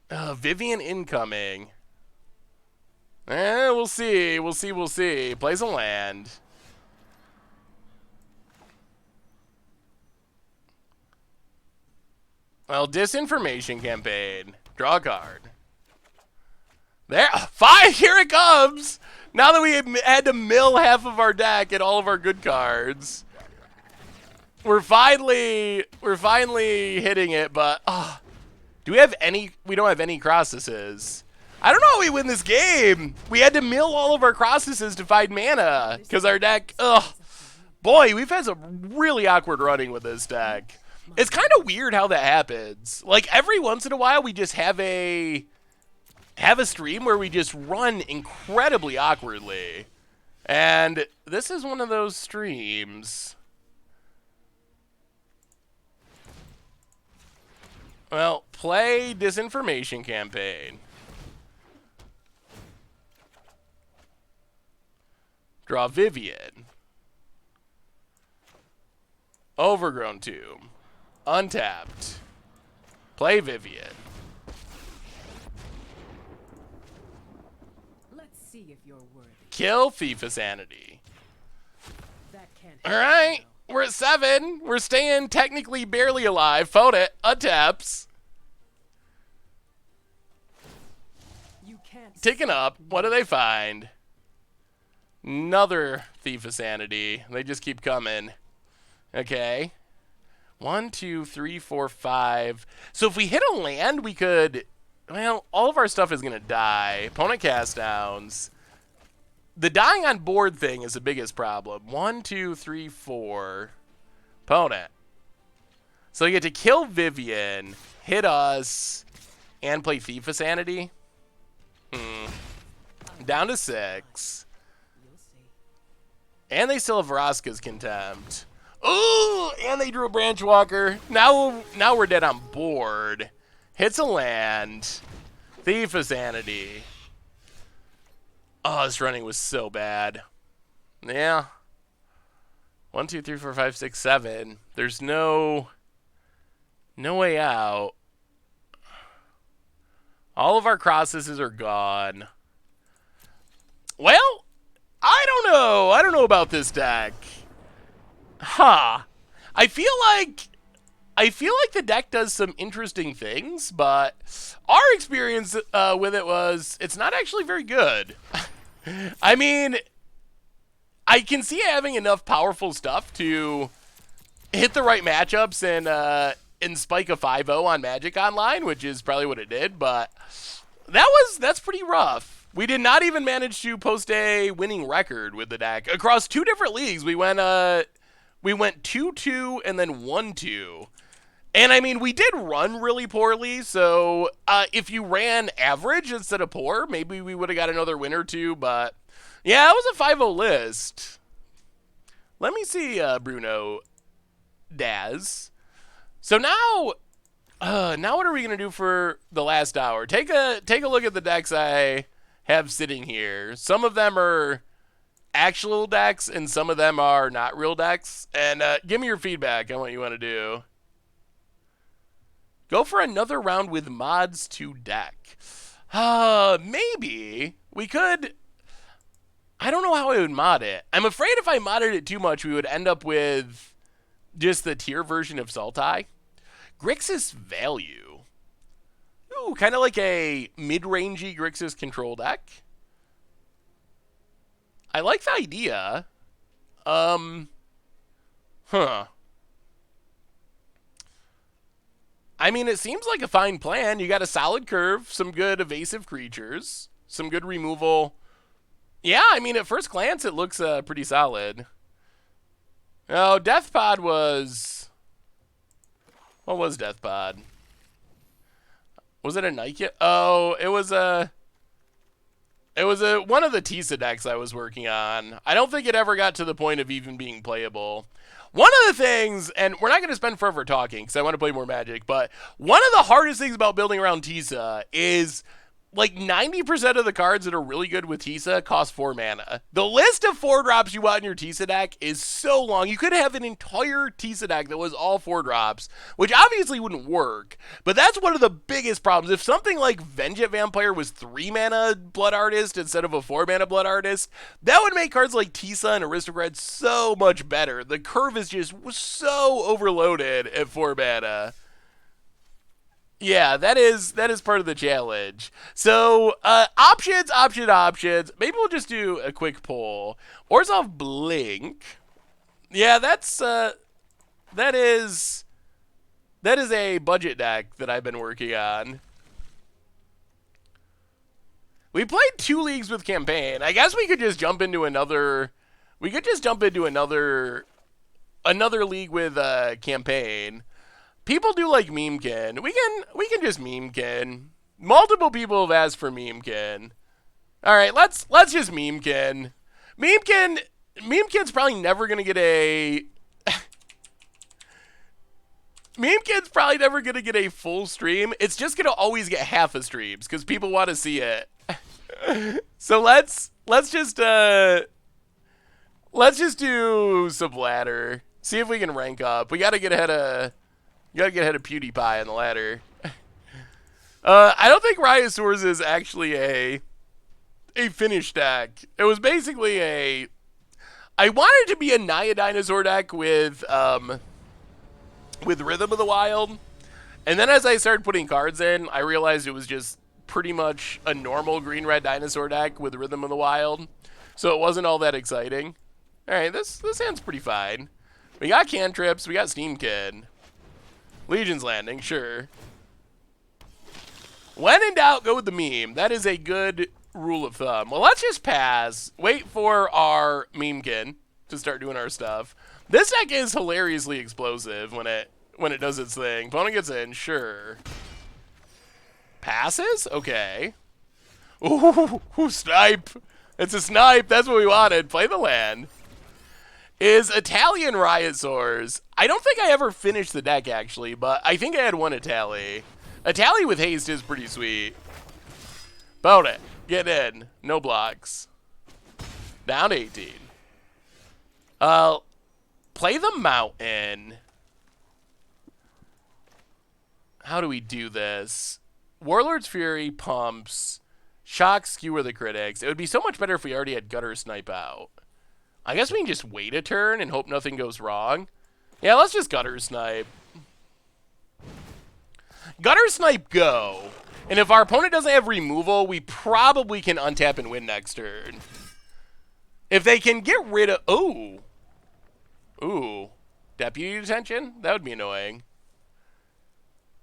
Vivian incoming. We'll see. We'll see. We'll see. Plays a land. Well, disinformation campaign. Draw a card. There, 5, here it comes! Now that we had to mill half of our deck and all of our good cards. We're finally hitting it, but, do we have any, we don't have any crosses. I don't know how we win this game. We had to mill all of our crosses to find mana, because our deck, boy, we've had some really awkward running with this deck. It's kind of weird how that happens. Like, every once in a while, we just have a stream where we just run incredibly awkwardly. And this is one of those streams. Well, play disinformation campaign. Draw Vivian. Overgrown Tomb. Untapped. Play Vivian. Let's see if you're worthy. Kill Thief of Sanity. That can't All right, we're at 7. We're staying technically barely alive. Phone it. Untaps. You can't Ticking up. What do they find? Another Thief of Sanity. They just keep coming. Okay. 1, 2, 3, 4, 5. So if we hit a land, we could... Well, all of our stuff is going to die. Opponent cast downs. The dying on board thing is the biggest problem. 1, 2, 3, 4. Opponent. So you get to kill Vivian, hit us, and play Thief of Sanity. Down to 6. You'll see. And they still have Vraska's Contempt. Ooh, and they drew a Branch Walker. Now we're dead on board. Hits a land. Thief of Sanity. Oh, this running was so bad. Yeah. 1, 2, 3, 4, 5, 6, 7. There's no way out. All of our crosses are gone. Well, I don't know. I don't know about this deck. Huh. I feel like the deck does some interesting things, but our experience with it was it's not actually very good. I mean, I can see having enough powerful stuff to hit the right matchups and spike a 5-0 on Magic Online, which is probably what it did, but that's pretty rough. We did not even manage to post a winning record with the deck across 2 different leagues. We went 2-2 and then 1-2. And I mean, we did run really poorly, so if you ran average instead of poor, maybe we would have got another win or 2, but yeah, it was a 5-0 list. Let me see, Bruno Daz. So now what are we going to do for the last hour? Take a look at the decks I have sitting here. Some of them are actual decks, and some of them are not real decks. And give me your feedback on what you want to do. Go for another round with mods to deck. Maybe we could. I don't know how I would mod it. I'm afraid if I modded it too much, we would end up with just the tier version of Sultai. Grixis Value. Ooh, kind of like a mid-rangey Grixis control deck. I like the idea. Huh. I mean, it seems like a fine plan. You got a solid curve, some good evasive creatures, some good removal. Yeah, I mean, at first glance, it looks pretty solid. Oh, Death Pod was... What was Death Pod? Was it a Nike? Oh, it was a... It was one of the Tisa decks I was working on. I don't think it ever got to the point of even being playable. One of the things, and we're not going to spend forever talking because I want to play more Magic, but one of the hardest things about building around Tisa is like 90% of the cards that are really good with Tisa cost 4 mana. The list of 4-drops you want in your Tisa deck is so long. You could have an entire Tisa deck that was all 4-drops, which obviously wouldn't work, but that's one of the biggest problems. If something like Vengeance Vampire was 3 mana Blood Artist instead of a 4 mana Blood Artist, that would make cards like Tisa and Aristocrat so much better. The curve is just so overloaded at 4 mana. Yeah, that is part of the challenge. So, options. Maybe we'll just do a quick poll. Orzhov Blink. Yeah, that is a budget deck that I've been working on. We played 2 leagues with campaign. I guess we could just jump into another. We could just jump into another league with campaign. People do like Memekin. We can just Memekin. Multiple people have asked for Memekin. All right, let's just Memekin. Memekin's probably never gonna get a. Memekin's probably never gonna get a full stream. It's just gonna always get half a streams because people want to see it. So let's just do some ladder. See if we can rank up. We gotta get ahead of. You gotta get ahead of PewDiePie on the ladder. I don't think Riot Swords is actually a finished deck. It was basically a... I wanted to be a Naya Dinosaur deck with Rhythm of the Wild. And then as I started putting cards in, I realized it was just pretty much a normal green-red dinosaur deck with Rhythm of the Wild. So it wasn't all that exciting. Alright, this hand's pretty fine. We got cantrips, we got Steam Kid. Legion's Landing, sure. When in doubt, go with the meme. That is a good rule of thumb. Well, let's just pass. Wait for our Memekin to start doing our stuff. This deck is hilariously explosive when it does its thing. Opponent gets in, sure. Passes? Okay. Ooh, snipe. It's a snipe. That's what we wanted. Play the land. Is Italian Riot Source. I don't think I ever finished the deck, actually, but I think I had one Itali. Itali with haste is pretty sweet. Bone it. Get in. No blocks. Down 18. Play the Mountain. How do we do this? Warlord's Fury, pumps. Shock, skewer the critics. It would be so much better if we already had Gutter Snipe out. I guess we can just wait a turn and hope nothing goes wrong. Yeah, let's just Gutter Snipe. Gutter Snipe go. And if our opponent doesn't have removal, we probably can untap and win next turn. If they can get rid of... Ooh. Ooh. Deputy Detention? That would be annoying.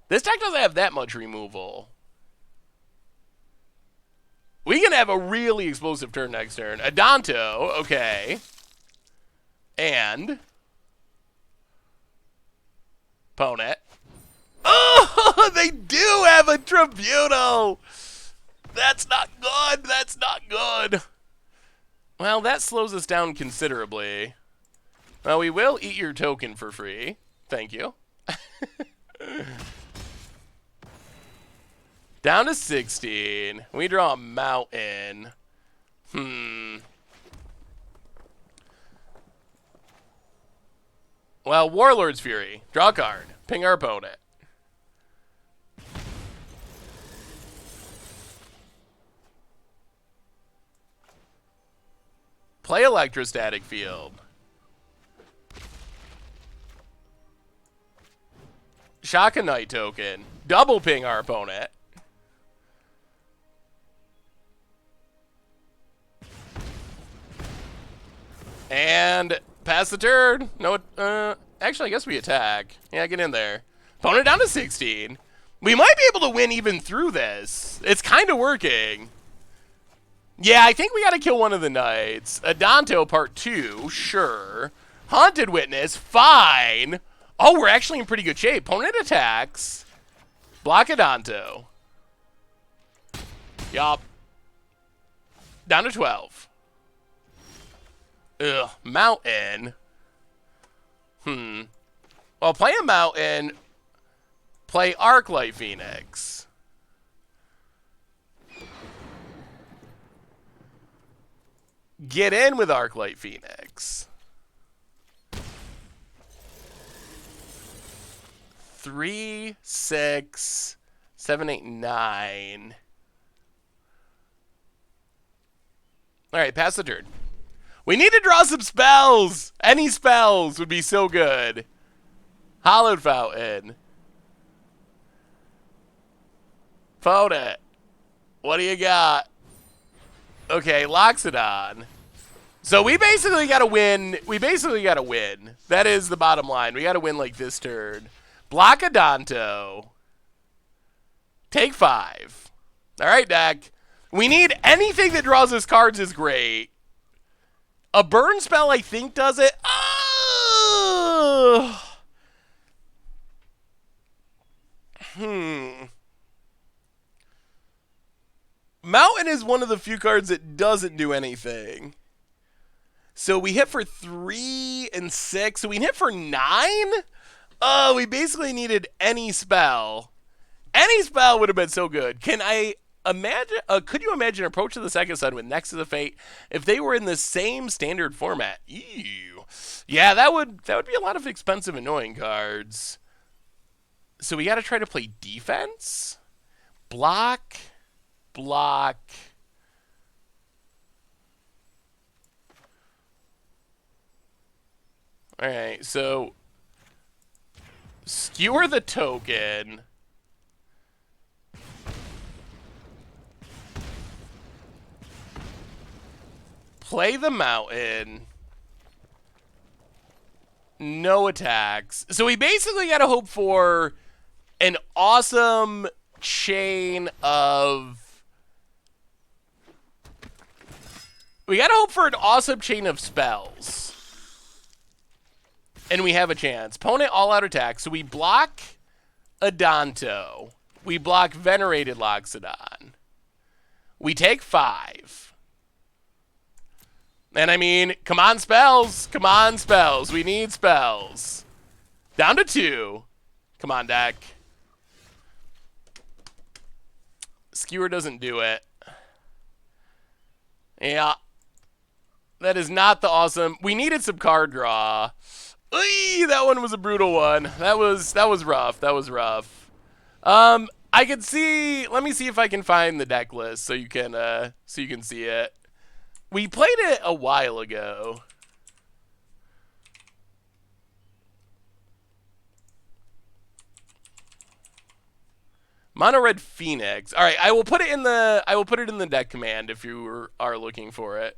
This deck doesn't have that much removal. We can have a really explosive turn next turn. Adonto, okay. And... Opponent. Oh, they do have a Tribunal! That's not good, that's not good. Well, that slows us down considerably. Well, we will eat your token for free. Thank you. Down to 16. We draw a Mountain. Well, Warlord's Fury. Draw a card. Ping our opponent. Play Electrostatic Field. Shock a Knight token. Double ping our opponent. And pass the turn. No, actually, I guess we attack. Yeah, get in there. Opponent down to 16. We might be able to win even through this. It's kind of working. Yeah, I think we got to kill one of the knights. Adanto part 2, sure. Haunted Witness, fine. Oh, we're actually in pretty good shape. Opponent attacks. Block Adanto. Yup. Down to 12. Ugh, Mountain. Well, play a Mountain. Play Arclight Phoenix. Get in with Arclight Phoenix. 3, 6, 7, 8, 9. All right, pass the turn. We need to draw some spells. Any spells would be so good. Hallowed Fountain. Phone it. What do you got? Okay, Loxodon. So we basically got to win. We basically got to win. That is the bottom line. We got to win like this turn. Block Adanto. Take 5. All right, deck. We need anything that draws us cards is great. A burn spell, I think, does it. Oh! Mountain is one of the few cards that doesn't do anything. So we hit for 3 and 6. So we hit for 9? Oh, we basically needed any spell. Any spell would have been so good. Can I imagine? Could you imagine Approach to the Second Sun with Next to the Fate if they were in the same standard format? Ew. Yeah, that would be a lot of expensive, annoying cards. So we got to try to play defense, block. Block. All right, so skewer the token. Play the mountain. No attacks. So we basically got to hope for an awesome chain of... We gotta hope for an awesome chain of spells. And we have a chance. Opponent all-out attack. So we block Adanto. We block Venerated Loxodon. We take 5. And I mean, come on spells. Come on spells. We need spells. Down to 2. Come on, deck. Skewer doesn't do it. Yeah. That is not the awesome. We needed some card draw. Eey, that one was a brutal one. That was rough. That was rough. I could see. Let me see if I can find the deck list so you can see it. We played it a while ago. Mono Red Phoenix. All right, I will put it in the deck command if you are looking for it.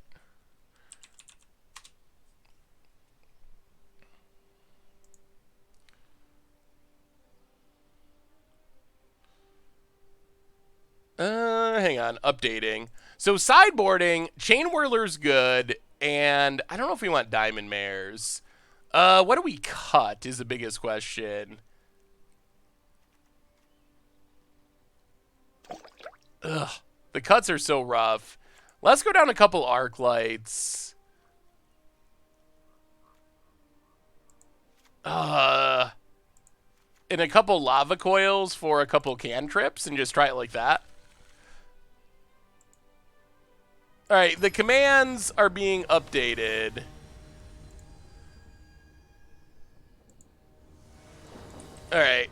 Hang on, updating. So sideboarding, Chain Whirler's good, and I don't know if we want Diamond Mares. What do we cut is the biggest question. Ugh, the cuts are so rough. Let's go down a couple arc lights. And a couple lava coils for a couple cantrips and just try it like that. All right, the commands are being updated. All right.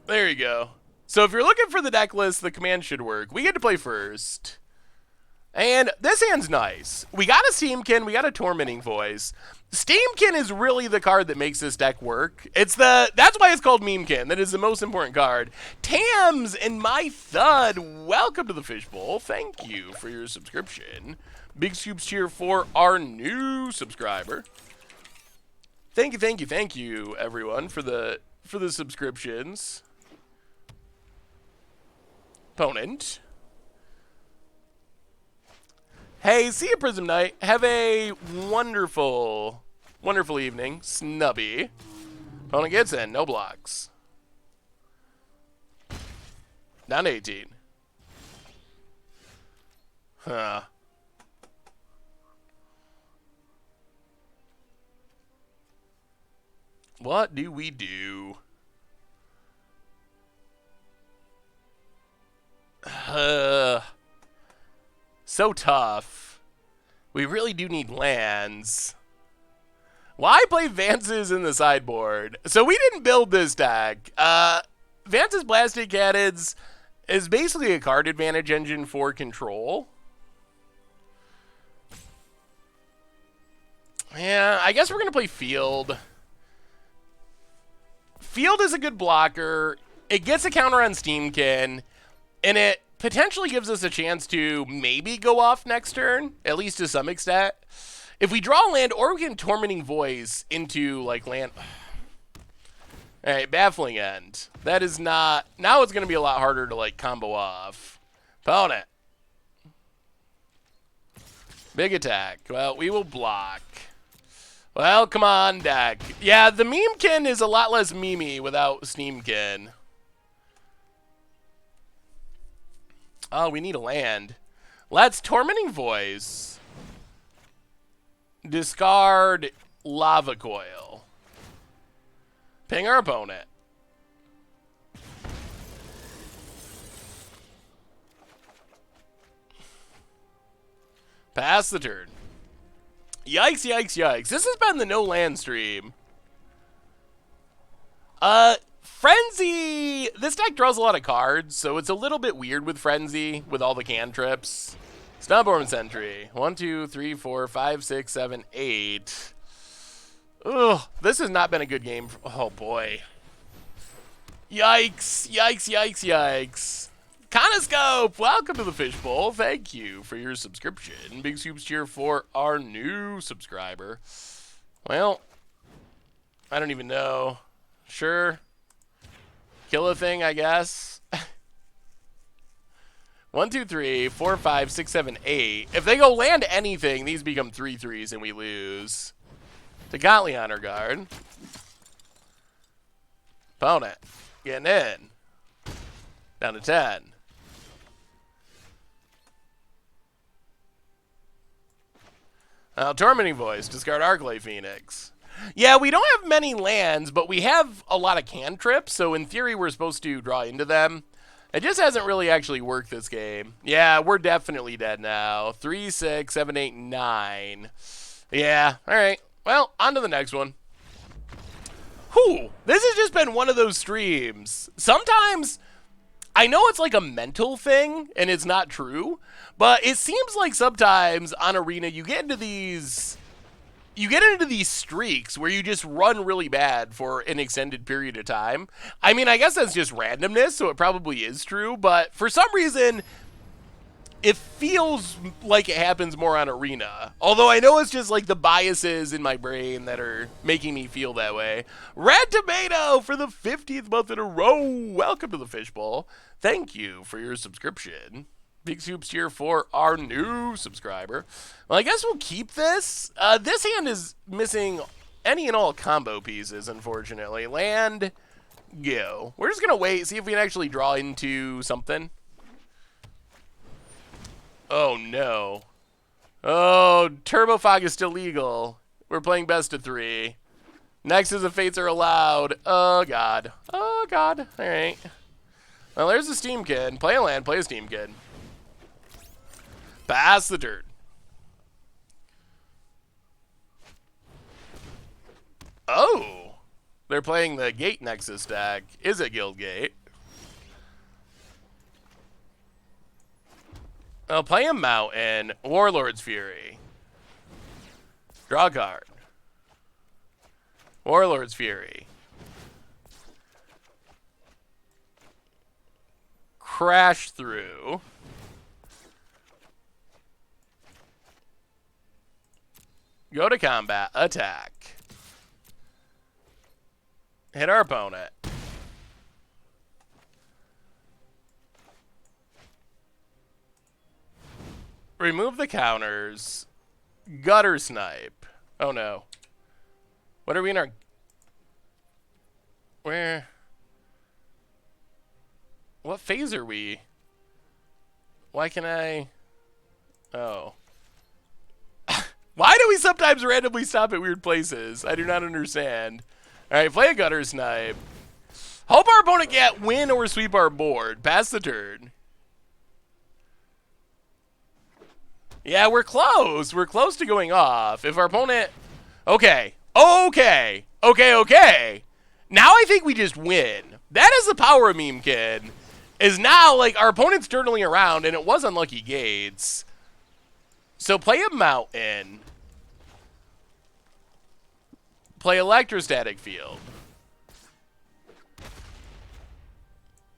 There you go. So if you're looking for the deck list, the command should work. We get to play first. And this hand's nice. We got a Steamkin, we got a Tormenting Voice. Steamkin is really the card that makes this deck work. That's why it's called Memekin. That is the most important card. Tams and My Thud, welcome to the Fishbowl. Thank you for your subscription. Big Scoops cheer for our new subscriber. Thank you, everyone, for the subscriptions. Opponent. Hey, see you, Prism Knight. Have a wonderful, wonderful evening. Snubby. Opponent gets in. No blocks. Down to 18. Huh. What do we do? So tough. We really do need lands. Why play Vance's in the sideboard? So we didn't build this deck. Vance's Blasted Cannons is basically a card advantage engine for control. Yeah, I guess we're going to play Field. Field is a good blocker. It gets a counter on Steamkin, and it potentially gives us a chance to maybe go off next turn, at least to some extent. If we draw land, or we can Tormenting Voice into, like, land... All right, Baffling End. That is not... Now it's going to be a lot harder to, like, combo off. Opponent. Big attack. Well, we will block. Well, come on, deck. Yeah, the Memekin is a lot less memey without Steamkin. Oh, we need a land. Let's Tormenting Voice. Discard Lava Coil. Ping our opponent. Pass the turn. Yikes, yikes, yikes. This has been the no land stream. Frenzy. This deck draws a lot of cards, so it's a little bit weird with Frenzy, with all the cantrips. Snowborn Sentry. 1, 2, 3, 4, 5, 6, 7, 8. Ugh, this has not been a good game. Oh, boy. Yikes, yikes, yikes, yikes. Conoscope, welcome to the Fishbowl. Thank you for your subscription. Big Scoops cheer for our new subscriber. Well, I don't even know. Sure. Kill a thing, I guess. 1, 2, 3, 4, 5, 6, 7, 8. If they go land anything, these become 3/3s and we lose. To Gauntlet Honor Guard. Opponent. Getting in. Down to 10. Tormenting Voice. Discard Arclight Phoenix. Yeah, we don't have many lands, but we have a lot of cantrips, so in theory we're supposed to draw into them. It just hasn't really actually worked this game. Yeah, we're definitely dead now. 3, 6, 7, 8, 9. Yeah, alright. Well, on to the next one. Whew, this has just been one of those streams. Sometimes, I know it's like a mental thing, and it's not true, but it seems like sometimes on Arena you get into these streaks where you just run really bad for an extended period of time. I mean, I guess that's just randomness, so it probably is true, but for some reason, it feels like it happens more on Arena. Although I know it's just like the biases in my brain that are making me feel that way. Red Tomato for the 50th month in a row. Welcome to the Fishbowl. Thank you for your subscription. Big Soups here for our new subscriber. Well, I guess we'll keep this. This hand is missing any and all combo pieces, unfortunately. Land, go. We're just going to wait, see if we can actually draw into something. Oh, no. Oh, Turbo Fog is still legal. We're playing best of 3. Nexus of Fates are allowed. Oh, God. Oh, God. All right. Well, there's a Steam Kid. Play a land, play a Steam Kid. Pass the turn. Oh. They're playing the Gate Nexus deck. Is it Guild Gate? I'll play a Mountain. Warlord's Fury. Draw a card. Warlord's Fury. Crash through. Go to combat. Attack. Hit our opponent. Remove the counters. Gutter Snipe. Oh no. What are we in our... Where? What phase are we? Why can I... Oh. Why do we sometimes randomly stop at weird places? I do not understand. Alright, play a Gutter Snipe. Hope our opponent can't win or sweep our board. Pass the turn. Yeah, we're close. We're close to going off. If our opponent... Okay. Okay. Okay, okay. Now I think we just win. That is the power of Meme Kid. Is now, like, our opponent's turtling around, and it was Unlucky Gates. So play a Mountain. Play Electrostatic Field.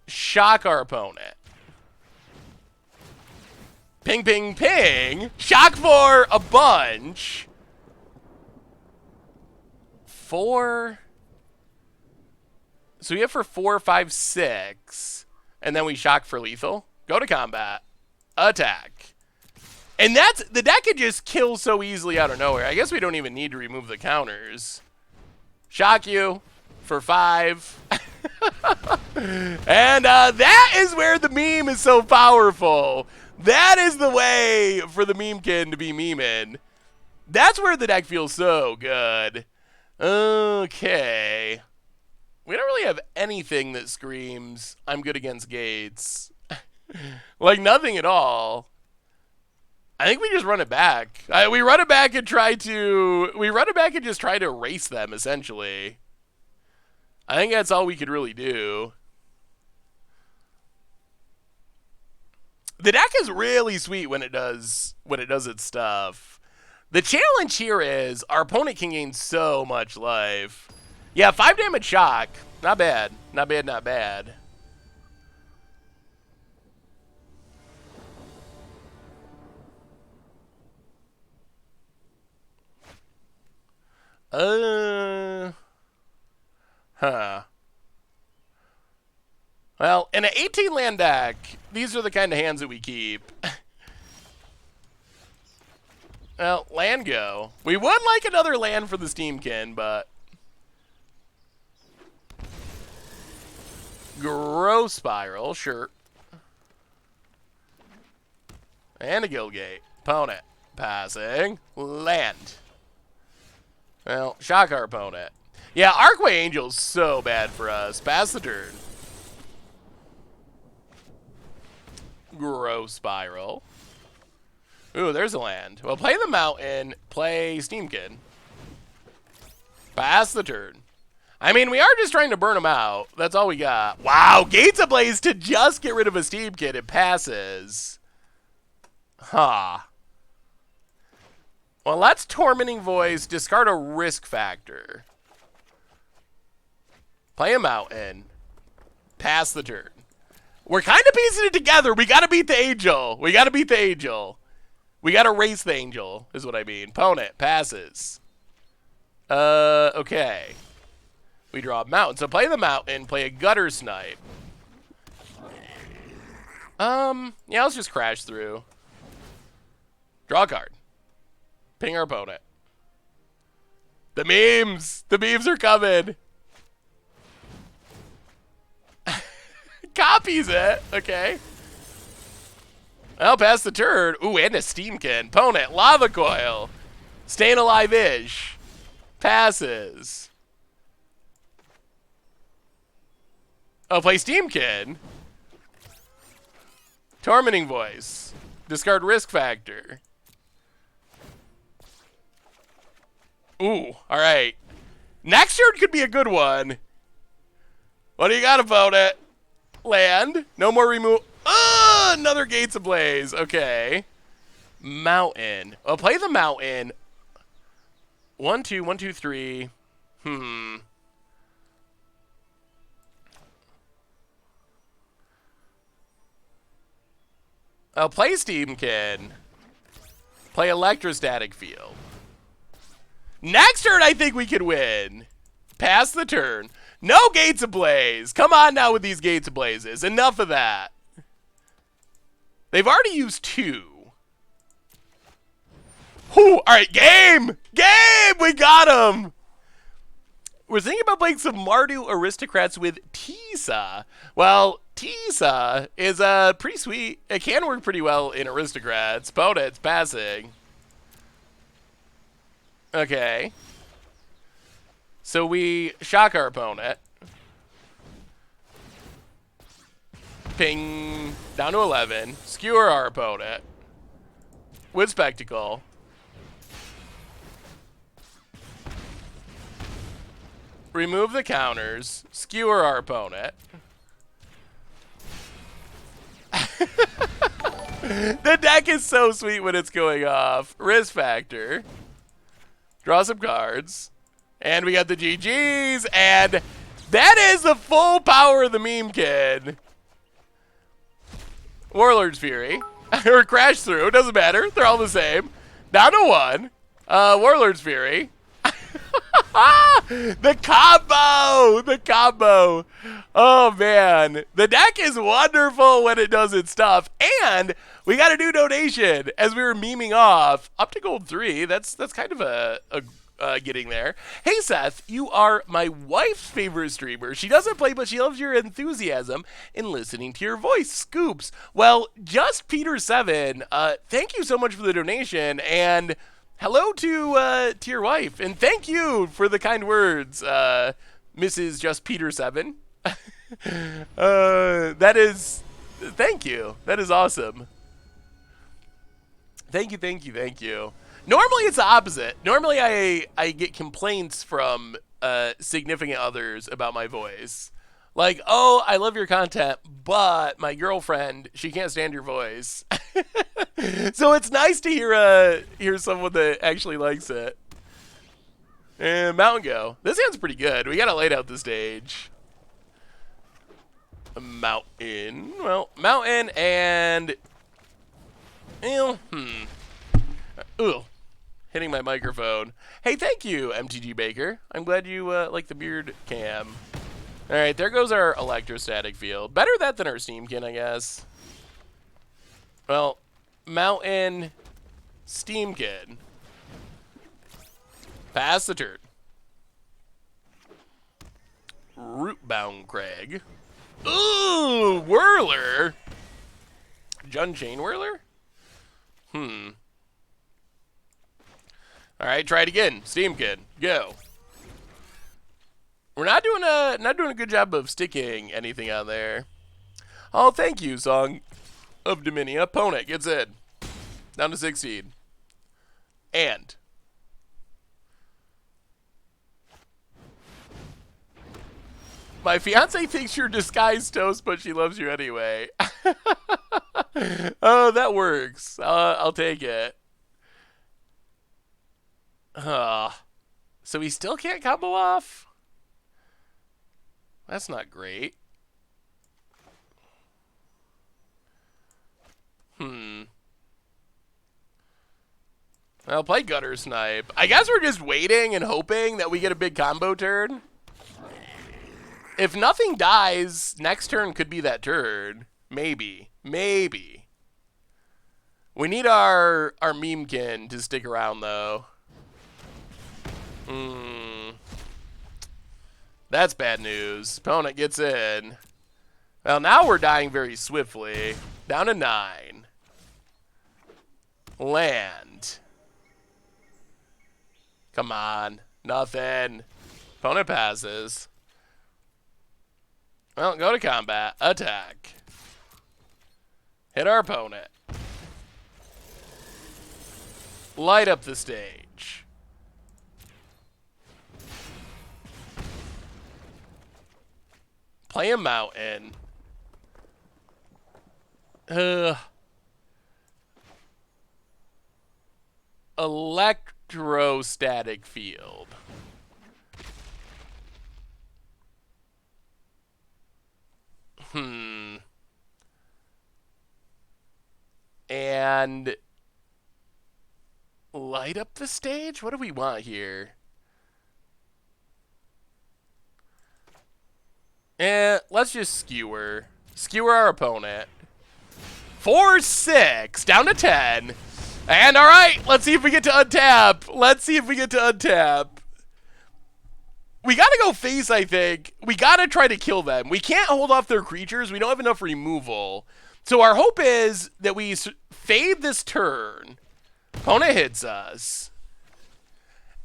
Shock our opponent. Ping, ping, ping. Shock for a bunch. 4. So we have for 4, 5, 6. And then we shock for lethal. Go to combat. Attack. And that's... The deck can just kill so easily out of nowhere. I guess we don't even need to remove the counters. Shock you for 5. And that is where the meme is so powerful. That is the way for the Meme Kid to be memeing. That's where the deck feels so good. Okay. We don't really have anything that screams, I'm good against Gates. Like, nothing at all. I think we just run it back. We run it back and try to... We run it back and just try to erase them, essentially. I think that's all we could really do. The deck is really sweet when it does its stuff. The challenge here is our opponent can gain so much life. Yeah, 5 damage shock. Not bad. Not bad, not bad. Huh. Well, in an 18 land deck, these are the kind of hands that we keep. Well, land go. We would like another land for the Steamkin, but... Growth Spiral, sure. And a Guild Gate. Opponent. Passing. Land. Well, shock our opponent. Yeah, Arcway Angel's so bad for us. Pass the turn. Growth Spiral. Ooh, there's a land. Well, play the Mountain. Play Steamkin. Pass the turn. I mean, we are just trying to burn them out. That's all we got. Wow, Gates Ablaze to just get rid of a Steamkin. It passes. Huh. Well, let's Tormenting Voice. Discard a risk factor. Play a Mountain. Pass the turn. We're kind of piecing it together. We got to beat the Angel. We got to beat the Angel. We got to race the Angel, is what I mean. Opponent passes. Okay. We draw a Mountain. So play the Mountain. Play a Gutter Snipe. Yeah, let's just crash through. Draw a card. Ping our opponent. The memes! The memes are coming! Copies it! Okay. I'll pass the turn. Ooh, and a Steamkin. Opponent, Lava Coil. Staying alive-ish. Passes. Oh, play Steamkin. Tormenting Voice. Discard Risk Factor. Ooh, alright. Next turn could be a good one. What do you got about it? Land. No more remove. Another Gates Ablaze. Okay. Mountain. I'll play the mountain. 1, 2, 1, 2, 3. I'll play Steam Kid. Play Electrostatic Field. Next turn, I think we could win. Pass the turn. No Gates Ablaze. Come on now with these Gates Ablazes. Enough of that. They've already used 2. Whew. All right, game! Game! We got him! We're thinking about playing some Mardu Aristocrats with Tisa. Well, Tisa is pretty sweet. It can work pretty well in Aristocrats. Opponent's passing. Okay. So we shock our opponent. Ping. Down to 11. Skewer our opponent. With Spectacle. Remove the counters. Skewer our opponent. The deck is so sweet when it's going off. Risk factor. Draw some cards. And we got the GGs. And that is the full power of the meme kid. Warlord's Fury. Or Crash Through. Doesn't matter. They're all the same. Down to 1. Warlord's Fury. The combo! The combo! Oh, man. The deck is wonderful when it does its stuff. And we got a new donation as we were memeing off. Up to gold 3. That's kind of a getting there. Hey, Seth, you are my wife's favorite streamer. She doesn't play, but she loves your enthusiasm in listening to your voice. Scoops. Well, Just Peter7, thank you so much for the donation. And hello to your wife, and thank you for the kind words, Mrs. Just Peter7. Thank you. That is awesome. Thank you. Normally it's the opposite. Normally I get complaints from significant others about my voice. Like, oh, I love your content, but my girlfriend, she can't stand your voice. So it's nice to hear someone that actually likes it. And Mountain Go. This hand's pretty good. We gotta lay out the stage. Mountain. Well, Mountain and... Ugh. Hitting my microphone. Hey, thank you, MTG Baker. I'm glad you like the beard cam. All right, there goes our Electrostatic Field. Better that than our Steamkin, I guess. Well, Mountain, Steamkin. Pass the turn. Rootbound Crag. Ooh, Whirler. Jun Chain Whirler? All right, try it again. Steamkin, go. We're not doing a good job of sticking anything on there. Oh, thank you, Song of Dominia. Opponent gets in. Down to 16. And my fiance thinks you're disguised toast, but she loves you anyway. Oh, that works. I'll take it. So he still can't combo off? That's not great. I'll play Gutter Snipe. I guess we're just waiting and hoping that we get a big combo turn. If nothing dies, next turn could be that turn. Maybe. Maybe. We need our memekin to stick around, though. That's bad news. Opponent gets in. Well, now we're dying very swiftly. Down to 9. Land. Come on. Nothing. Opponent passes. Well, go to combat. Attack. Hit our opponent. Light up the stage. Play a mountain. Electrostatic field. And light up the stage? What do we want here? Let's just skewer. Skewer our opponent. 4-6, down to 10. And all right, let's see if we get to untap. Let's see if we get to untap. We gotta go face, I think. We gotta try to kill them. We can't hold off their creatures. We don't have enough removal. So our hope is that we fade this turn. Opponent hits us.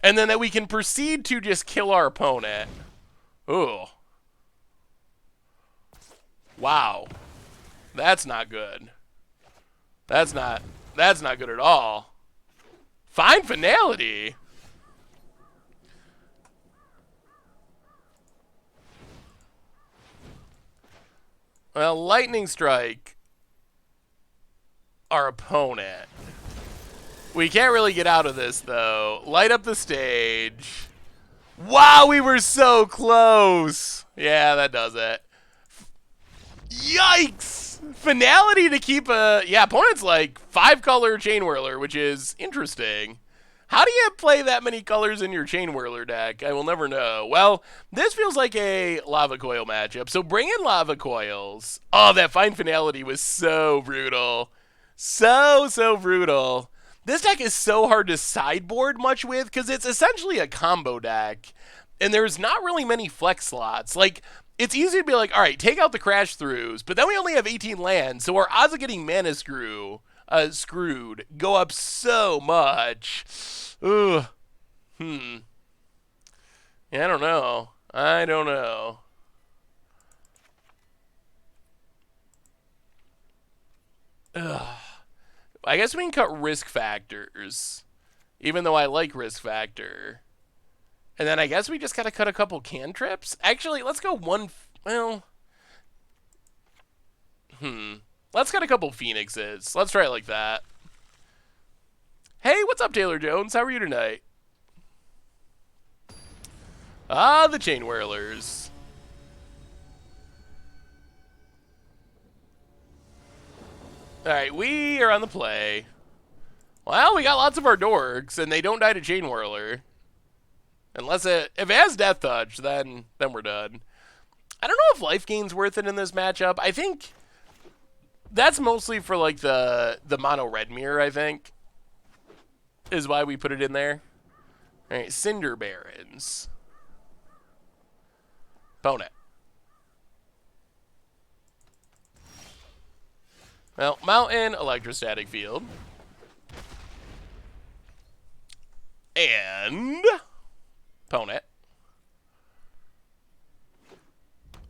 And then that we can proceed to just kill our opponent. Ooh. Wow. That's not good. That's not good at all. Fine finality. Well, lightning strike our opponent. We can't really get out of this though. Light up the stage. Wow, we were so close. Yeah, that does it. Yikes! Finality to keep a... Yeah, opponent's like 5-color Chain Whirler, which is interesting. How do you play that many colors in your Chain Whirler deck? I will never know. Well, this feels like a Lava Coil matchup, so bring in Lava Coils. Oh, that Fine Finality was so brutal. So brutal. This deck is so hard to sideboard much with, because it's essentially a combo deck, and there's not really many flex slots. Like... It's easy to be like, all right, take out the crash throughs, but then we only have 18 lands, so our odds of getting mana screwed go up so much. Ugh. Yeah, I don't know. Ugh. I guess we can cut risk factors, even though I like risk factor. And then I guess we just got to cut a couple cantrips. Actually, let's go one... Well... Let's cut a couple phoenixes. Let's try it like that. Hey, what's up, Taylor Jones? How are you tonight? Ah, the Chain Whirlers. Alright, we are on the play. Well, we got lots of our dorks, and they don't die to Chain Whirler. Unless if it has Death Touch, then we're done. I don't know if life gain's worth it in this matchup. I think that's mostly for like the mono red mirror, I think, is why we put it in there. All right, Cinder Barons. Opponent. Well, Mountain, Electrostatic Field. And... Opponent.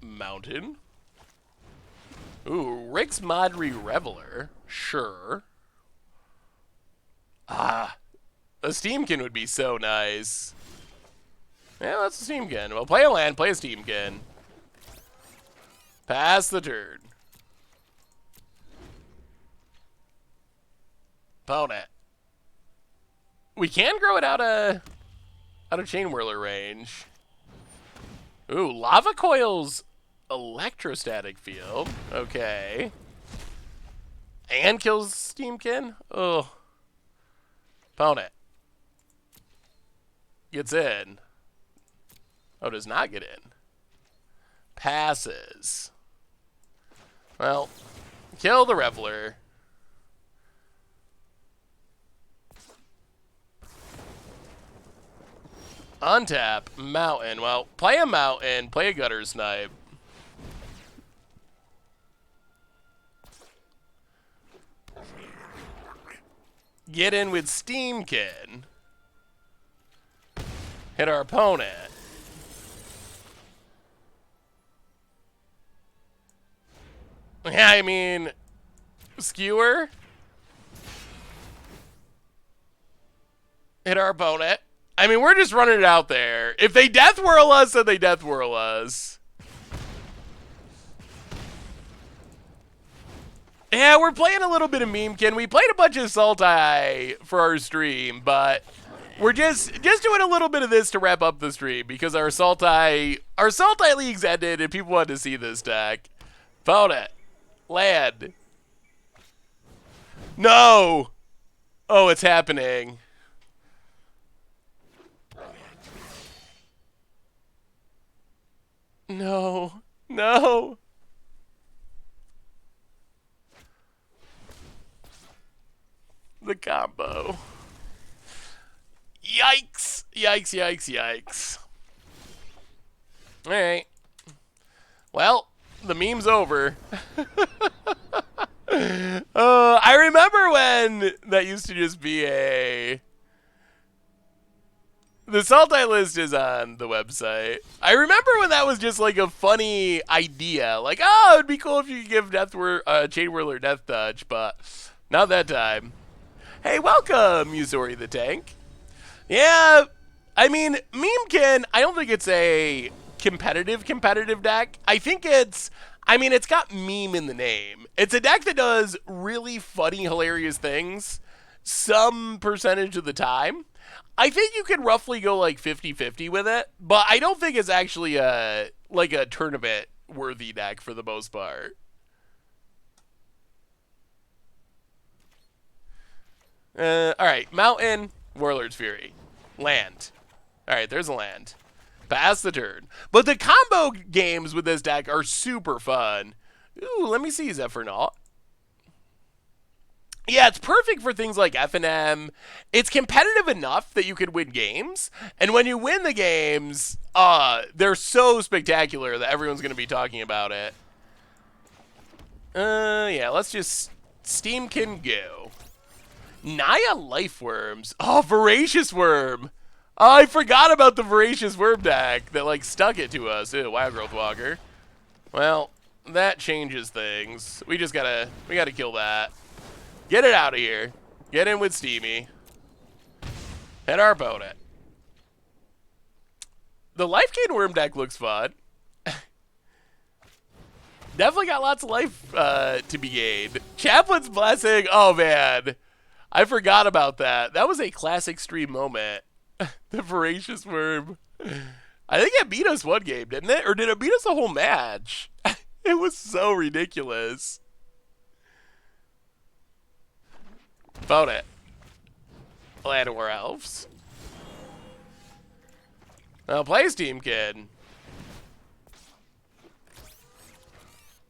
Mountain. Ooh, Rick's Madri Reveler. Sure. Ah. A Steamkin would be so nice. Yeah, that's a Steamkin. Well, play a land, play a Steamkin. Pass the turn. Opponent. We can grow it out of Chain Whirler range. Ooh, Lava Coil's Electrostatic Field. Okay. And kills Steamkin? Oh. Opponent. Gets in. Oh, does not get in. Passes. Well, kill the Reveler. Untap, Mountain. Well, play a Mountain, play a Gutter Snipe. Get in with Steamkin. Hit our opponent. Yeah, I mean, Skewer. Hit our opponent. I mean, we're just running it out there. If they Death Whirl us, then they Death Whirl us. Yeah, we're playing a little bit of Memekin. We played a bunch of Sultai for our stream, but we're just doing a little bit of this to wrap up the stream because our Sultai leagues ended and people wanted to see this deck. Found it. Land. No. Oh, it's happening. No. No. The combo. Yikes. Yikes, yikes, yikes. Alright. Well, the meme's over. I remember when that used to just be a... The Sultai list is on the website. I remember when that was just like a funny idea. Like, oh, it'd be cool if you could give Chain Whirler Death Touch, but not that time. Hey, welcome, Yuzori the Tank. Yeah, I mean, Memekin, I don't think it's a competitive deck. I think it's got meme in the name. It's a deck that does really funny, hilarious things some percentage of the time. I think you could roughly go like 50-50 with it, but I don't think it's actually a tournament-worthy deck for the most part. Alright, Mountain, Warlord's Fury. Land. Alright, there's a land. Pass the turn. But the combo games with this deck are super fun. Ooh, let me see Zephyr-Naut. Yeah, it's perfect for things like F&M. It's competitive enough that you could win games. And when you win the games, they're so spectacular that everyone's going to be talking about it. Yeah, let's just... Steam can go. Naya Life Worms. Oh, Voracious Worm. Oh, I forgot about the Voracious Worm deck that, like, stuck it to us. Ew, Wild Growth Walker. Well, that changes things. We gotta kill that. Get it out of here. Get in with Steamy. Hit our opponent. The Life Gain Worm deck looks fun. Definitely got lots of life to be gained. Chaplain's Blessing. Oh, man. I forgot about that. That was a classic stream moment. The Voracious Worm. I think it beat us one game, didn't it? Or did it beat us a whole match? It was so ridiculous. Phone it. Land War Elves. Well, play Steam Kid.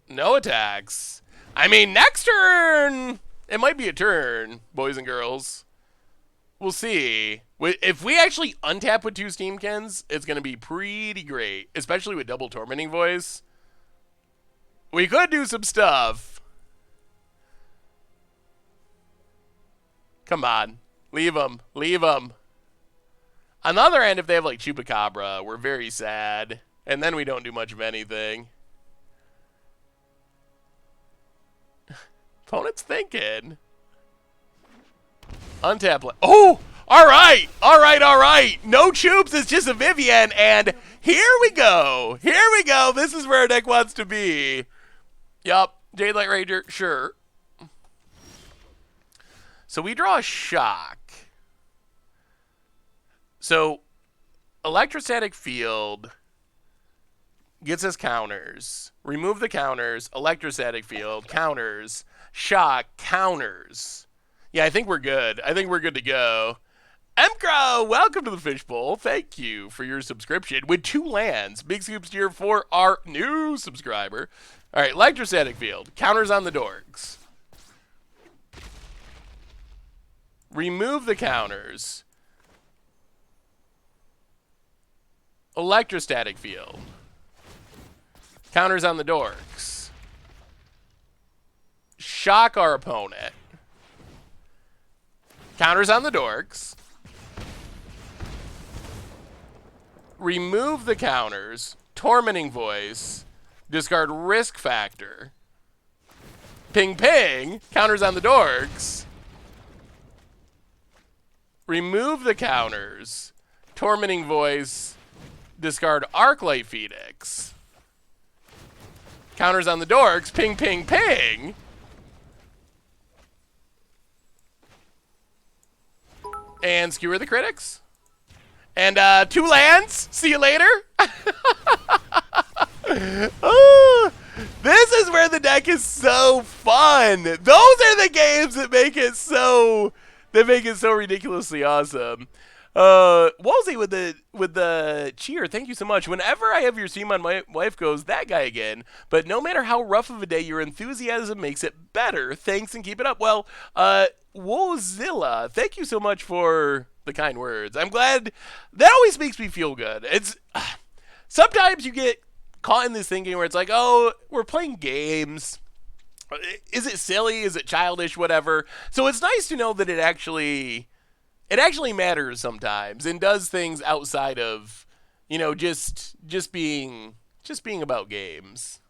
No attacks. I mean, next turn, it might be a turn, boys and girls. We'll see. If we actually untap with two Steamkins, it's going to be pretty great, especially with double Tormenting Voice. We could do some stuff. Come on. Leave them. Leave them. On the other end, if they have like Chupacabra, we're very sad. And then we don't do much of anything. Opponent's thinking. Untap. Oh! Alright! Alright, alright! No Chups, it's just a Vivian, and here we go! Here we go! This is where our deck wants to be. Yup. Jadelight Ranger, sure. So we draw a Shock. So, Electrostatic Field gets us counters. Remove the counters. Electrostatic Field, counters. Shock, counters. Yeah, I think we're good. I think we're good to go. Emcro, welcome to the Fishbowl. Thank you for your subscription with 2 lands. Big scoops here for our new subscriber. All right, Electrostatic Field. Counters on the dorks. Remove the counters. Electrostatic Field. Counters on the dorks. Shock our opponent. Counters on the dorks. Remove the counters. Tormenting Voice. Discard Risk Factor. Ping Ping. Counters on the dorks. Remove the counters. Tormenting Voice. Discard Arclight Phoenix. Counters on the dorks. Ping, ping, ping. And skewer the critics. And 2 lands. See you later. This is where the deck is so fun. Those are the games that make it so ridiculously awesome. Wolsey with the cheer, thank you so much. Whenever I have your stream on, my wife goes, that guy again. But no matter how rough of a day, your enthusiasm makes it better. Thanks and keep it up. Well, Wozilla, thank you so much for the kind words. I'm glad. That always makes me feel good. It's sometimes you get caught in this thinking where it's like, oh, we're playing games. Is it silly? Is it childish? Whatever. So it's nice to know that it actually matters sometimes and does things outside of, just being about games.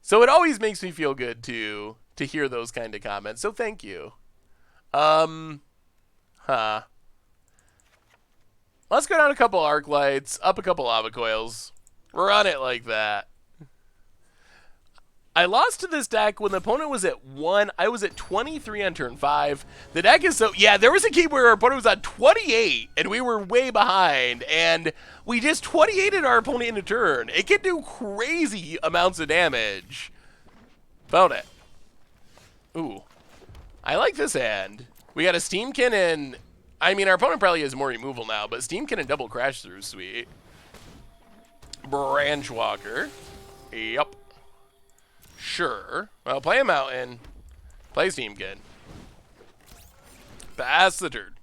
So it always makes me feel good to hear those kind of comments. So thank you. Let's go down a couple arc lights, up a couple lava coils. Run it like that. I lost to this deck when the opponent was at 1. I was at 23 on turn 5. The deck is so... Yeah, there was a game where our opponent was on 28, and we were way behind, and we just 28'd our opponent in a turn. It can do crazy amounts of damage. Found it. Ooh. I like this hand. We got a Steamkin and... I mean, our opponent probably has more removal now, but Steamkin and double crash through, sweet. Branchwalker. Yup. Sure. Well, play a mountain. Play Steamkin. Pass the turn.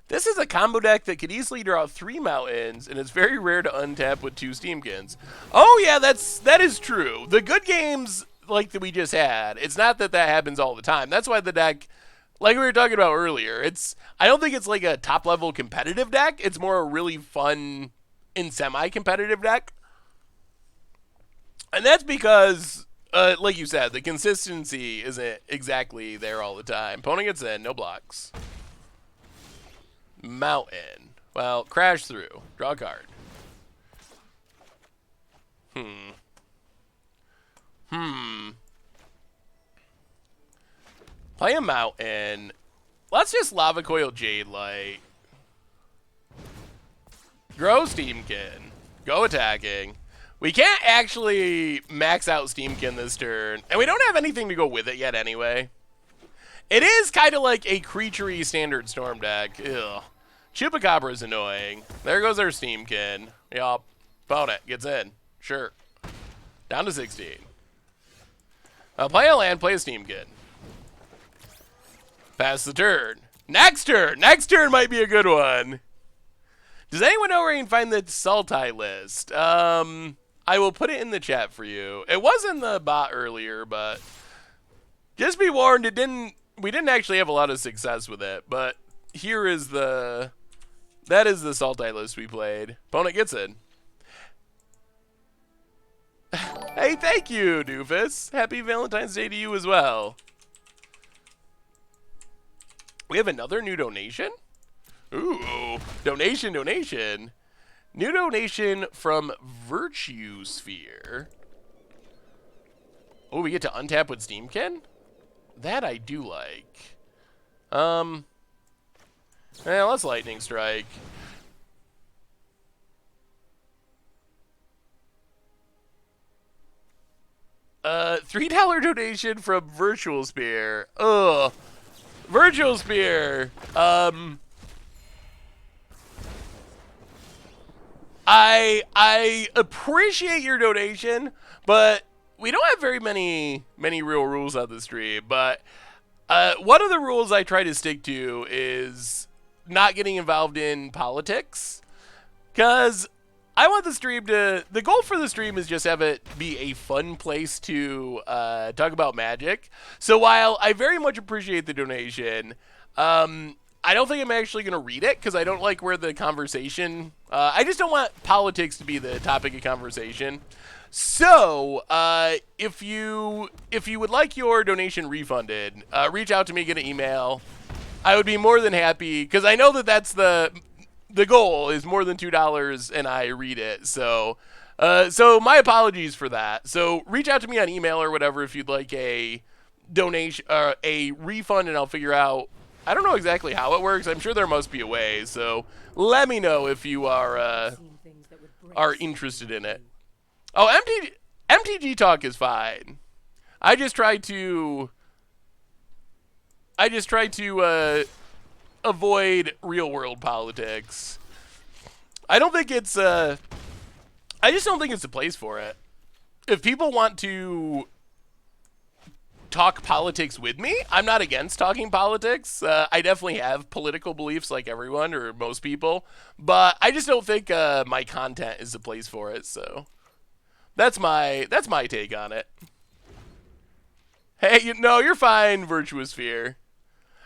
This is a combo deck that could easily draw 3 mountains, and it's very rare to untap with 2 Steamkins. Oh yeah, that is true. The good games like that we just had, it's not that happens all the time. That's why the deck, like we were talking about earlier, I don't think it's like a top level competitive deck. It's more a really fun and semi-competitive deck. And that's because, like you said, the consistency isn't exactly there all the time. Opponent gets in, no blocks. Mountain. Well, crash through. Draw a card. Play a mountain. Let's just Lava Coil Jade Light. Grow Steamkin. Go attacking. We can't actually max out Steamkin this turn. And we don't have anything to go with it yet anyway. It is kind of like a creaturey standard Storm deck. Ugh. Chupacabra is annoying. There goes our Steamkin. Yup. Opponent gets in. Sure. Down to 16. Play a land, play a Steamkin. Pass the turn. Next turn! Next turn might be a good one. Does anyone know where you can find the Sultai list? I will put it in the chat for you. It was in the bot earlier, but just be warned, we didn't actually have a lot of success with it, but here is that is the Sultai list we played. Opponent gets in. Hey, thank you, Doofus. Happy Valentine's Day to you as well. We have another new donation? Ooh, donation. New donation from Virtue Sphere. Oh, we get to untap with Steamkin? That I do like. Let's Lightning Strike. $3 donation from Virtual Spear. Ugh. Virtual Spear. I appreciate your donation, but we don't have very many real rules on the stream. But one of the rules I try to stick to is not getting involved in politics, because I want the stream to... The goal for the stream is just have it be a fun place to talk about Magic. So while I very much appreciate the donation, I don't think I'm actually going to read it because I don't like where the conversation... I just don't want politics to be the topic of conversation. So, if you would like your donation refunded, reach out to me, get an email. I would be more than happy, because I know that that's the goal is more than $2 and I read it. So my apologies for that. So reach out to me on email or whatever if you'd like a donation, a refund, and I'll figure out I don't know exactly how it works. I'm sure there must be a way. So let me know if you Seen things that would break are someone interested like in it. you. Oh, MTG talk is fine. I just try to avoid real world politics. I don't think it's I just don't think it's the place for it. If people want to talk politics with me, I'm not against talking politics. I definitely have political beliefs like everyone or most people, but I just don't think my content is the place for it. So that's my take on it. Hey, you're fine, Virtuous Fear.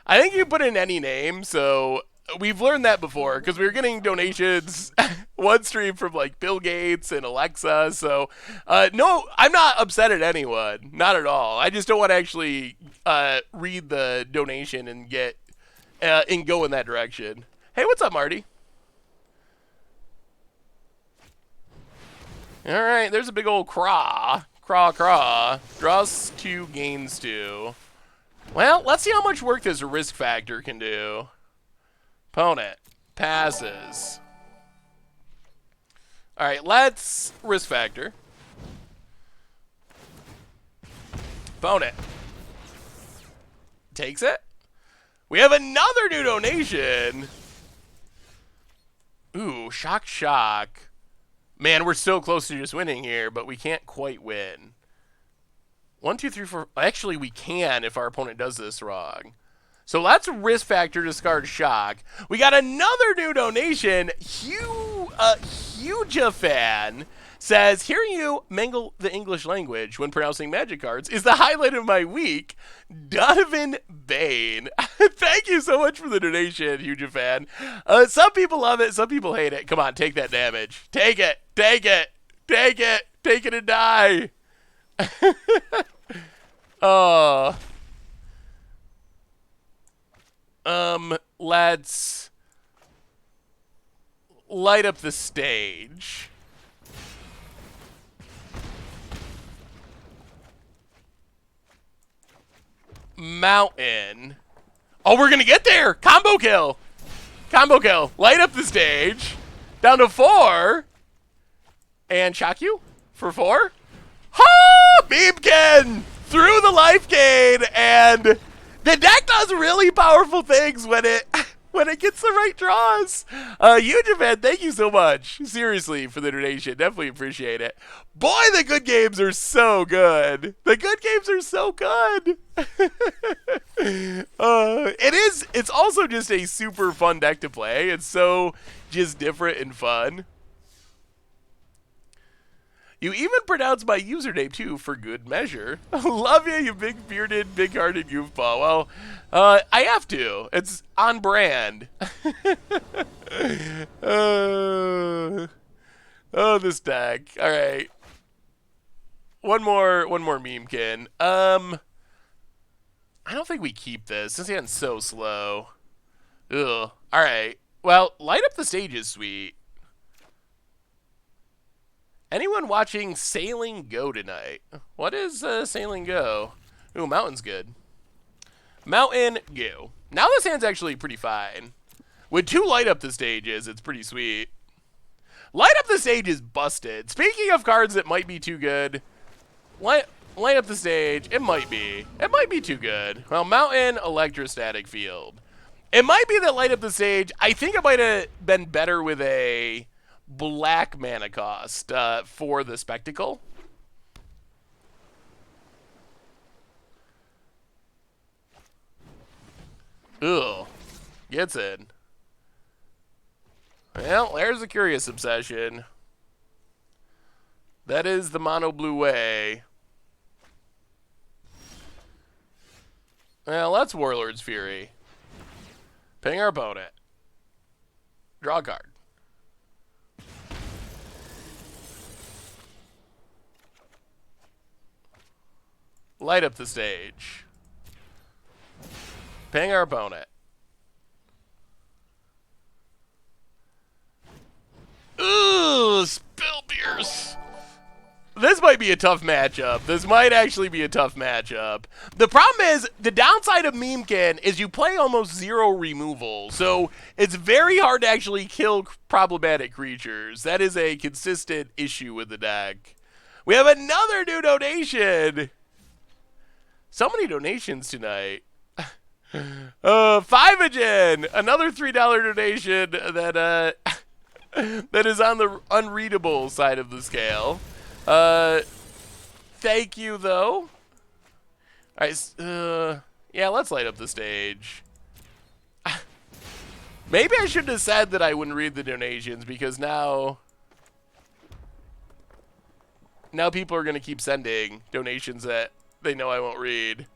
I think you put in any name, so we've learned that before because we were getting donations one stream from like Bill Gates and Alexa. So no, I'm not upset at anyone, not at all. I just don't want to actually read the donation and get and go in that direction. Hey, what's up, Marty? All right, there's a big old craw. Draws 2, gains 2. Well, let's see how much work this risk factor can do. Opponent passes. All right, let's risk factor. Opponent takes it. We have another new donation. Ooh, shock. Man, we're so close to just winning here, but we can't quite win. 1, 2, 3, 4. Actually, we can if our opponent does this wrong. So let's risk factor, discard shock. We got another new donation. Huge fan says, hearing you mangle the English language when pronouncing magic cards is the highlight of my week. Donovan Bain. Thank you so much for the donation, huge fan. Some people love it, some people hate it. Come on, take that damage. Take it and die. Oh. Let's light up the stage. Mountain. Oh, we're gonna get there! Combo kill! Light up the stage. Down to 4. And shock you for 4. Ha! Beamkin! Through the life gain, and the deck does really powerful things when it gets the right draws. Huge event, thank you so much. Seriously, for the donation. Definitely appreciate it. Boy, the good games are so good. It's also just a super fun deck to play. It's so just different and fun. You even pronounce my username, too, for good measure. Love you big bearded, big-hearted goofball. Well, I have to. It's on brand. This deck. All right. One more memekin. I don't think we keep this. Since it's so slow. Ugh. All right. Well, light up the stage is sweet. Anyone watching Sailing Go tonight? What is Sailing Go? Ooh, Mountain's good. Mountain Go. Now this hand's actually pretty fine. With 2 light up the stages, it's pretty sweet. Light up the stage is busted. Speaking of cards that might be too good, light up the stage, it might be. It might be too good. Well, Mountain, Electrostatic Field. It might be that light up the stage. I think it might have been better with a black mana cost for the spectacle. Ugh. Gets in. Well, there's a Curious Obsession. That is the mono blue way. Well, that's Warlord's Fury. Ping our opponent. Draw a card. Light up the stage. Ping our opponent. Ooh, Spill Pierce. This might be a tough matchup. This might actually be a tough matchup. The problem is, the downside of Memekin is you play almost zero removal, so it's very hard to actually kill problematic creatures. That is a consistent issue with the deck. We have another new donation. So many donations tonight. Fiveagen, another $3 donation that that is on the unreadable side of the scale. Thank you though. All right, yeah, let's light up the stage. Maybe I should have said that I wouldn't read the donations because now people are gonna keep sending donations that they know I won't read.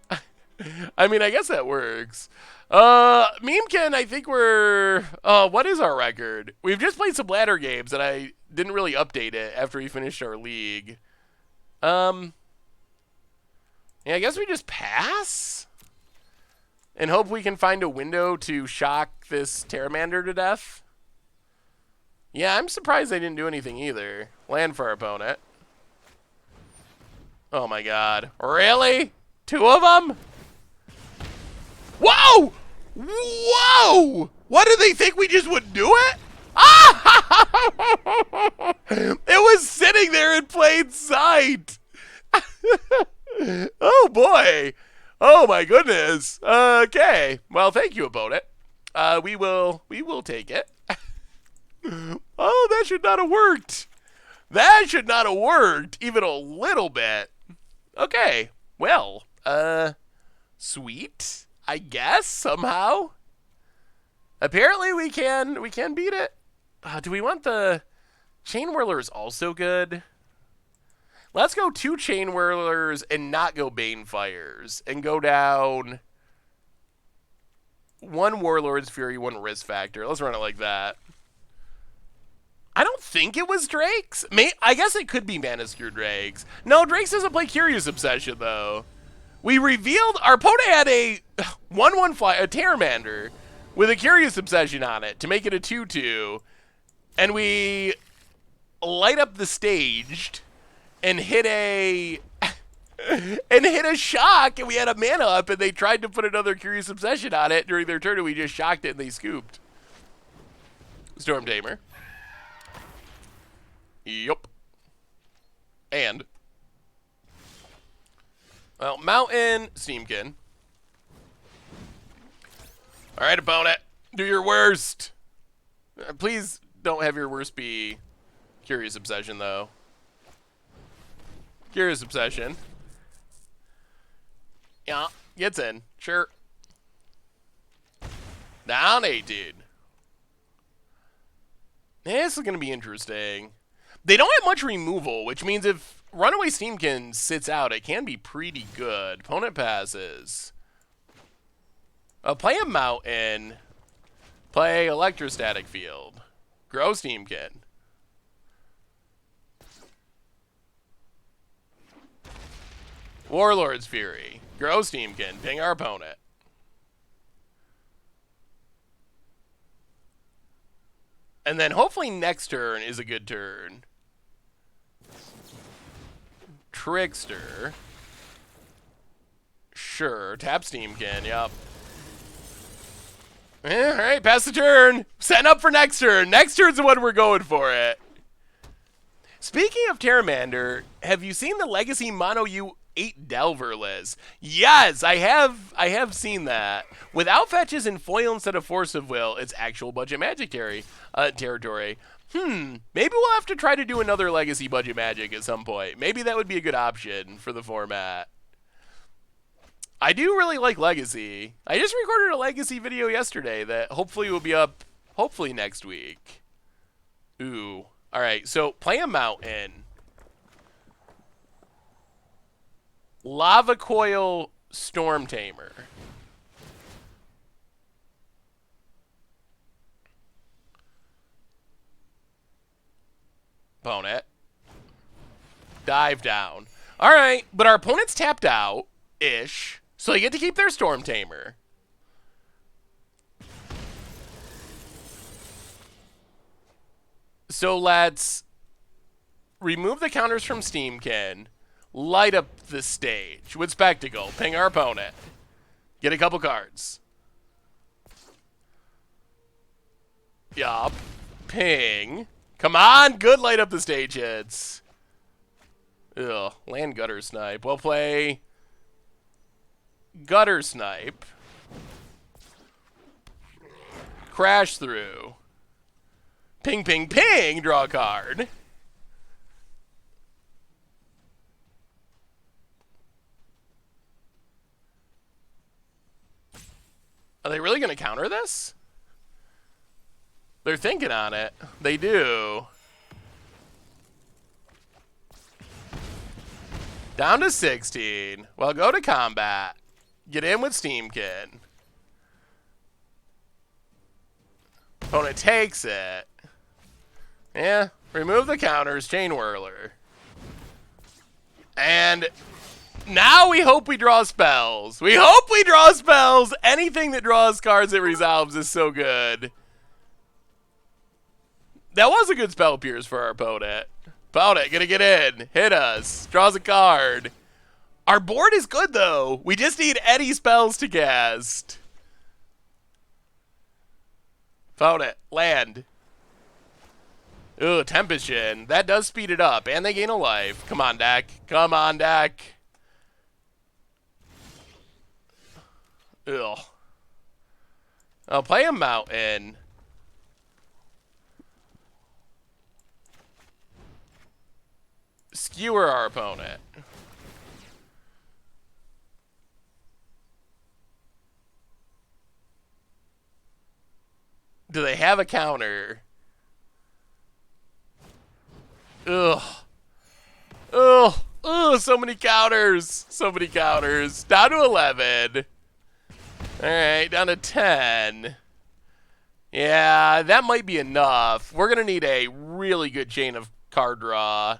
I mean, I guess that works. Memekin, I think we're... what is our record? We've just played some ladder games, and I didn't really update it after we finished our league. Yeah, I guess we just pass? And hope we can find a window to shock this Pteramander to death? Yeah, I'm surprised they didn't do anything either. Land for our opponent. Oh my god. Really? 2 of them? Whoa! Whoa! What did they think we just would do it? Ah! It was sitting there in plain sight. Oh boy. Oh my goodness. Okay. Well, thank you, opponent. We will take it. Oh, that should not have worked. That should not have worked even a little bit. Okay. Well, sweet. I guess somehow. Apparently we can beat it. Do we want the Chain Whirler? Is also good. Let's go 2 Chain Whirlers and not go Bane Fires and go down 1 Warlord's Fury, 1 Risk Factor. Let's run it like that. I don't think it was Drake's. I guess it could be Maniscure Drake's. No, Drake's doesn't play Curious Obsession though. We revealed our opponent had a 1/1 fly, a Pteramander, with a Curious Obsession on it to make it a 2/2, and we light up the staged and hit a shock, and we had a mana up, and they tried to put another Curious Obsession on it during their turn, and we just shocked it and they scooped. Storm Tamer. Yup. And well, Mountain, Steamkin. All right, opponent, do your worst. Please don't have your worst be Curious Obsession, though. Curious Obsession. Yeah, gets in. Sure. Down 8, dude. This is going to be interesting. They don't have much removal, which means if Runaway Steamkin sits out, it can be pretty good. Opponent passes. Play a Mountain. Play Electrostatic Field. Grow Steamkin. Warlord's Fury. Grow Steamkin. Ping our opponent. And then hopefully next turn is a good turn. Trickster. Sure. Tap Steamkin. Yep. Alright, pass the turn. Setting up for next turn. Next turn's the one we're going for it. Speaking of Pteramander, have you seen the Legacy Mono U8 Delver, Liz? Yes, I have seen that. Without fetches and foil instead of Force of Will, it's actual budget magic territory. Maybe we'll have to try to do another Legacy budget magic at some point. Maybe that would be a good option for the format. I do really like Legacy. I just recorded a Legacy video yesterday that hopefully will be up hopefully next week. Ooh. All right, so play a Mountain. Lava Coil Storm Tamer. Opponent. Dive down. All right, but our opponent's tapped out-ish, so they get to keep their Storm Tamer. So let's remove the counters from Steamkin, light up the stage with Spectacle, ping our opponent, get a couple cards. Yup. Ping. Come on, good light up the stage hits. Ugh, land Gutter Snipe. We'll play Gutter Snipe. Crash through. Ping, ping, ping, draw a card. Are they really going to counter this? They're thinking on it. They do. Down to 16. Well, go to combat. Get in with Steamkin. Opponent takes it. Yeah. Remove the counters. Chain Whirler. And now we hope we draw spells. We hope we draw spells. Anything that draws cards that resolves is so good. That was a good spell pierce for our opponent. Opponent, gonna get in. Hit us. Draws a card. Our board is good, though. We just need any spells to cast. Opponent, land. Ooh, Tempestion. That does speed it up, and they gain a life. Come on, deck. Come on, deck. Ugh. I'll play a Mountain. Skewer our opponent. Do they have a counter? Ugh. Ugh. Ugh, so many counters. So many counters. Down to 11. Alright, down to 10. Yeah, that might be enough. We're going to need a really good chain of card draw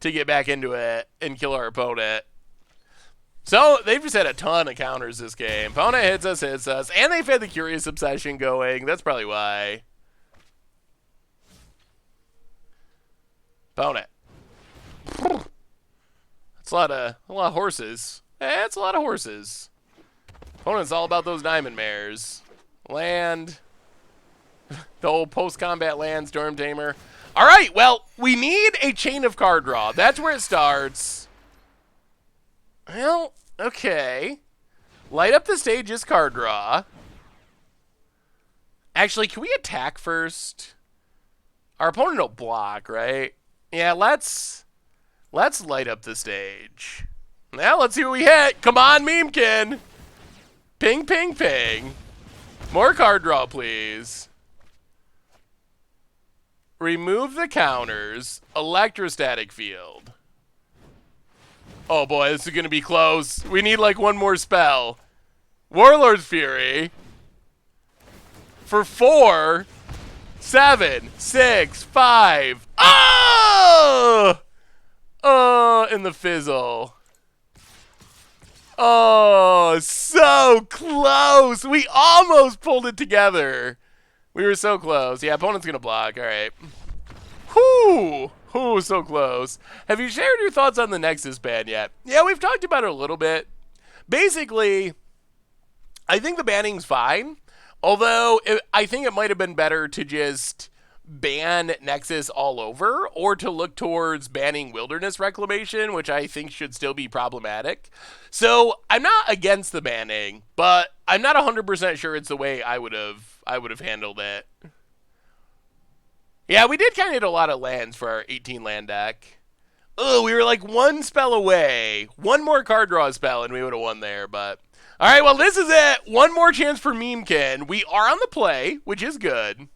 to get back into it and kill our opponent. So, they've just had a ton of counters this game. Opponent hits us, and they've had the Curious Obsession going. That's probably why. Opponent. That's a lot of horses. That's a lot of horses. Opponent's all about those diamond mares. Land. The old post-combat land, Storm Tamer. All right, well, we need a chain of card draw. That's where it starts. Well, okay. Light up the stage is card draw. Actually, can we attack first? Our opponent will block, right? Yeah, let's light up the stage. Now let's see what we hit. Come on, Memekin. Ping, ping, ping. More card draw, please. Remove the counters. Electrostatic field. Oh boy, this is going to be close. We need like one more spell. Warlord's Fury. For 4, 7, 6, 5. Oh! Oh, in the fizzle. Oh, so close. We almost pulled it together. We were so close. Yeah, opponent's going to block. All right. Whew. Whew, so close. Have you shared your thoughts on the Nexus ban yet? Yeah, we've talked about it a little bit. Basically, I think the banning's fine. Although, I think it might have been better to just ban Nexus all over, or to look towards banning Wilderness Reclamation, which I think should still be problematic. So, I'm not against the banning, but I'm not 100% sure it's the way I would have handled it. Yeah, we did kind of hit a lot of lands for our 18 land deck. Oh, we were like one spell away. One more card draw spell and we would have won there, but... Alright, well, this is it. One more chance for Memekin. We are on the play, which is good.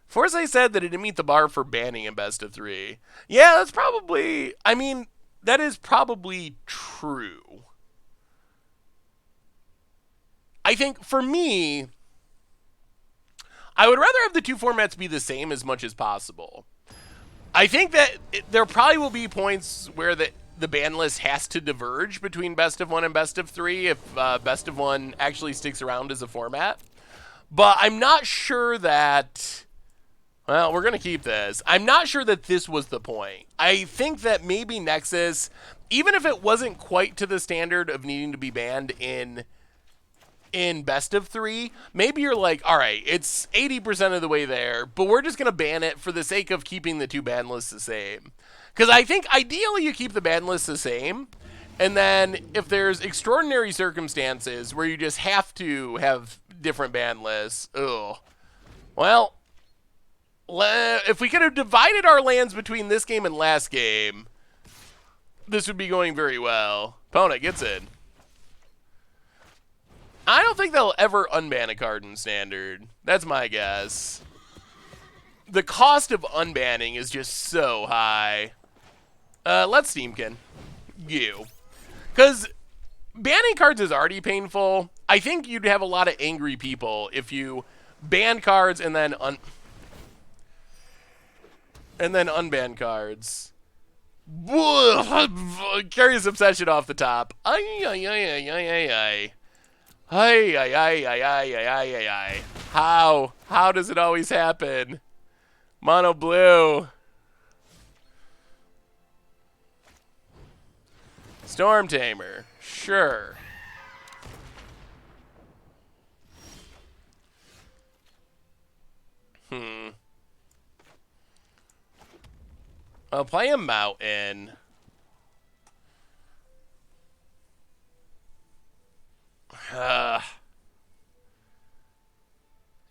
Forsyth said that it didn't meet the bar for banning in best of 3. Yeah, that's probably... I mean, that is probably true. I think, for me... I would rather have the two formats be the same as much as possible. I think that there probably will be points where the ban list has to diverge between best of 1 and best of 3 if best of 1 actually sticks around as a format. But I'm not sure that Well, we're going to keep this. I'm not sure that this was the point. I think that maybe Nexus, even if it wasn't quite to the standard of needing to be banned in best of 3, maybe you're like, all right, it's 80% of the way there, but we're just going to ban it for the sake of keeping the 2 ban lists the same. Because I think ideally you keep the ban lists the same, and then if there's extraordinary circumstances where you just have to have different ban lists, well, if we could have divided our lands between this game and last game, this would be going very well. Opponent gets in. I don't think they'll ever unban a card in Standard. That's my guess. The cost of unbanning is just so high. Let's Steamkin. You. Because banning cards is already painful. I think you'd have a lot of angry people if you ban cards and then unban cards. Curious Obsession off the top. Ay, ay, ay, ay, ay, ay, ay. Ay, ay, ay, ay, ay, ay, ay, ay, ay. How? How does it always happen? Mono blue. Storm Tamer. Sure. I'll play a Mountain.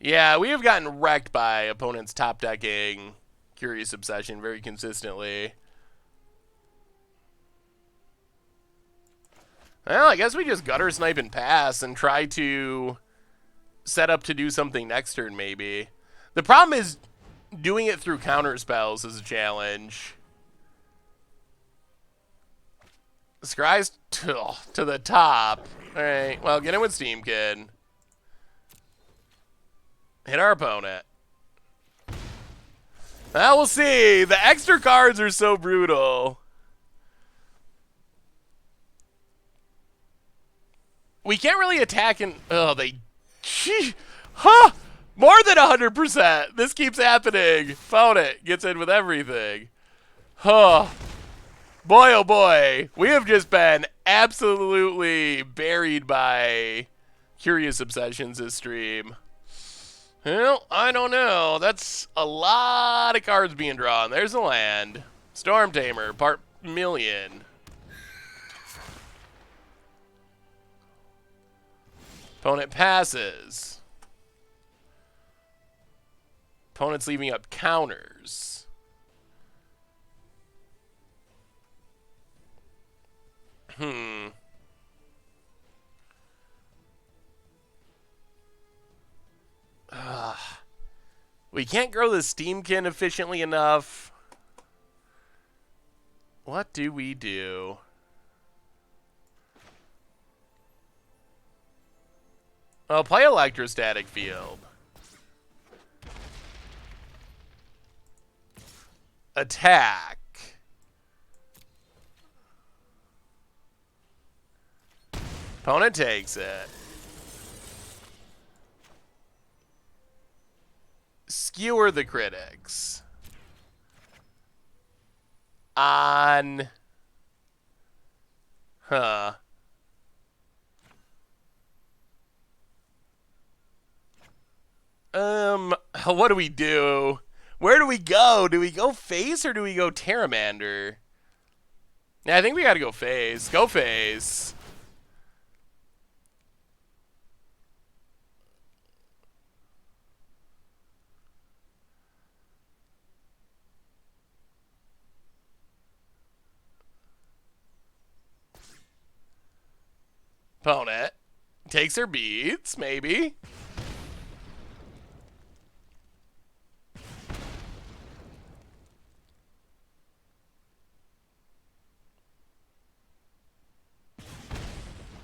Yeah, we have gotten wrecked by opponents top decking Curious Obsession very consistently. Well, I guess we just gutter snipe and pass and try to set up to do something next turn, maybe. The problem is doing it through counter spells is a challenge. Scry's to the top. Alright, well, get in with Steam Kid. Hit our opponent. Well, we'll see. The extra cards are so brutal. We can't really attack and... Oh, they... Huh! More than 100%. This keeps happening. Opponent gets in with everything. Huh. Boy, oh boy. We have just been absolutely buried by Curious Obsessions this stream. Well, I don't know. That's a lot of cards being drawn. There's a land. Storm Tamer, part million. Opponent passes. Opponent's leaving up counters. We can't grow the Steamkin efficiently enough. What do we do? I'll play Electrostatic Field. Attack. Opponent takes it. Skewer the critics. On... Huh. What do we do? Where do we go? Do we go face or do we go Terramander? Yeah, I think we gotta go face. Go face. Opponent takes her beats, maybe.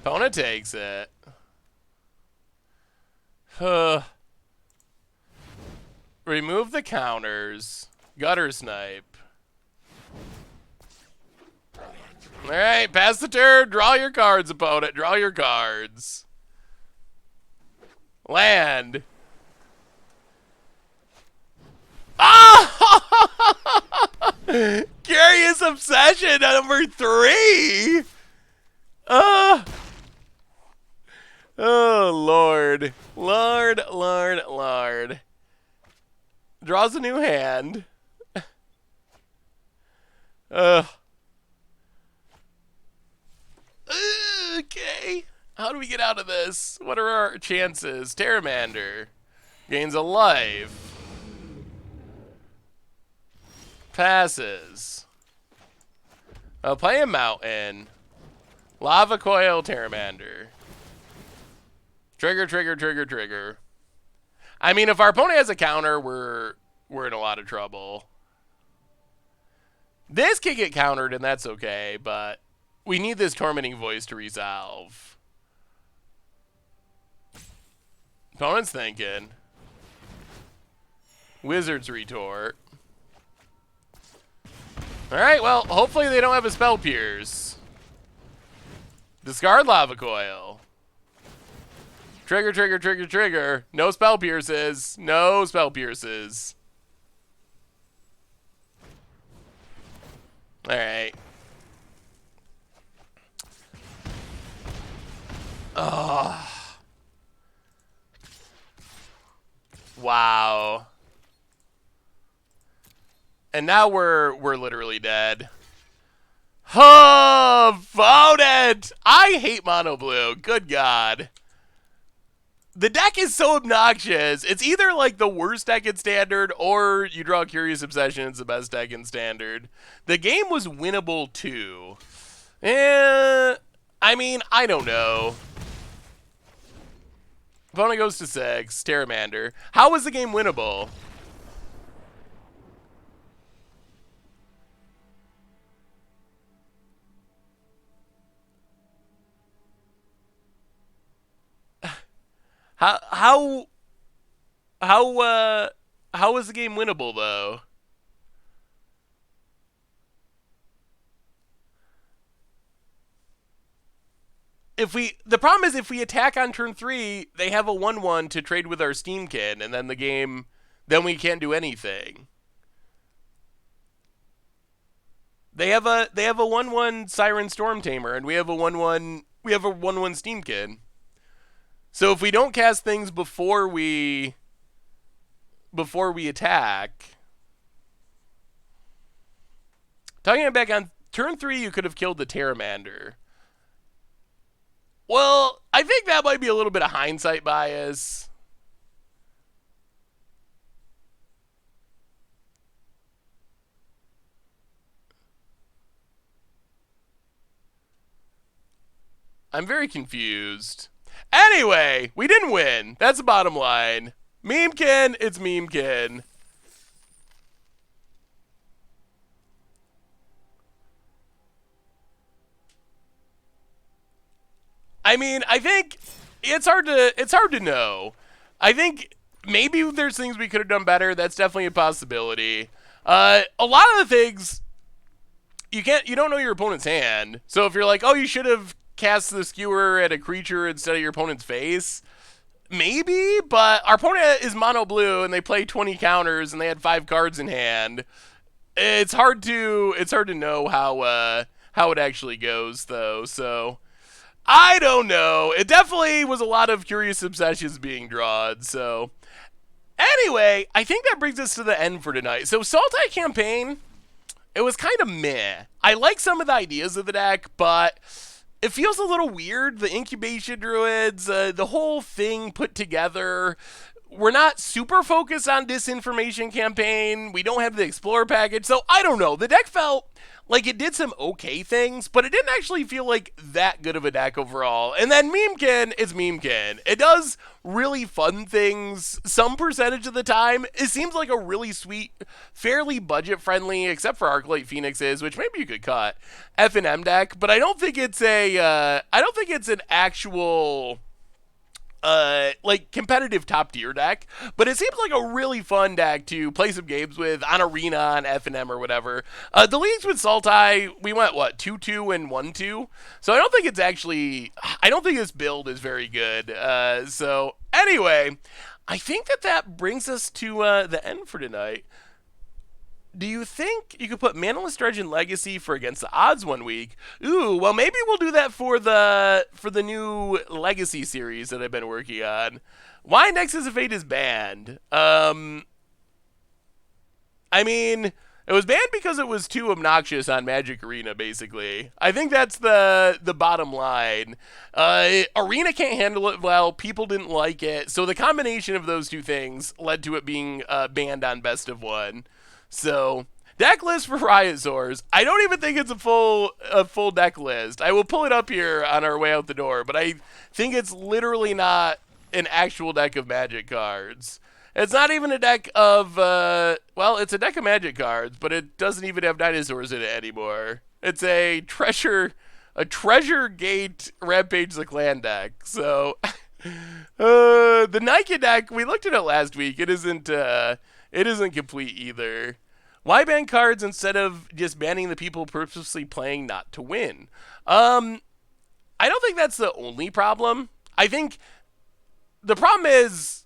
Opponent takes it. Remove the counters. Gutter snipe. Alright, pass the turn. Draw your cards, opponent. Draw your cards. Land. Ah! Curious Obsession number 3. Uh, oh, Lord. Lord, Lord, Lord. Draws a new hand. Uh. Okay. How do we get out of this? What are our chances? Terramander gains a life. Passes. Play a mountain. Lava coil, Terramander. Trigger, trigger, trigger, trigger. I mean, if our opponent has a counter, we're in a lot of trouble. This can get countered, and that's okay, but we need this Tormenting Voice to resolve. Opponent's thinking. Wizard's Retort. Alright, well, hopefully they don't have a Spell Pierce. Discard Lava Coil. Trigger, trigger, trigger, trigger. No Spell Pierces. No Spell Pierces. Alright. Oh. Wow. And now we're literally dead. Oh, opponent! I hate mono blue. Good God. The deck is so obnoxious. It's either like the worst deck in Standard or you draw Curious Obsession. It's the best deck in Standard. The game was winnable too. I mean, I don't know. Opponent goes to 6. Terramander. How was the game winnable? How was the game winnable though? The problem is if we attack on turn 3, they have a 1/1 to trade with our Steamkin, and then then we can't do anything. They have a 1/1 Siren Storm Tamer, and we have a 1/1 Steamkin. So if we don't cast things before we attack, talking it back on turn 3, you could have killed the Terramander. Well, I think that might be a little bit of hindsight bias. I'm very confused. Anyway, we didn't win. That's the bottom line. Memekin, it's Memekin. I mean, I think it's hard to know. I think maybe there's things we could have done better. That's definitely a possibility. A lot of the things you don't know your opponent's hand. So if you're like, oh, you should have cast the skewer at a creature instead of your opponent's face, maybe. But our opponent is mono blue and they play 20 counters and they had 5 cards in hand. It's hard to know how it actually goes though. So I don't know. It definitely was a lot of Curious Obsessions being drawn. So anyway, I think that brings us to the end for tonight. So Sultai campaign, it was kind of meh. I like some of the ideas of the deck, but it feels a little weird. The incubation druids, the whole thing put together. We're not super focused on disinformation campaign. We don't have the explorer package. So I don't know. The deck felt like it did some okay things, but it didn't actually feel like that good of a deck overall. And then Memekin is Memekin. It does really fun things some percentage of the time. It seems like a really sweet, fairly budget-friendly, except for Arclight Phoenixes, which maybe you could cut, F&M deck. But I don't think it's an actual like competitive top tier deck, but it seems like a really fun deck to play some games with on Arena, on F&M or whatever. The leagues with Sultai, we went what 2-2 and 1-2, so I don't think this build is very good. So anyway, I think that brings us to the end for tonight. Do you think you could put Manaless Dredge in Legacy for Against the Odds one week? Ooh, well maybe we'll do that for the new Legacy series that I've been working on. Why Nexus of Fate is banned? I mean, it was banned because it was too obnoxious on Magic Arena, basically. I think that's the bottom line. Arena can't handle it well. People didn't like it. So the combination of those two things led to it being banned on Best of One. So deck list for Riot Source. I don't even think it's a full deck list. I will pull it up here on our way out the door, but I think it's literally not an actual deck of Magic cards. It's not even a deck of, well, it's a deck of Magic cards, but it doesn't even have dinosaurs in it anymore. It's a treasure gate Rampage the Clan deck. So, the Nike deck, we looked at it last week. It isn't complete either. Why ban cards instead of just banning the people purposely playing not to win? I don't think that's the only problem. I think the problem is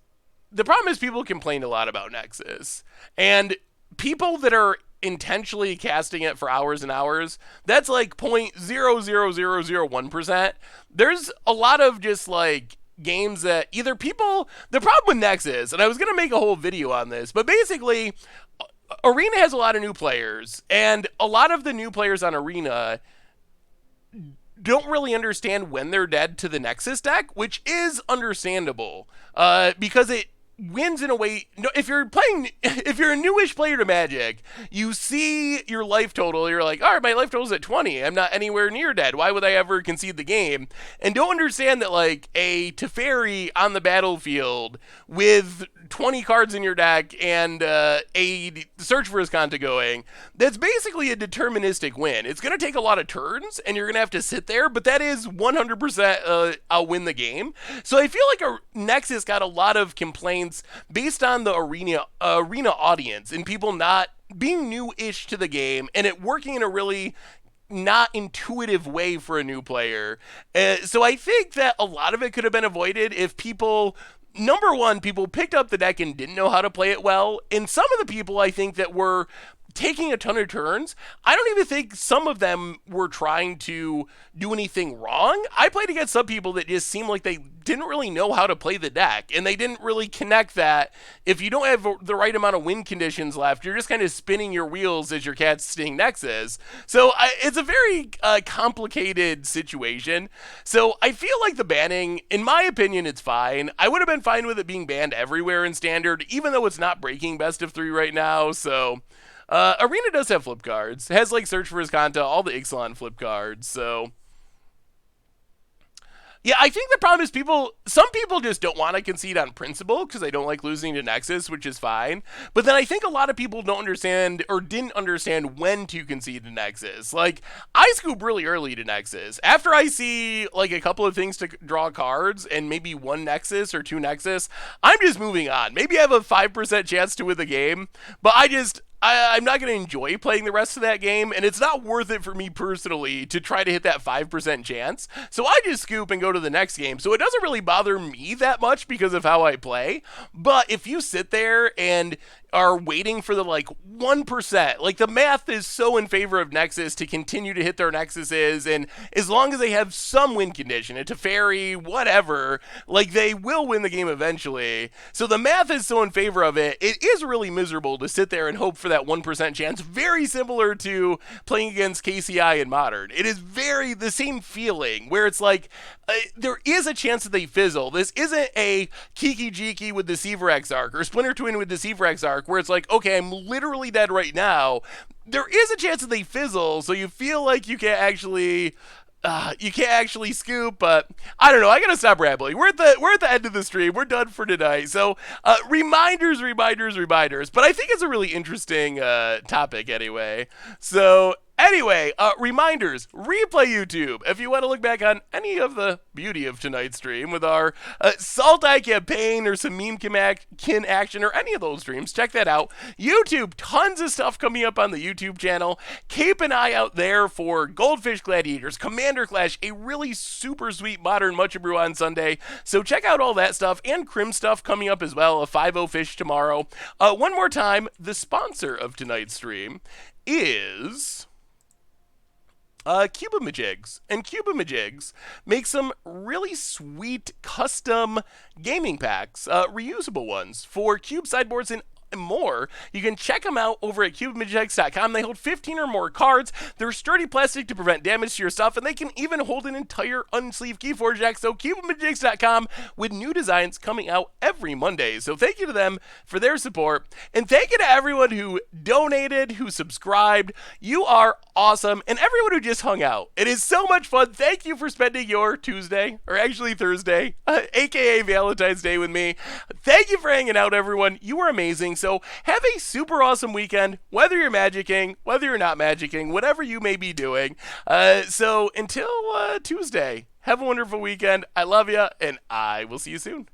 people complain a lot about Nexus. And people that are intentionally casting it for hours and hours, that's like 0.00001%. There's a lot of just like games that either people, the problem with Nexus, and I was going to make a whole video on this, but basically Arena has a lot of new players, and a lot of the new players on Arena don't really understand when they're dead to the Nexus deck, which is understandable, because it wins in a way. No, if you're a newish player to Magic, you see your life total, you're like, all right, my life total's at 20. I'm not anywhere near dead. Why would I ever concede the game? And don't understand that like a Teferi on the battlefield with 20 cards in your deck and a search for his Kanta going, that's basically a deterministic win. It's going to take a lot of turns, and you're going to have to sit there, but that is 100% I'll win the game. So I feel like a Nexus got a lot of complaints based on the arena audience and people not being new-ish to the game and it working in a really not intuitive way for a new player. So I think that a lot of it could have been avoided if people, number one, people picked up the deck and didn't know how to play it well. And some of the people I think that were taking a ton of turns, I don't even think some of them were trying to do anything wrong. I played against some people that just seemed like they didn't really know how to play the deck, and they didn't really connect that if you don't have the right amount of win conditions left, you're just kind of spinning your wheels as your casting Nexus. So it's a very complicated situation. So I feel like the banning, in my opinion, it's fine. I would have been fine with it being banned everywhere in Standard, even though it's not breaking best of 3 right now. So Arena does have flip cards. It has like Search for His Kanta, all the Ixalan flip cards. So yeah, I think the problem is some people just don't want to concede on principle because they don't like losing to Nexus, which is fine. But then I think a lot of people don't understand or didn't understand when to concede to Nexus. Like, I scoop really early to Nexus. After I see like a couple of things to draw cards and maybe 1 Nexus or 2 Nexus, I'm just moving on. Maybe I have a 5% chance to win the game, but I'm not going to enjoy playing the rest of that game, and it's not worth it for me personally to try to hit that 5% chance. So I just scoop and go to the next game. So it doesn't really bother me that much because of how I play. But if you sit there and are waiting for the like 1%, like the math is so in favor of Nexus to continue to hit their Nexuses, and as long as they have some win condition, a Teferi, whatever, like they will win the game eventually. So the math is so in favor of it, it is really miserable to sit there and hope for that 1% chance, very similar to playing against KCI in Modern. It is very the same feeling where it's like there is a chance that they fizzle. This isn't a Kiki Jiki with Deceiver Exarch or Splinter Twin with Deceiver Exarch where it's like, okay, I'm literally dead right now. There is a chance that they fizzle, so you feel like you can't actually scoop, but I don't know. I gotta stop rambling. We're at the end of the stream. We're done for tonight. So reminders. But I think it's a really interesting topic anyway. So Anyway, reminders, replay YouTube. If you want to look back on any of the beauty of tonight's stream with our Sultai campaign or some meme kin action or any of those streams, check that out. YouTube, tons of stuff coming up on the YouTube channel. Keep an eye out there for Goldfish Gladiators, Commander Clash, a really super sweet modern Mucha Brew on Sunday. So check out all that stuff and Crim stuff coming up as well, a 5-0 Fish tomorrow. One more time, the sponsor of tonight's stream is Cubamajigs. And Cubamajigs make some really sweet custom gaming packs, reusable ones for cube sideboards and more. You can check them out over at cubamajigs.com. They hold 15 or more cards. They're sturdy plastic to prevent damage to your stuff, and they can even hold an entire unsleeved Keyforge deck. So cubamajigs.com with new designs coming out every Monday. So thank you to them for their support, and thank you to everyone who donated, who subscribed. You are awesome, and everyone who just hung out. It is so much fun. Thank you for spending your Tuesday, or actually Thursday, aka Valentine's Day with me. Thank you for hanging out, everyone. You are amazing. So have a super awesome weekend, whether you're magicking, whether you're not magicking, whatever you may be doing. So until Tuesday, have a wonderful weekend. I love you, and I will see you soon.